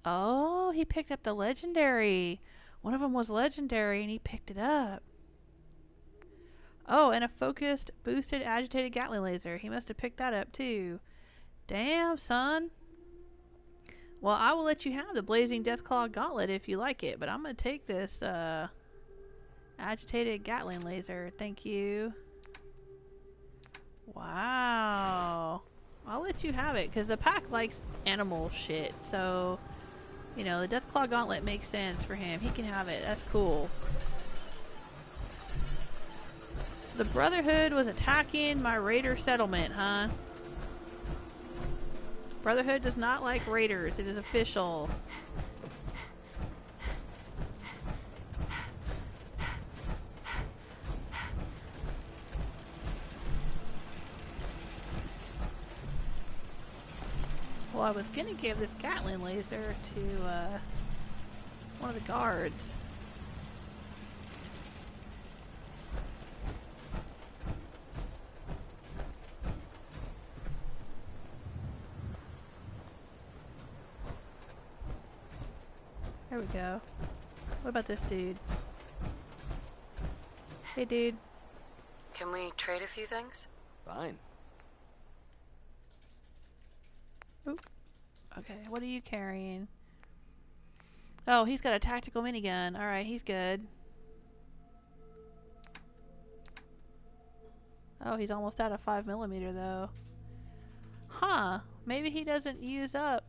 Oh, he picked up the legendary. One of them was legendary and he picked it up. Oh, and a focused, boosted, agitated Gatling laser. He must have picked that up too. Damn, son. Well, I will let you have the Blazing Deathclaw Gauntlet if you like it, but I'm going to take this agitated Gatling laser. Thank you. Wow. I'll let you have it, because the pack likes animal shit, so, you know, the Deathclaw Gauntlet makes sense for him. He can have it. That's cool. The Brotherhood was attacking my raider settlement, huh? Brotherhood does not like raiders. It is official. Well, I was gonna give this Gatling laser to one of the guards. There we go. What about this dude? Hey, dude. Can we trade a few things? Fine. Oop. Okay, what are you carrying? Oh, he's got a tactical minigun. Alright, he's good. Oh, he's almost out of 5mm though. Huh. Maybe he doesn't use up.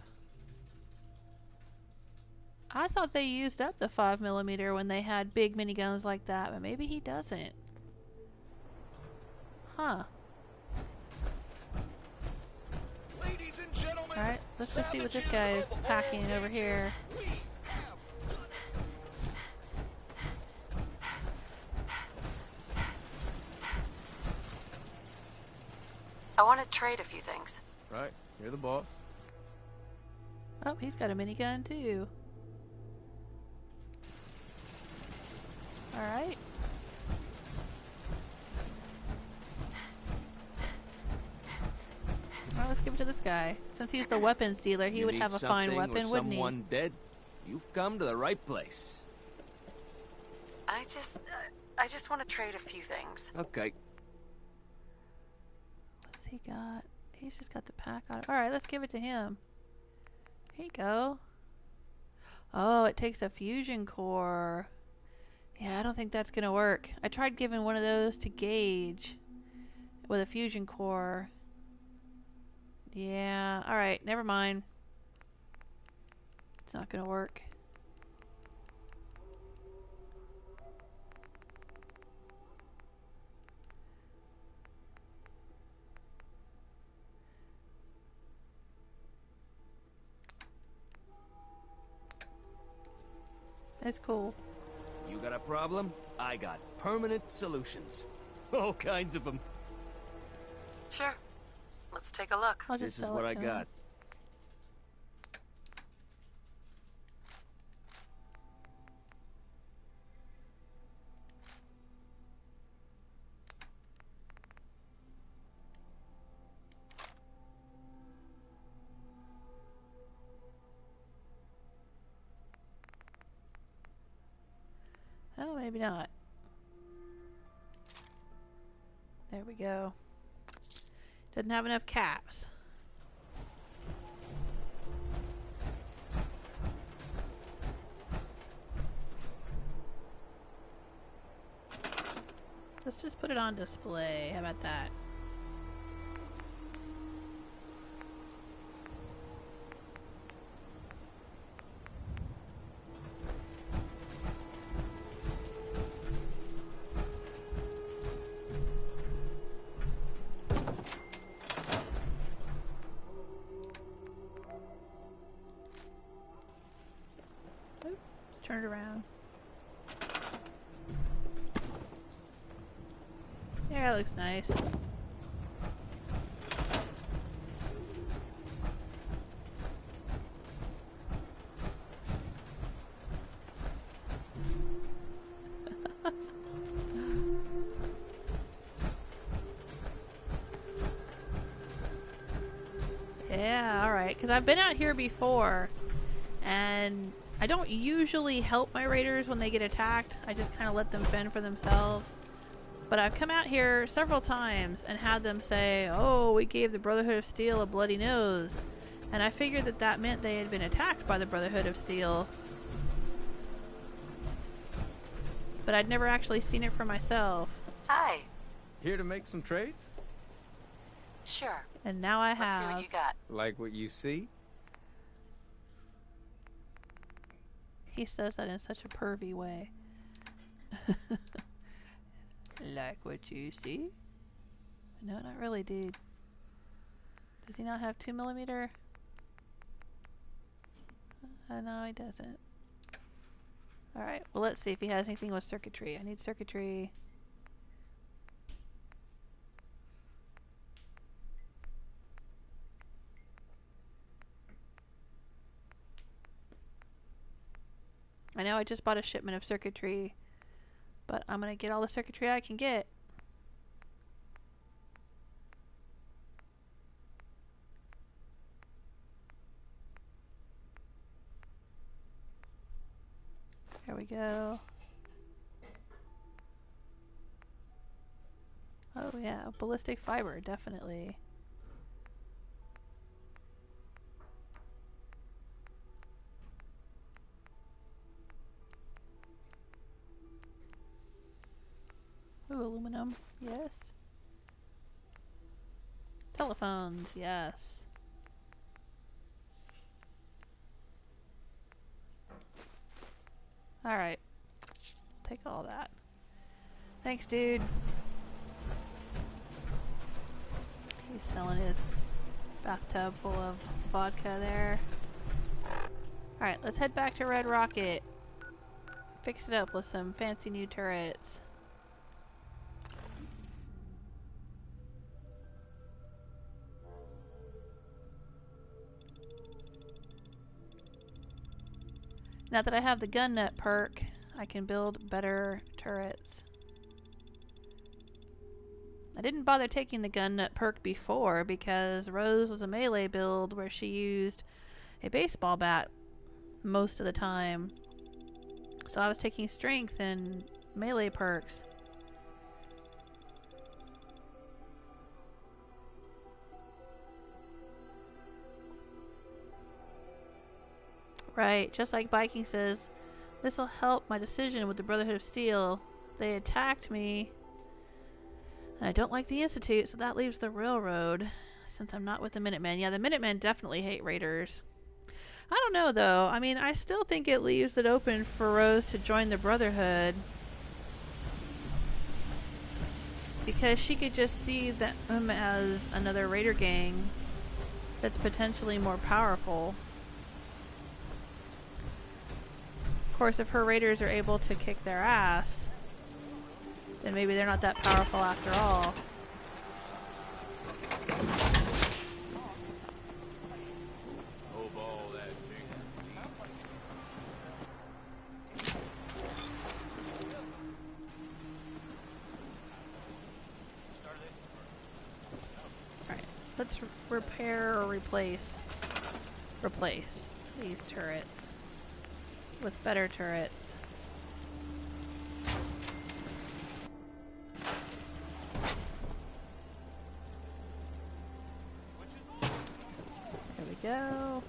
I thought they used up the 5mm when they had big miniguns like that, but maybe he doesn't. Huh. Alright, let's just see what this guy is packing over here. I want to trade a few things. Right, you're the boss. Oh, he's got a minigun too. Alright. Well, let's give it to this guy. Since he's the weapons dealer, he would have a fine weapon, wouldn't he? Someone dead? You've come to the right place. I just want to trade a few things. Okay. What's he got? He's just got the pack on it. Alright, let's give it to him. Here you go. Oh, it takes a fusion core. Yeah, I don't think that's gonna work. I tried giving one of those to Gage with a fusion core. Yeah, alright, never mind. It's not gonna work. That's cool. You got a problem? I got permanent solutions. All kinds of them. Sure. Let's take a look. I'll just This is sell what it I to got. him. Oh, maybe not. There we go. Doesn't have enough caps. Let's just put it on display. How about that? Turn it around. Yeah, it looks nice. Yeah, alright. Because I've been out here before, and I don't usually help my raiders when they get attacked. I just kind of let them fend for themselves. But I've come out here several times and had them say, oh, we gave the Brotherhood of Steel a bloody nose. And I figured that that meant they had been attacked by the Brotherhood of Steel. But I'd never actually seen it for myself. Hi. Here to make some trades? Sure. And now I have. Let's see what you got. Like what you see? He says that in such a pervy way. Like what you see? No, not really, dude. Does he not have 2mm? No, he doesn't. Alright, well let's see if he has anything with circuitry. I need circuitry. I know I just bought a shipment of circuitry, but I'm gonna get all the circuitry I can get. There we go. Oh yeah, ballistic fiber, definitely. Ooh, aluminum, yes. Telephones, yes. Alright. Take all that. Thanks, dude. He's selling his bathtub full of vodka there. Alright, let's head back to Red Rocket. Fix it up with some fancy new turrets. Now that I have the gun nut perk, I can build better turrets. I didn't bother taking the gun nut perk before because Rose was a melee build where she used a baseball bat most of the time. So I was taking strength and melee perks. Right, just like Biking says, this'll help my decision with the Brotherhood of Steel. They attacked me. And I don't like the Institute, so that leaves the Railroad, since I'm not with the Minutemen. Yeah, the Minutemen definitely hate Raiders. I don't know, though. I mean, I still think it leaves it open for Rose to join the Brotherhood. Because she could just see them as another Raider gang that's potentially more powerful. Of course, if her raiders are able to kick their ass, then maybe they're not that powerful after all. Alright, let's repair or replace these turrets with better turrets. There we go.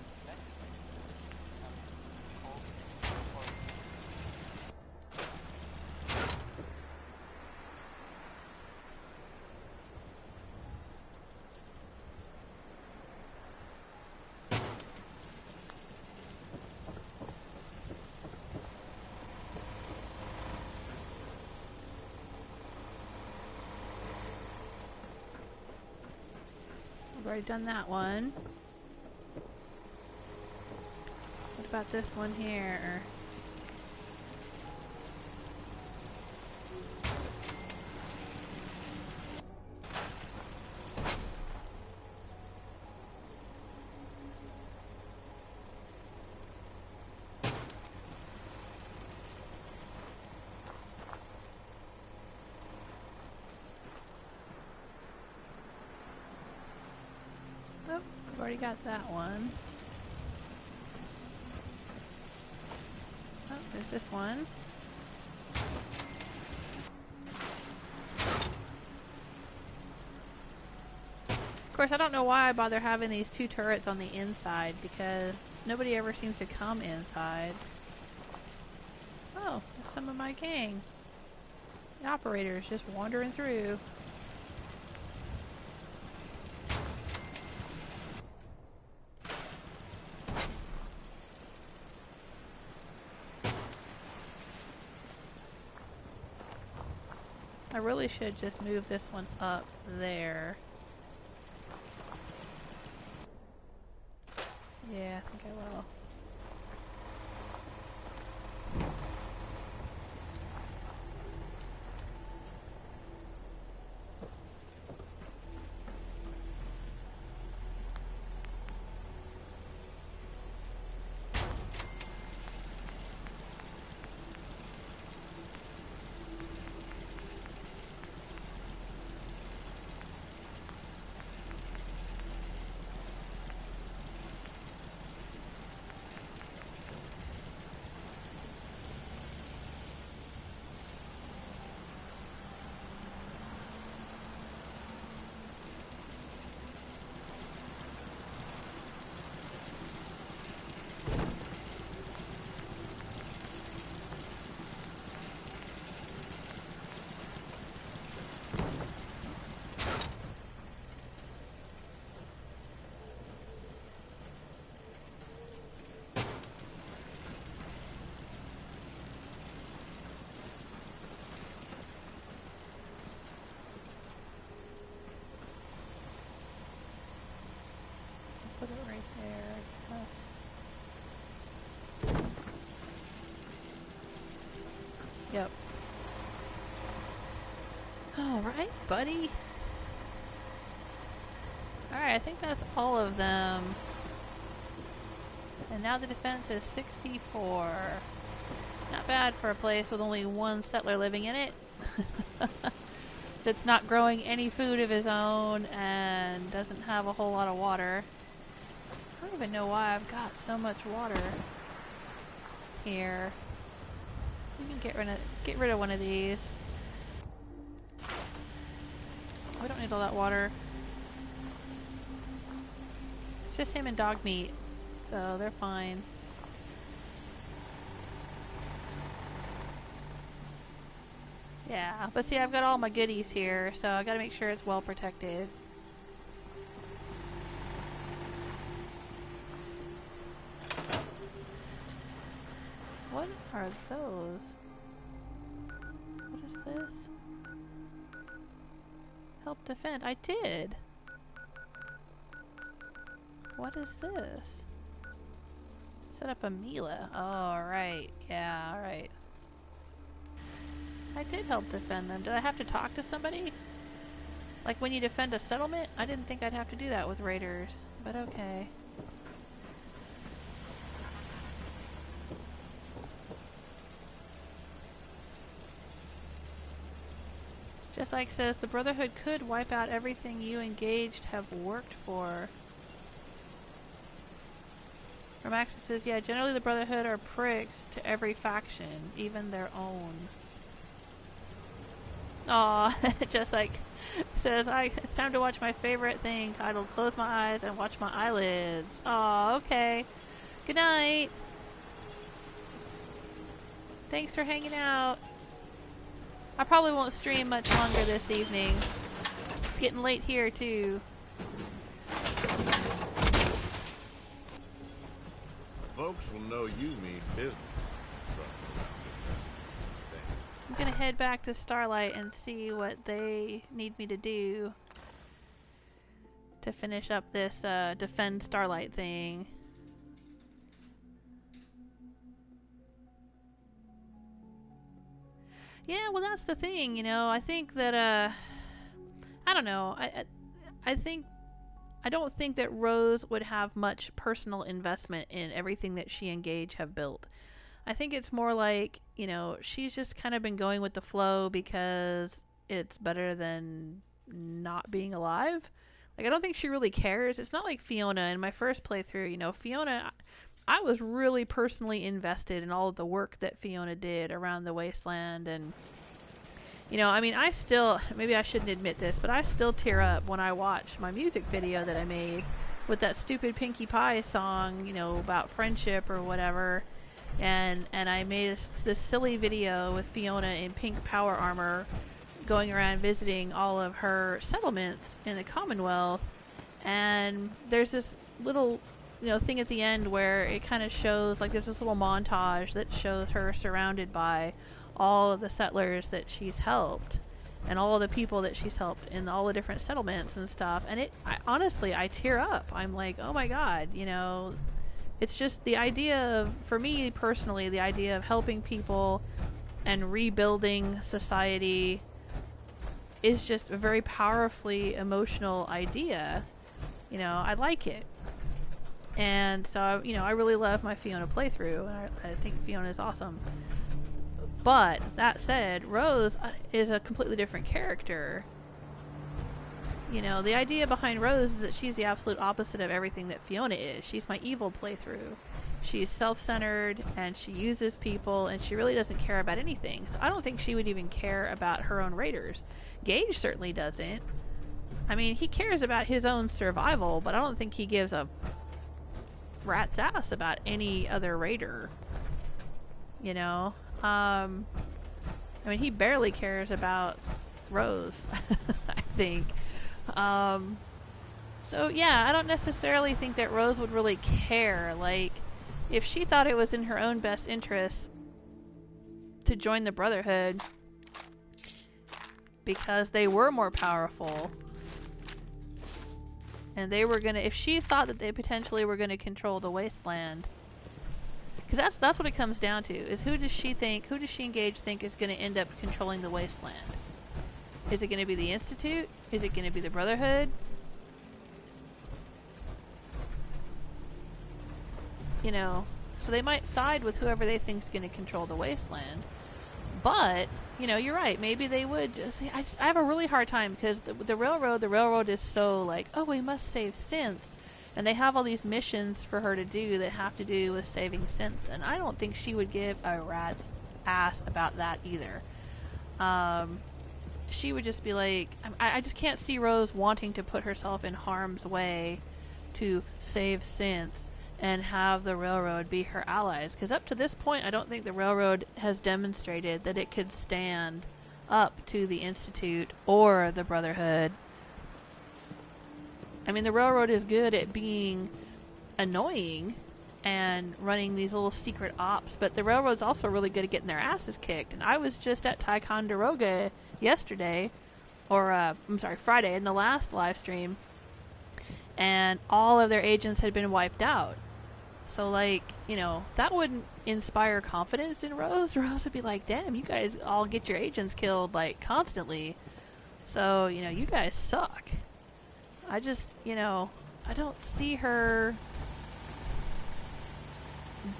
I've already done that one. What about this one here? Oh, I've already got that one. There's this one. Of course, I don't know why I bother having these two turrets on the inside, because nobody ever seems to come inside. Oh, that's some of my gang. The operators just wandering through. I really should just move this one up there. Yeah, I think I will. Put it right there, I guess. Yep. Alright, buddy. Alright, I think that's all of them. And now the defense is 64. Not bad for a place with only one settler living in it. That's not growing any food of his own and doesn't have a whole lot of water. I don't even know why I've got so much water here. We can get rid of one of these. We don't need all that water. It's just him and dog meat, so they're fine. Yeah, but see, I've got all my goodies here, so I gotta make sure it's well protected. What are those? What is this? Help defend. I did! What is this? Set up a MILA. Oh, right. Yeah, alright. I did help defend them. Did I have to talk to somebody? Like when you defend a settlement? I didn't think I'd have to do that with raiders, but okay. Just like says, the Brotherhood could wipe out everything you engaged have worked for. Remaxa says, yeah, generally the Brotherhood are pricks to every faction, even their own. Aw, just like says, it's time to watch my favorite thing titled Close My Eyes and Watch My Eyelids. Aw, okay. Good night. Thanks for hanging out. I probably won't stream much longer this evening. It's getting late here too. Folks will know you mean business. I'm gonna head back to Starlight and see what they need me to do to finish up this defend Starlight thing. Yeah, well that's the thing, you know, I think that, I don't know, I don't think that Rose would have much personal investment in everything that she and Gage have built. I think it's more like, you know, she's just kind of been going with the flow because it's better than not being alive. Like, I don't think she really cares. It's not like Fiona in my first playthrough, you know, Fiona, I was really personally invested in all of the work that Fiona did around the wasteland. And, you know, I mean, I still, maybe I shouldn't admit this, but I still tear up when I watch my music video that I made with that stupid Pinkie Pie song, you know, about friendship or whatever. And I made this silly video with Fiona in pink power armor going around visiting all of her settlements in the Commonwealth. And there's this little, you know, thing at the end where it kind of shows, like, there's this little montage that shows her surrounded by all of the settlers that she's helped and all of the people that she's helped in all the different settlements and stuff. And honestly, I tear up. I'm like, oh my god, you know, it's just the idea of, for me personally, the idea of helping people and rebuilding society is just a very powerfully emotional idea. You know, I like it. And so, you know, I really love my Fiona playthrough, and I think Fiona is awesome. But, that said, Rose is a completely different character. You know, the idea behind Rose is that she's the absolute opposite of everything that Fiona is. She's my evil playthrough. She's self-centered, and she uses people, and she really doesn't care about anything. So I don't think she would even care about her own raiders. Gage certainly doesn't. I mean, he cares about his own survival, but I don't think he gives a rat's ass about any other raider. You know? I mean, he barely cares about Rose, I think. So, yeah, I don't necessarily think that Rose would really care. Like, if she thought it was in her own best interest to join the Brotherhood because they were more powerful, and they were gonna, if she thought that they potentially were gonna control the wasteland, because that's what it comes down to, is who does she and Gage think is gonna end up controlling the wasteland? Is it gonna be the Institute? Is it gonna be the Brotherhood? You know, so they might side with whoever they think is gonna control the wasteland. But, you know, you're right, maybe they would just, I have a really hard time, because the railroad is so like, oh, we must save synths, and they have all these missions for her to do that have to do with saving synths, and I don't think she would give a rat's ass about that either. She would just be like, I just can't see Rose wanting to put herself in harm's way to save synths and have the railroad be her allies, because up to this point I don't think the railroad has demonstrated that it could stand up to the Institute or the Brotherhood. I mean, the railroad is good at being annoying and running these little secret ops, but the railroad's also really good at getting their asses kicked. And I was just at Ticonderoga yesterday, or I'm sorry, Friday, in the last live stream, and all of their agents had been wiped out. So, like, you know, that wouldn't inspire confidence in Rose. Rose would be like, damn, you guys all get your agents killed, like, constantly. So, you know, you guys suck. I just, you know, I don't see her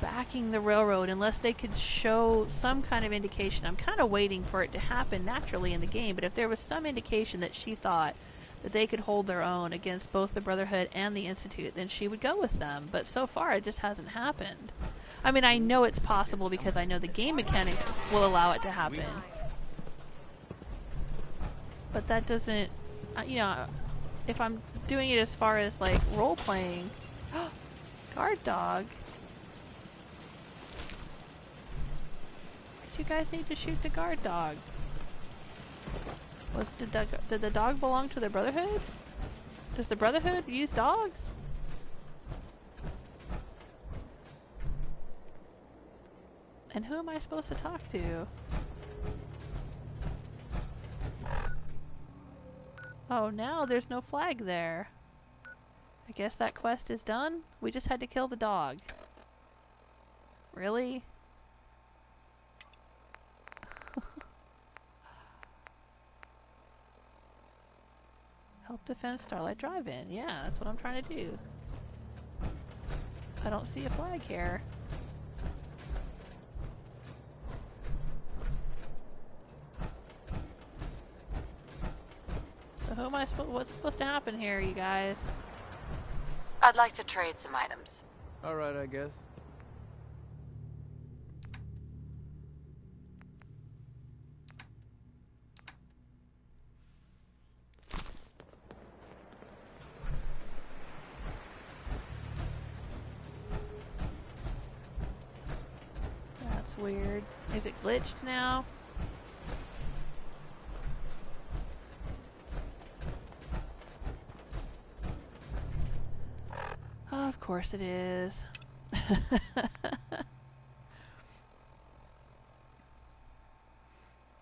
backing the railroad unless they could show some kind of indication. I'm kind of waiting for it to happen naturally in the game, but if there was some indication that she thought that they could hold their own against both the Brotherhood and the Institute, then she would go with them. But so far, it just hasn't happened. I mean, I know it's possible because I know the game mechanics will allow it to happen. But that doesn't, you know, if I'm doing it as far as, like, role-playing... Guard dog? Why'd you guys need to shoot the guard dog? Did the dog belong to the Brotherhood? Does the Brotherhood use dogs? And who am I supposed to talk to? Oh, now there's no flag there. I guess that quest is done? We just had to kill the dog. Really? Help defend Starlight Drive-in. Yeah, that's what I'm trying to do. I don't see a flag here. So who am I what's supposed to happen here, you guys? I'd like to trade some items. Alright, I guess. That's weird. Is it glitched now? Oh, of course it is.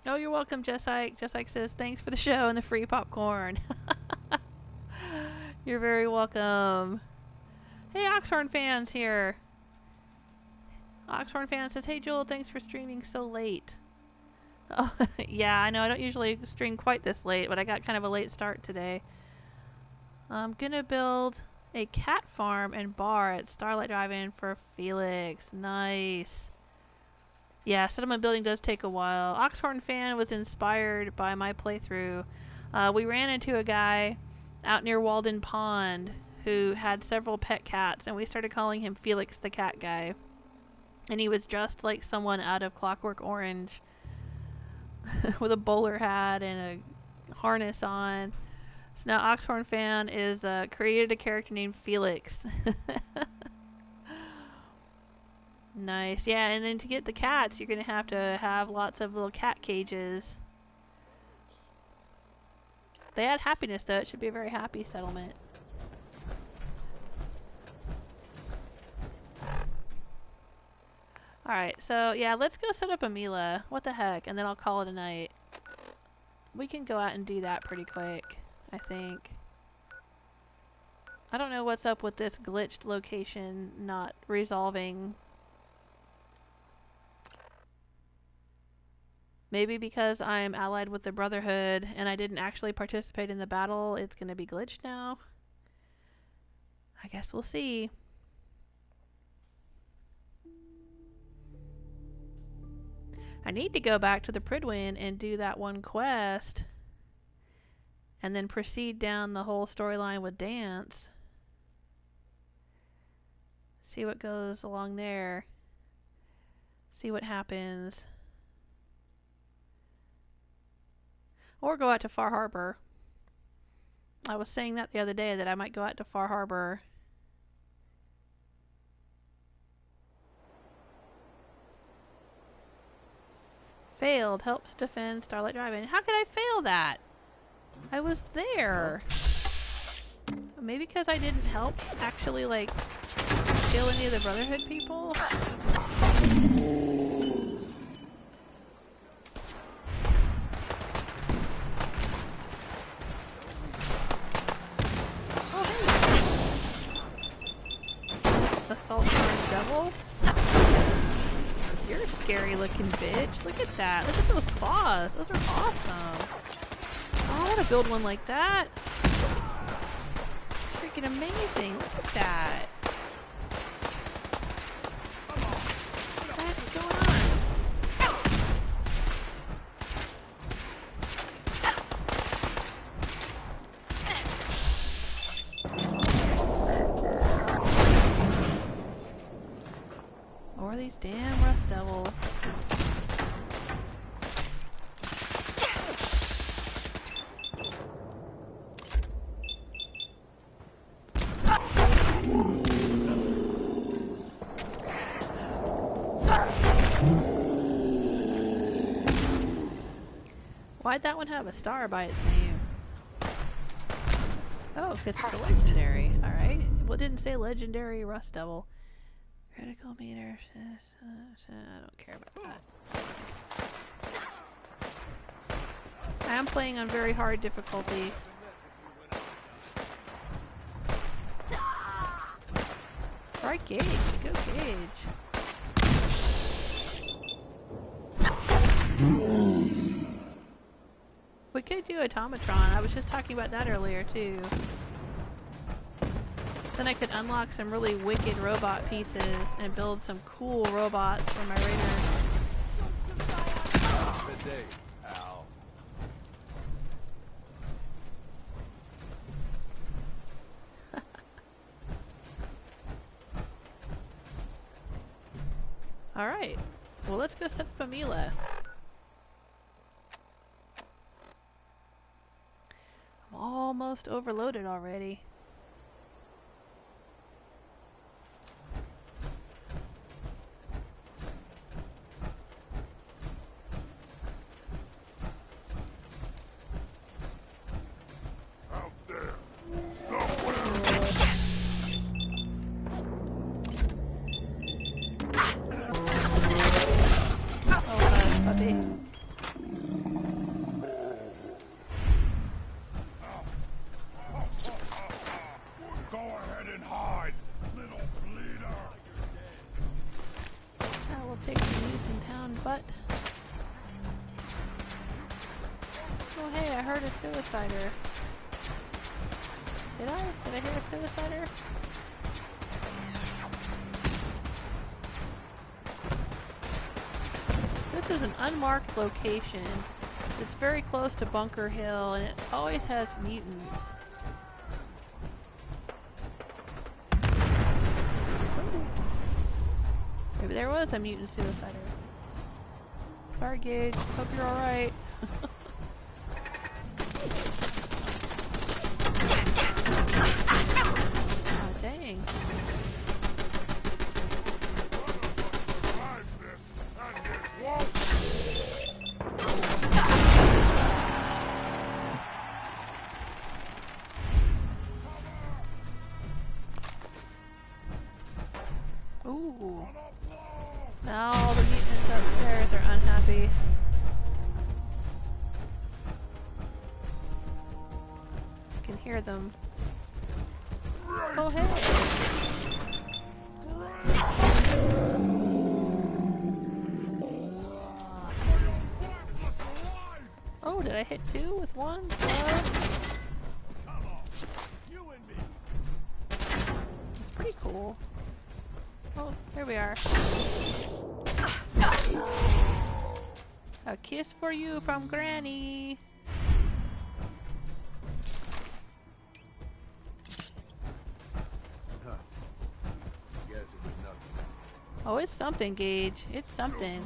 Oh, you're welcome, Jessike. Jessike says, thanks for the show and the free popcorn. You're very welcome. Hey, Oxhorn fans here. Oxhorn fan says, hey, Joel, thanks for streaming so late. Oh, yeah, I know. I don't usually stream quite this late, but I got kind of a late start today. I'm gonna build a cat farm and bar at Starlight Drive-in for Felix. Nice. Yeah, settlement building does take a while. Oxhorn fan was inspired by my playthrough. We ran into a guy out near Walden Pond who had several pet cats, and we started calling him Felix the Cat Guy. And he was dressed like someone out of Clockwork Orange with a bowler hat and a harness on. So now Oxhorn fan is created a character named Felix. Nice. Yeah, and then to get the cats, you're going to have lots of little cat cages. They add happiness, though. It should be a very happy settlement. Alright, so yeah, let's go set up a MILA. What the heck? And then I'll call it a night. We can go out and do that pretty quick, I think. I don't know what's up with this glitched location not resolving. Maybe because I'm allied with the Brotherhood and I didn't actually participate in the battle, it's going to be glitched now. I guess we'll see. I need to go back to the Pridwin and do that one quest and then proceed down the whole storyline with Dance. See what goes along there. See what happens. Or go out to Far Harbor. I was saying that the other day, that I might go out to Far Harbor. Failed. Helps defend Starlight Drive-in. How could I fail that? I was there. Maybe because I didn't help actually, like, kill any of the Brotherhood people? Assault Orange Devil? You're a scary looking bitch. Look at that. Look at those claws. Those are awesome. Oh, I want to build one like that. Freaking amazing. Look at that. What's going on? More of these damn Rust Devils. Why'd that one have a star by its name? Oh, it's a legendary. Alright. Well, it didn't say legendary Rust Devil. Critical meter. I don't care about that. I am playing on very hard difficulty. Right gauge. Go gauge. We could do Automatron. I was just talking about that earlier too. Then I could unlock some really wicked robot pieces and build some cool robots for my raiders. Good day, pal. Alright. Well, let's go set up a MILA. I'm almost overloaded already. big. Go ahead and hide, little bleeder. I will take the mutant town butt. Oh hey, I heard a suicider. Did I? Did I hear a suicider? This is an unmarked location. It's very close to Bunker Hill, and it always has mutants. Ooh. Maybe there was a mutant suicider. Sorry, Gage. Hope you're alright. Oh, dang. Ooh. Now all the mutants upstairs are unhappy. I can hear them. Oh hey! Oh, did I hit two with one? It's pretty cool. Oh, there we are. A kiss for you from Granny. Oh, it's something, Gage. It's something.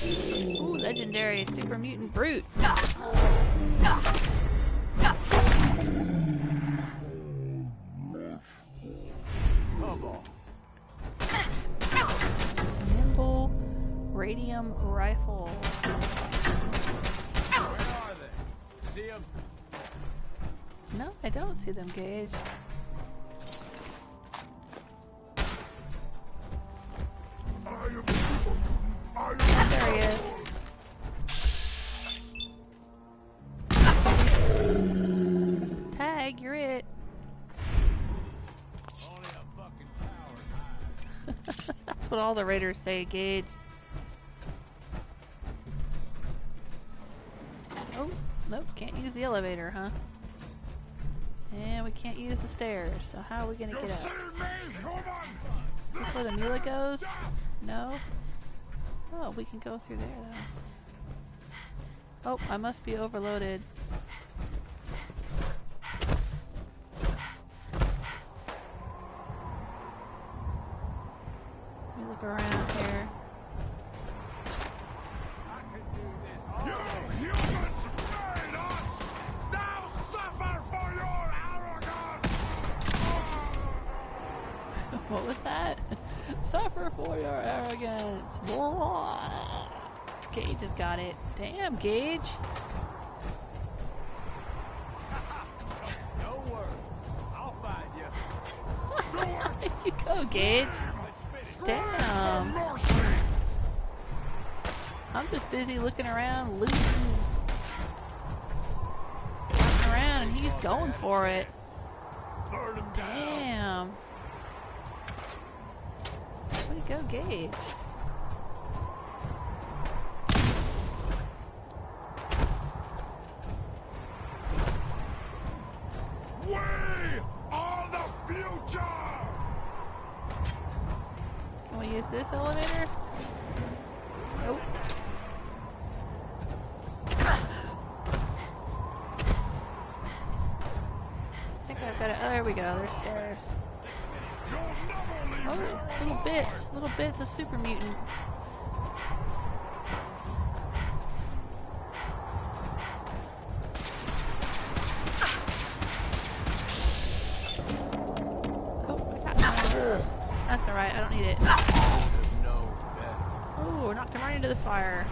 Ooh, legendary super mutant brute. Nimble radium rifle. Where are they? See them? No, I don't see them, Gage. There he is. Tag, you're it. That's what all the raiders say, Gage. Oh, nope, can't use the elevator, huh? And we can't use the stairs, so how are we gonna get up? Is this where the MILA goes? No? Oh, we can go through there, though. Oh, I must be overloaded. Let me look around here. You humans made us! Now suffer for your arrogance! What was that? Suffer for your arrogance. Gage has got it. Damn, Gage. No worries. I'll find you. There you go, Gage. Damn. I'm just busy looking around, looting. Walking around, and he's going for it. Damn. Way to go, Gage. We are the future! Can we use this elevator? Nope. I think I've got it. Oh, there we go. There's stairs. Oh, little bits of super mutant. Oh, I got one. That's alright, I don't need it. Oh, knocked him right into the fire.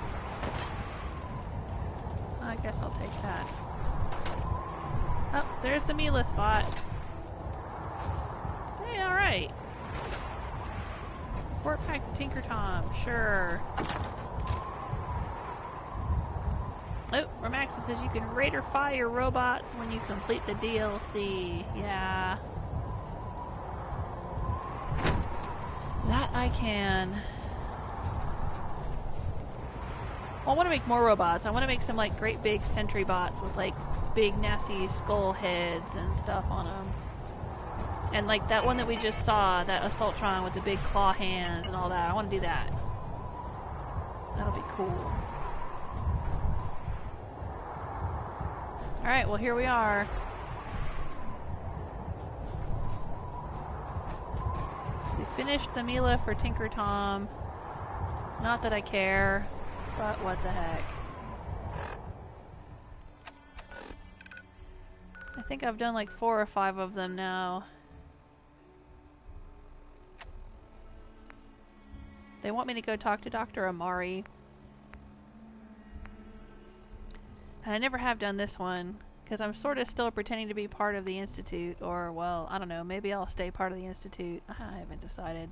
I guess I'll take that. Oh, there's the MILA spot. Hey, alright. Report back to Tinker Tom, sure. Max that says you can raiderfy your robots when you complete the DLC. Yeah. That I can. Well, I want to make more robots. I want to make some like great big sentry bots with like big nasty skull heads and stuff on them. And like that one that we just saw, that Assaultron with the big claw hands and all that. I want to do that. That'll be cool. Alright, well here we are. We finished the MILA for Tinker Tom. Not that I care, but what the heck. I think I've done like 4 or 5 of them now. They want me to go talk to Dr. Amari. And I never have done this one, because I'm sort of still pretending to be part of the Institute, or, well, I don't know, maybe I'll stay part of the Institute. I haven't decided.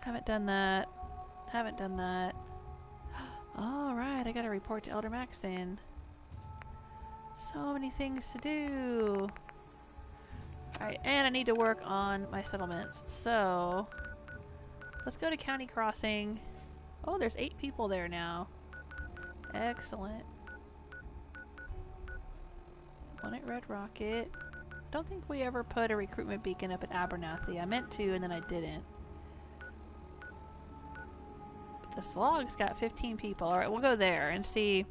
Haven't done that. Haven't done that. Alright, I gotta report to Elder Maxton. So many things to do. Alright, and I need to work on my settlements, so let's go to County Crossing. Oh, there's 8 people there now. Excellent. One at Red Rocket. Don't think we ever put a recruitment beacon up at Abernathy. I meant to, and then I didn't. But the Slog's got 15 people. Alright, we'll go there and see.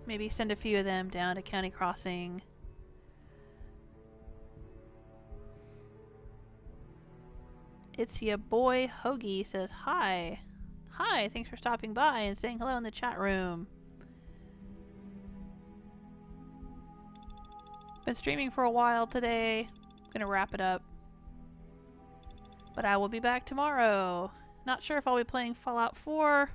Maybe send a few of them down to County Crossing. It's your boy Hoagie says hi. Hi, thanks for stopping by and saying hello in the chat room. Been streaming for a while today. Gonna wrap it up. But I will be back tomorrow. Not sure if I'll be playing Fallout 4.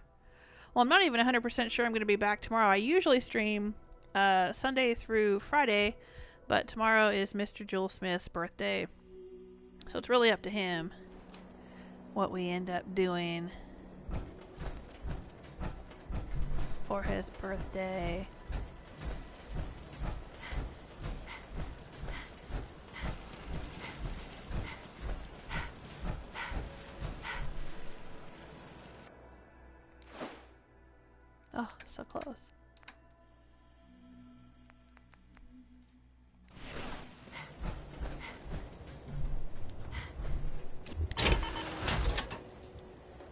Well, I'm not even 100% sure I'm gonna be back tomorrow. I usually stream Sunday through Friday, but tomorrow is Mr. Joel Smith's birthday. So it's really up to him what we end up doing for his birthday. Oh, so close.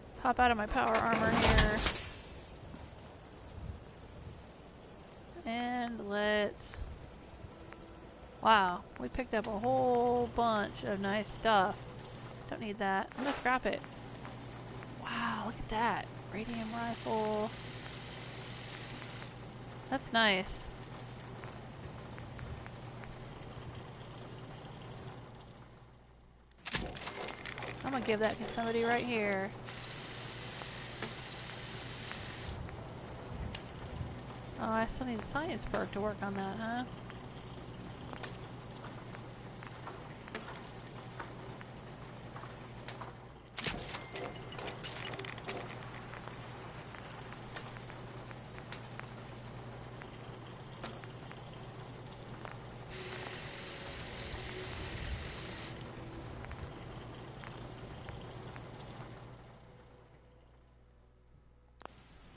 Let's hop out of my power armor here. And let's... Wow, we picked up a whole bunch of nice stuff. Don't need that. I'm gonna scrap it. Wow, look at that. Radium rifle. That's nice. I'm gonna give that to somebody right here. Oh, I still need a science perk to work on that, huh?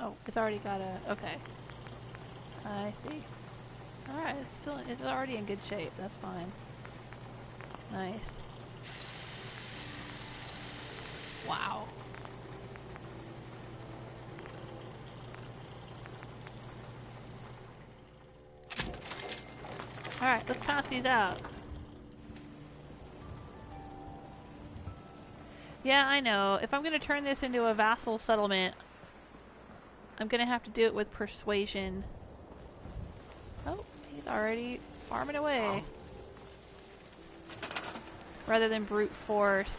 Oh, it's already got a... Okay. I see. Alright, it's already in good shape. That's fine. Nice. Wow. Alright, let's pass these out. Yeah, I know. If I'm going to turn this into a vassal settlement, I'm going to have to do it with persuasion. Oh, he's already farming away. Rather than brute force.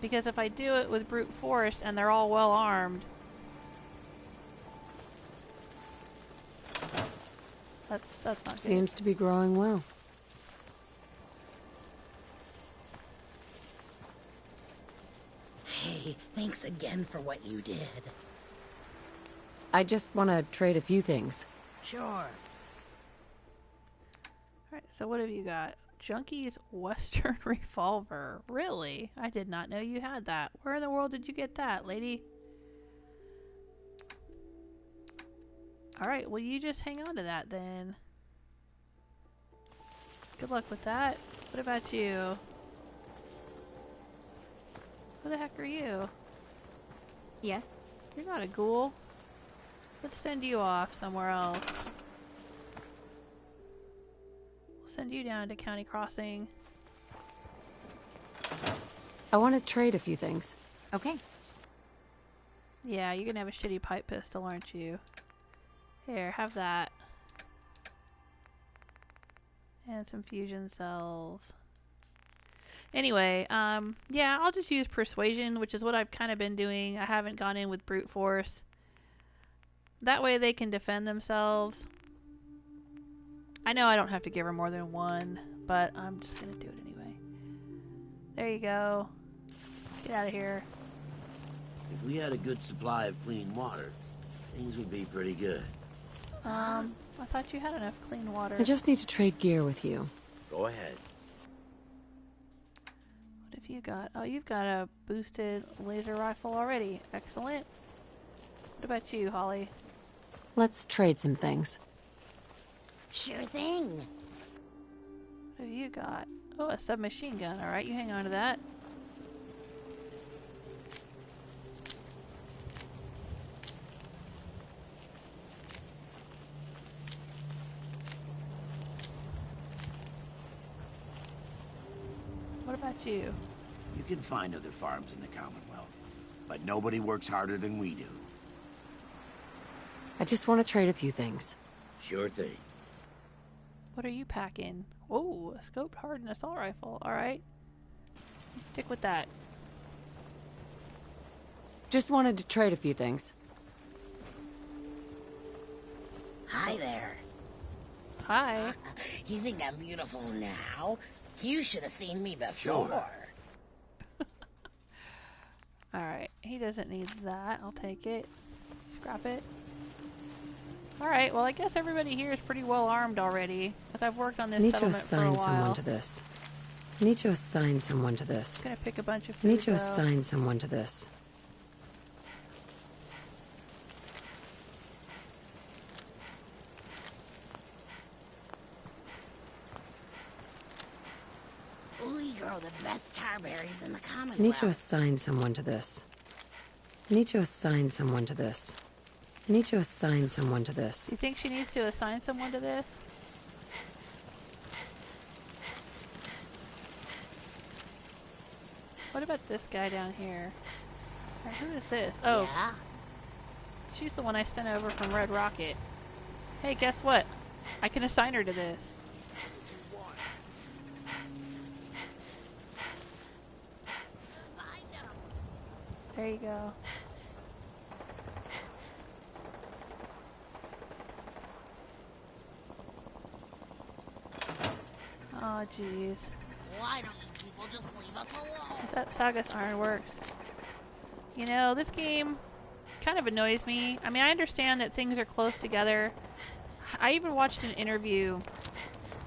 Because if I do it with brute force and they're all well armed, that's not good. Seems to be growing well. Thanks again for what you did. I just want to trade a few things. Sure. Alright, so what have you got? Junkie's Western Revolver. Really? I did not know you had that. Where in the world did you get that, lady? Alright, well you just hang on to that then. Good luck with that. What about you? Who the heck are you? Yes? You're not a ghoul. Let's send you off somewhere else. We'll send you down to County Crossing. I want to trade a few things. Okay. Yeah, you're gonna have a shitty pipe pistol, aren't you? Here, have that. And some fusion cells. Anyway, yeah, I'll just use persuasion, which is what I've kind of been doing. I haven't gone in with brute force. That way they can defend themselves. I know I don't have to give her more than one, but I'm just gonna do it anyway. There you go. Get out of here. If we had a good supply of clean water, things would be pretty good. I thought you had enough clean water. I just need to trade gear with you. Go ahead. What have you got? Oh, you've got a boosted laser rifle already. Excellent. What about you, Holly? Let's trade some things. Sure thing. What have you got? Oh, a submachine gun. Alright, you hang on to that. What about you? You can find other farms in the Commonwealth, but nobody works harder than we do. I just want to trade a few things. Sure thing. What are you packing? Oh, a scoped hardened assault rifle. Alright. Stick with that. Just wanted to trade a few things. Hi there. Hi. You think I'm beautiful now? You should have seen me before. Sure. Alright, he doesn't need that. I'll take it. Scrap it. Alright, well I guess everybody here is pretty well armed already, because I've worked on this Need to settlement for a assign while. someone to this. Need to assign someone to this. I'm gonna pick a bunch of food, Need to though. assign someone to this. We grow the best tarberries in the Commonwealth. Need to assign someone to this. Need to assign someone to this. Need to assign someone to this. You think she needs to assign someone to this? What about this guy down here? Or who is this? Oh, Yeah? she's the one I sent over from Red Rocket. Hey, guess what? I can assign her to this. There you go. Oh, jeez. Why don't you people just leave us alone? Is that Sagas Ironworks? You know, this game kind of annoys me. I mean, I understand that things are close together. I even watched an interview.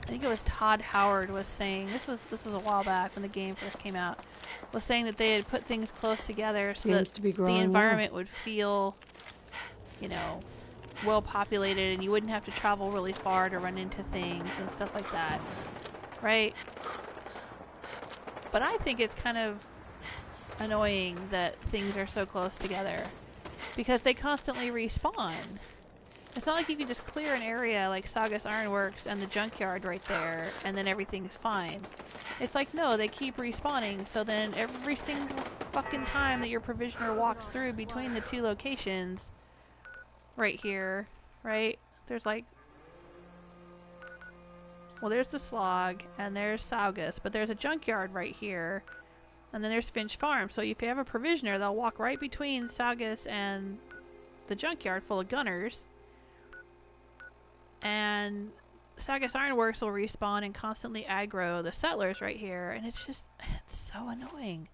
I think it was Todd Howard was saying, this was a while back when the game first came out, was saying that they had put things close together so Seems that to be the growing environment would feel, you know, well populated, and you wouldn't have to travel really far to run into things and stuff like that. Right? But I think it's kind of annoying that things are so close together, because they constantly respawn. It's not like you can just clear an area like Sagas Ironworks and the junkyard right there and then everything's fine. It's like, no, they keep respawning, so then every single fucking time that your provisioner walks through between the two locations right here, right? There's like, well, there's the Slog and there's Saugus, but there's a junkyard right here, and then there's Finch Farm. So if you have a provisioner, they'll walk right between Saugus and the junkyard full of gunners, and Sagas Ironworks will respawn and constantly aggro the settlers right here, and it's just, it's so annoying.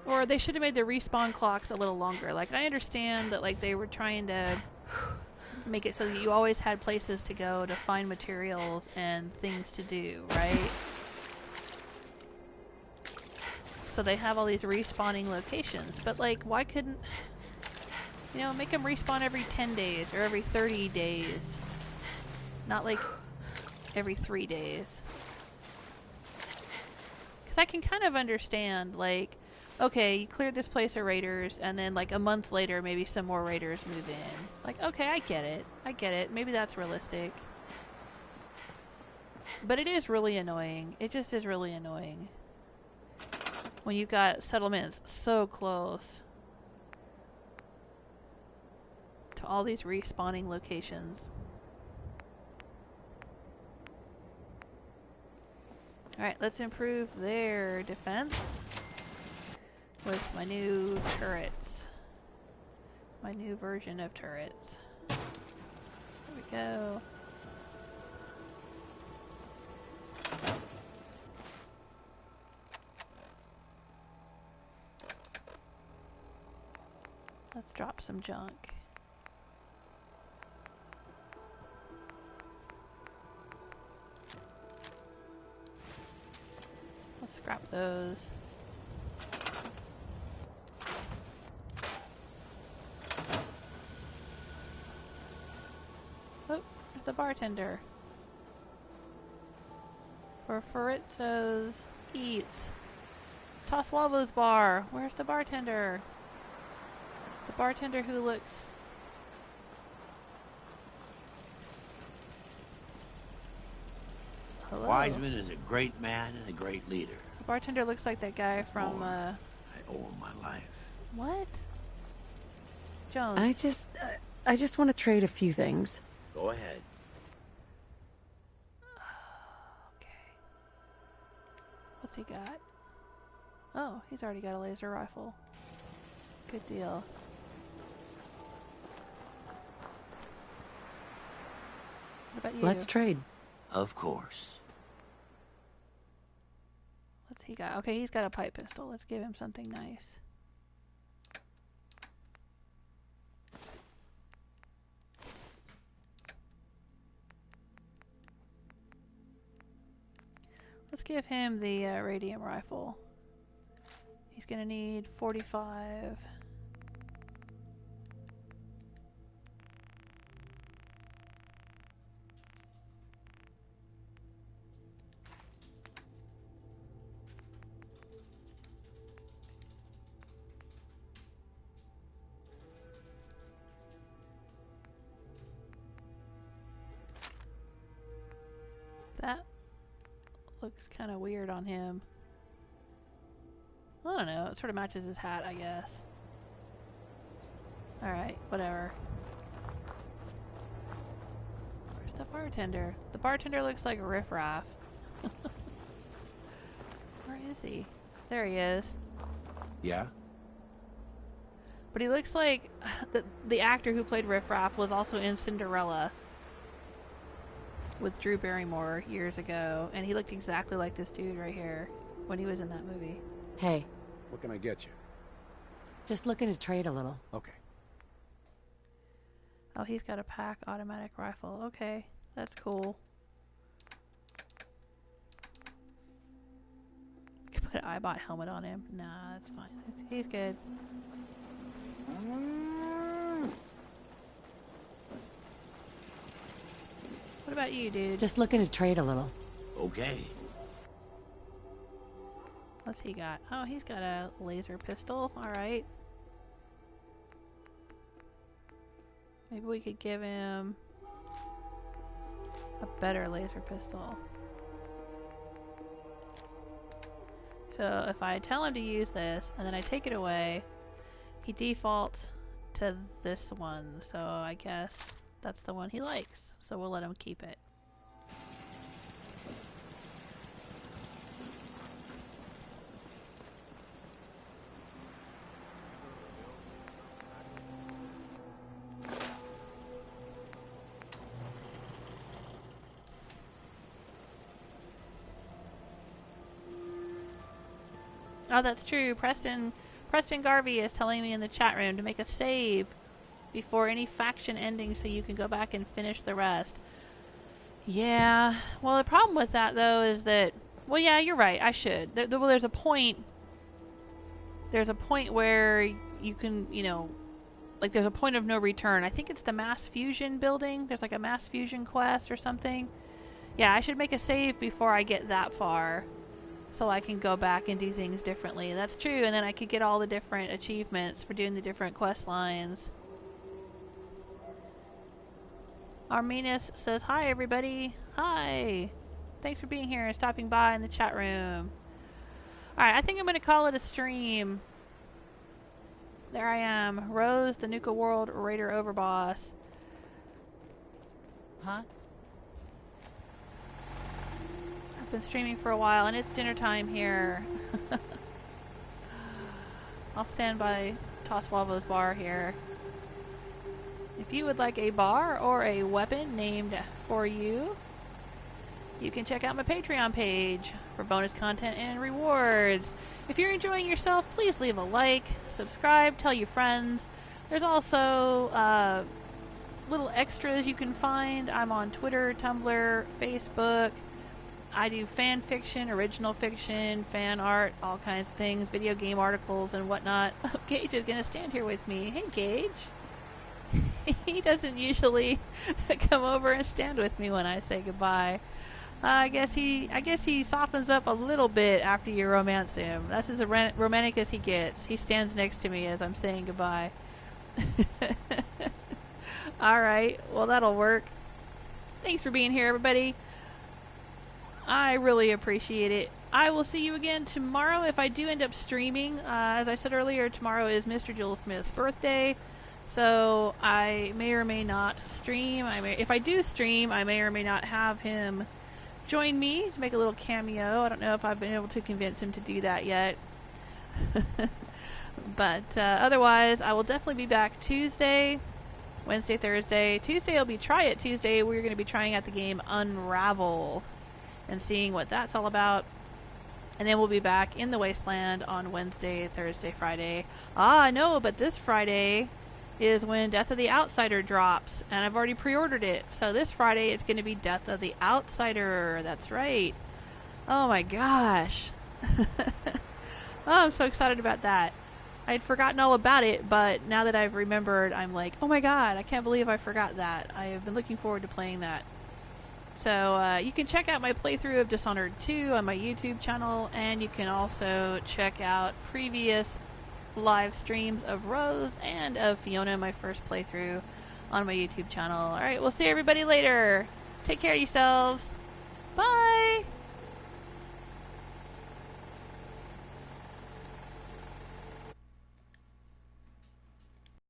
Or they should have made the respawn clocks a little longer. Like, I understand that, like, they were trying to make it so that you always had places to go to find materials and things to do, right? So they have all these respawning locations. But, like, why couldn't... You know, make them respawn every 10 days or every 30 days. Not, like, every 3 days. Because I can kind of understand, like... Okay, you cleared this place of raiders, and then, like, a month later, maybe some more raiders move in. Like, okay, I get it. I get it. Maybe that's realistic. But it is really annoying. It just is really annoying. When you've got settlements so close to all these respawning locations. Alright, let's improve their defense. With my new turrets. My new version of turrets. There we go. Let's drop some junk. Let's scrap those. The bartender. For Farizzo's Eats. It's Toswalvo's bar. Where's the bartender? The bartender who looks... Hello? Wiseman is a great man and a great leader. The bartender looks like that guy from, I owe him my life. What? Jones. I just want to trade a few things. Go ahead. What's he got? Oh, he's already got a laser rifle. Good deal. What about you? Let's trade. Of course. What's he got? Okay, he's got a pipe pistol. Let's give him something nice. Let's give him the radium rifle. He's gonna need 45. That looks kind of weird on him. I don't know, it sort of matches his hat, I guess. Alright, whatever. Where's the bartender? The bartender looks like a riffraff. Where is he? There he is. Yeah? But he looks like the actor who played Riff-Raff was also in Cinderella with Drew Barrymore years ago, and he looked exactly like this dude right here when he was in that movie. Hey. What can I get you? Just looking to trade a little. Okay. Oh, he's got a pack automatic rifle. Okay, that's cool. Could put an eyebot helmet on him. Nah, that's fine. He's good. What about you, dude? Just looking to trade a little. Okay. What's he got? Oh, he's got a laser pistol. Alright. Maybe we could give him a better laser pistol. So if I tell him to use this, and then I take it away, he defaults to this one. So I guess that's the one he likes. So we'll let him keep it. Oh, that's true. Preston Preston Garvey is telling me in the chat room to make a save before any faction ending so you can go back and finish the rest. Yeah. Well, the problem with that, though, is that... Well, yeah, you're right. I should. There's a point... There's a point where you can, you know... Like, there's a point of no return. I think it's the mass fusion building. There's like a mass fusion quest or something. Yeah, I should make a save before I get that far, so I can go back and do things differently. That's true, and then I could get all the different achievements for doing the different quest lines. Arminus says, hi everybody. Hi. Thanks for being here and stopping by in the chat room. Alright, I think I'm going to call it a stream. There I am, Rose, the Nuka World Raider Overboss. Huh? I've been streaming for a while, and it's dinner time here. I'll stand by Toswavo's bar here. If you would like a bar or a weapon named for you, you can check out my Patreon page for bonus content and rewards. If you're enjoying yourself, please leave a like, subscribe, tell your friends. There's also little extras you can find. I'm on Twitter, Tumblr, Facebook. I do fan fiction, original fiction, fan art, all kinds of things, video game articles and whatnot. Oh, Gage is going to stand here with me. Hey, Gage. He doesn't usually come over and stand with me when I say goodbye. I guess he softens up a little bit after you romance him. That's as romantic as he gets. He stands next to me as I'm saying goodbye. Alright, well that'll work. Thanks for being here, everybody. I really appreciate it. I will see you again tomorrow if I do end up streaming. As I said earlier, tomorrow is Mr. Joel Smith's birthday. So I may or may not stream. If I do stream, I may or may not have him join me to make a little cameo. I don't know if I've been able to convince him to do that yet. But otherwise, I will definitely be back Tuesday, Wednesday, Thursday. Tuesday will be Try It Tuesday. We're going to be trying out the game Unravel and seeing what that's all about. And then we'll be back in the Wasteland on Wednesday, Thursday, Friday. Ah, no, but this Friday is when Death of the Outsider drops, and I've already pre-ordered it. So this Friday it's going to be Death of the Outsider. That's right. Oh my gosh. Oh, I'm so excited about that. I'd forgotten all about it, but now that I've remembered, I'm like, oh my god, I can't believe I forgot that. I have been looking forward to playing that. So you can check out my playthrough of Dishonored 2 on my YouTube channel, and you can also check out previous live streams of Rose and of Fiona, my first playthrough, on my YouTube channel. Alright, we'll see everybody later. Take care of yourselves. Bye!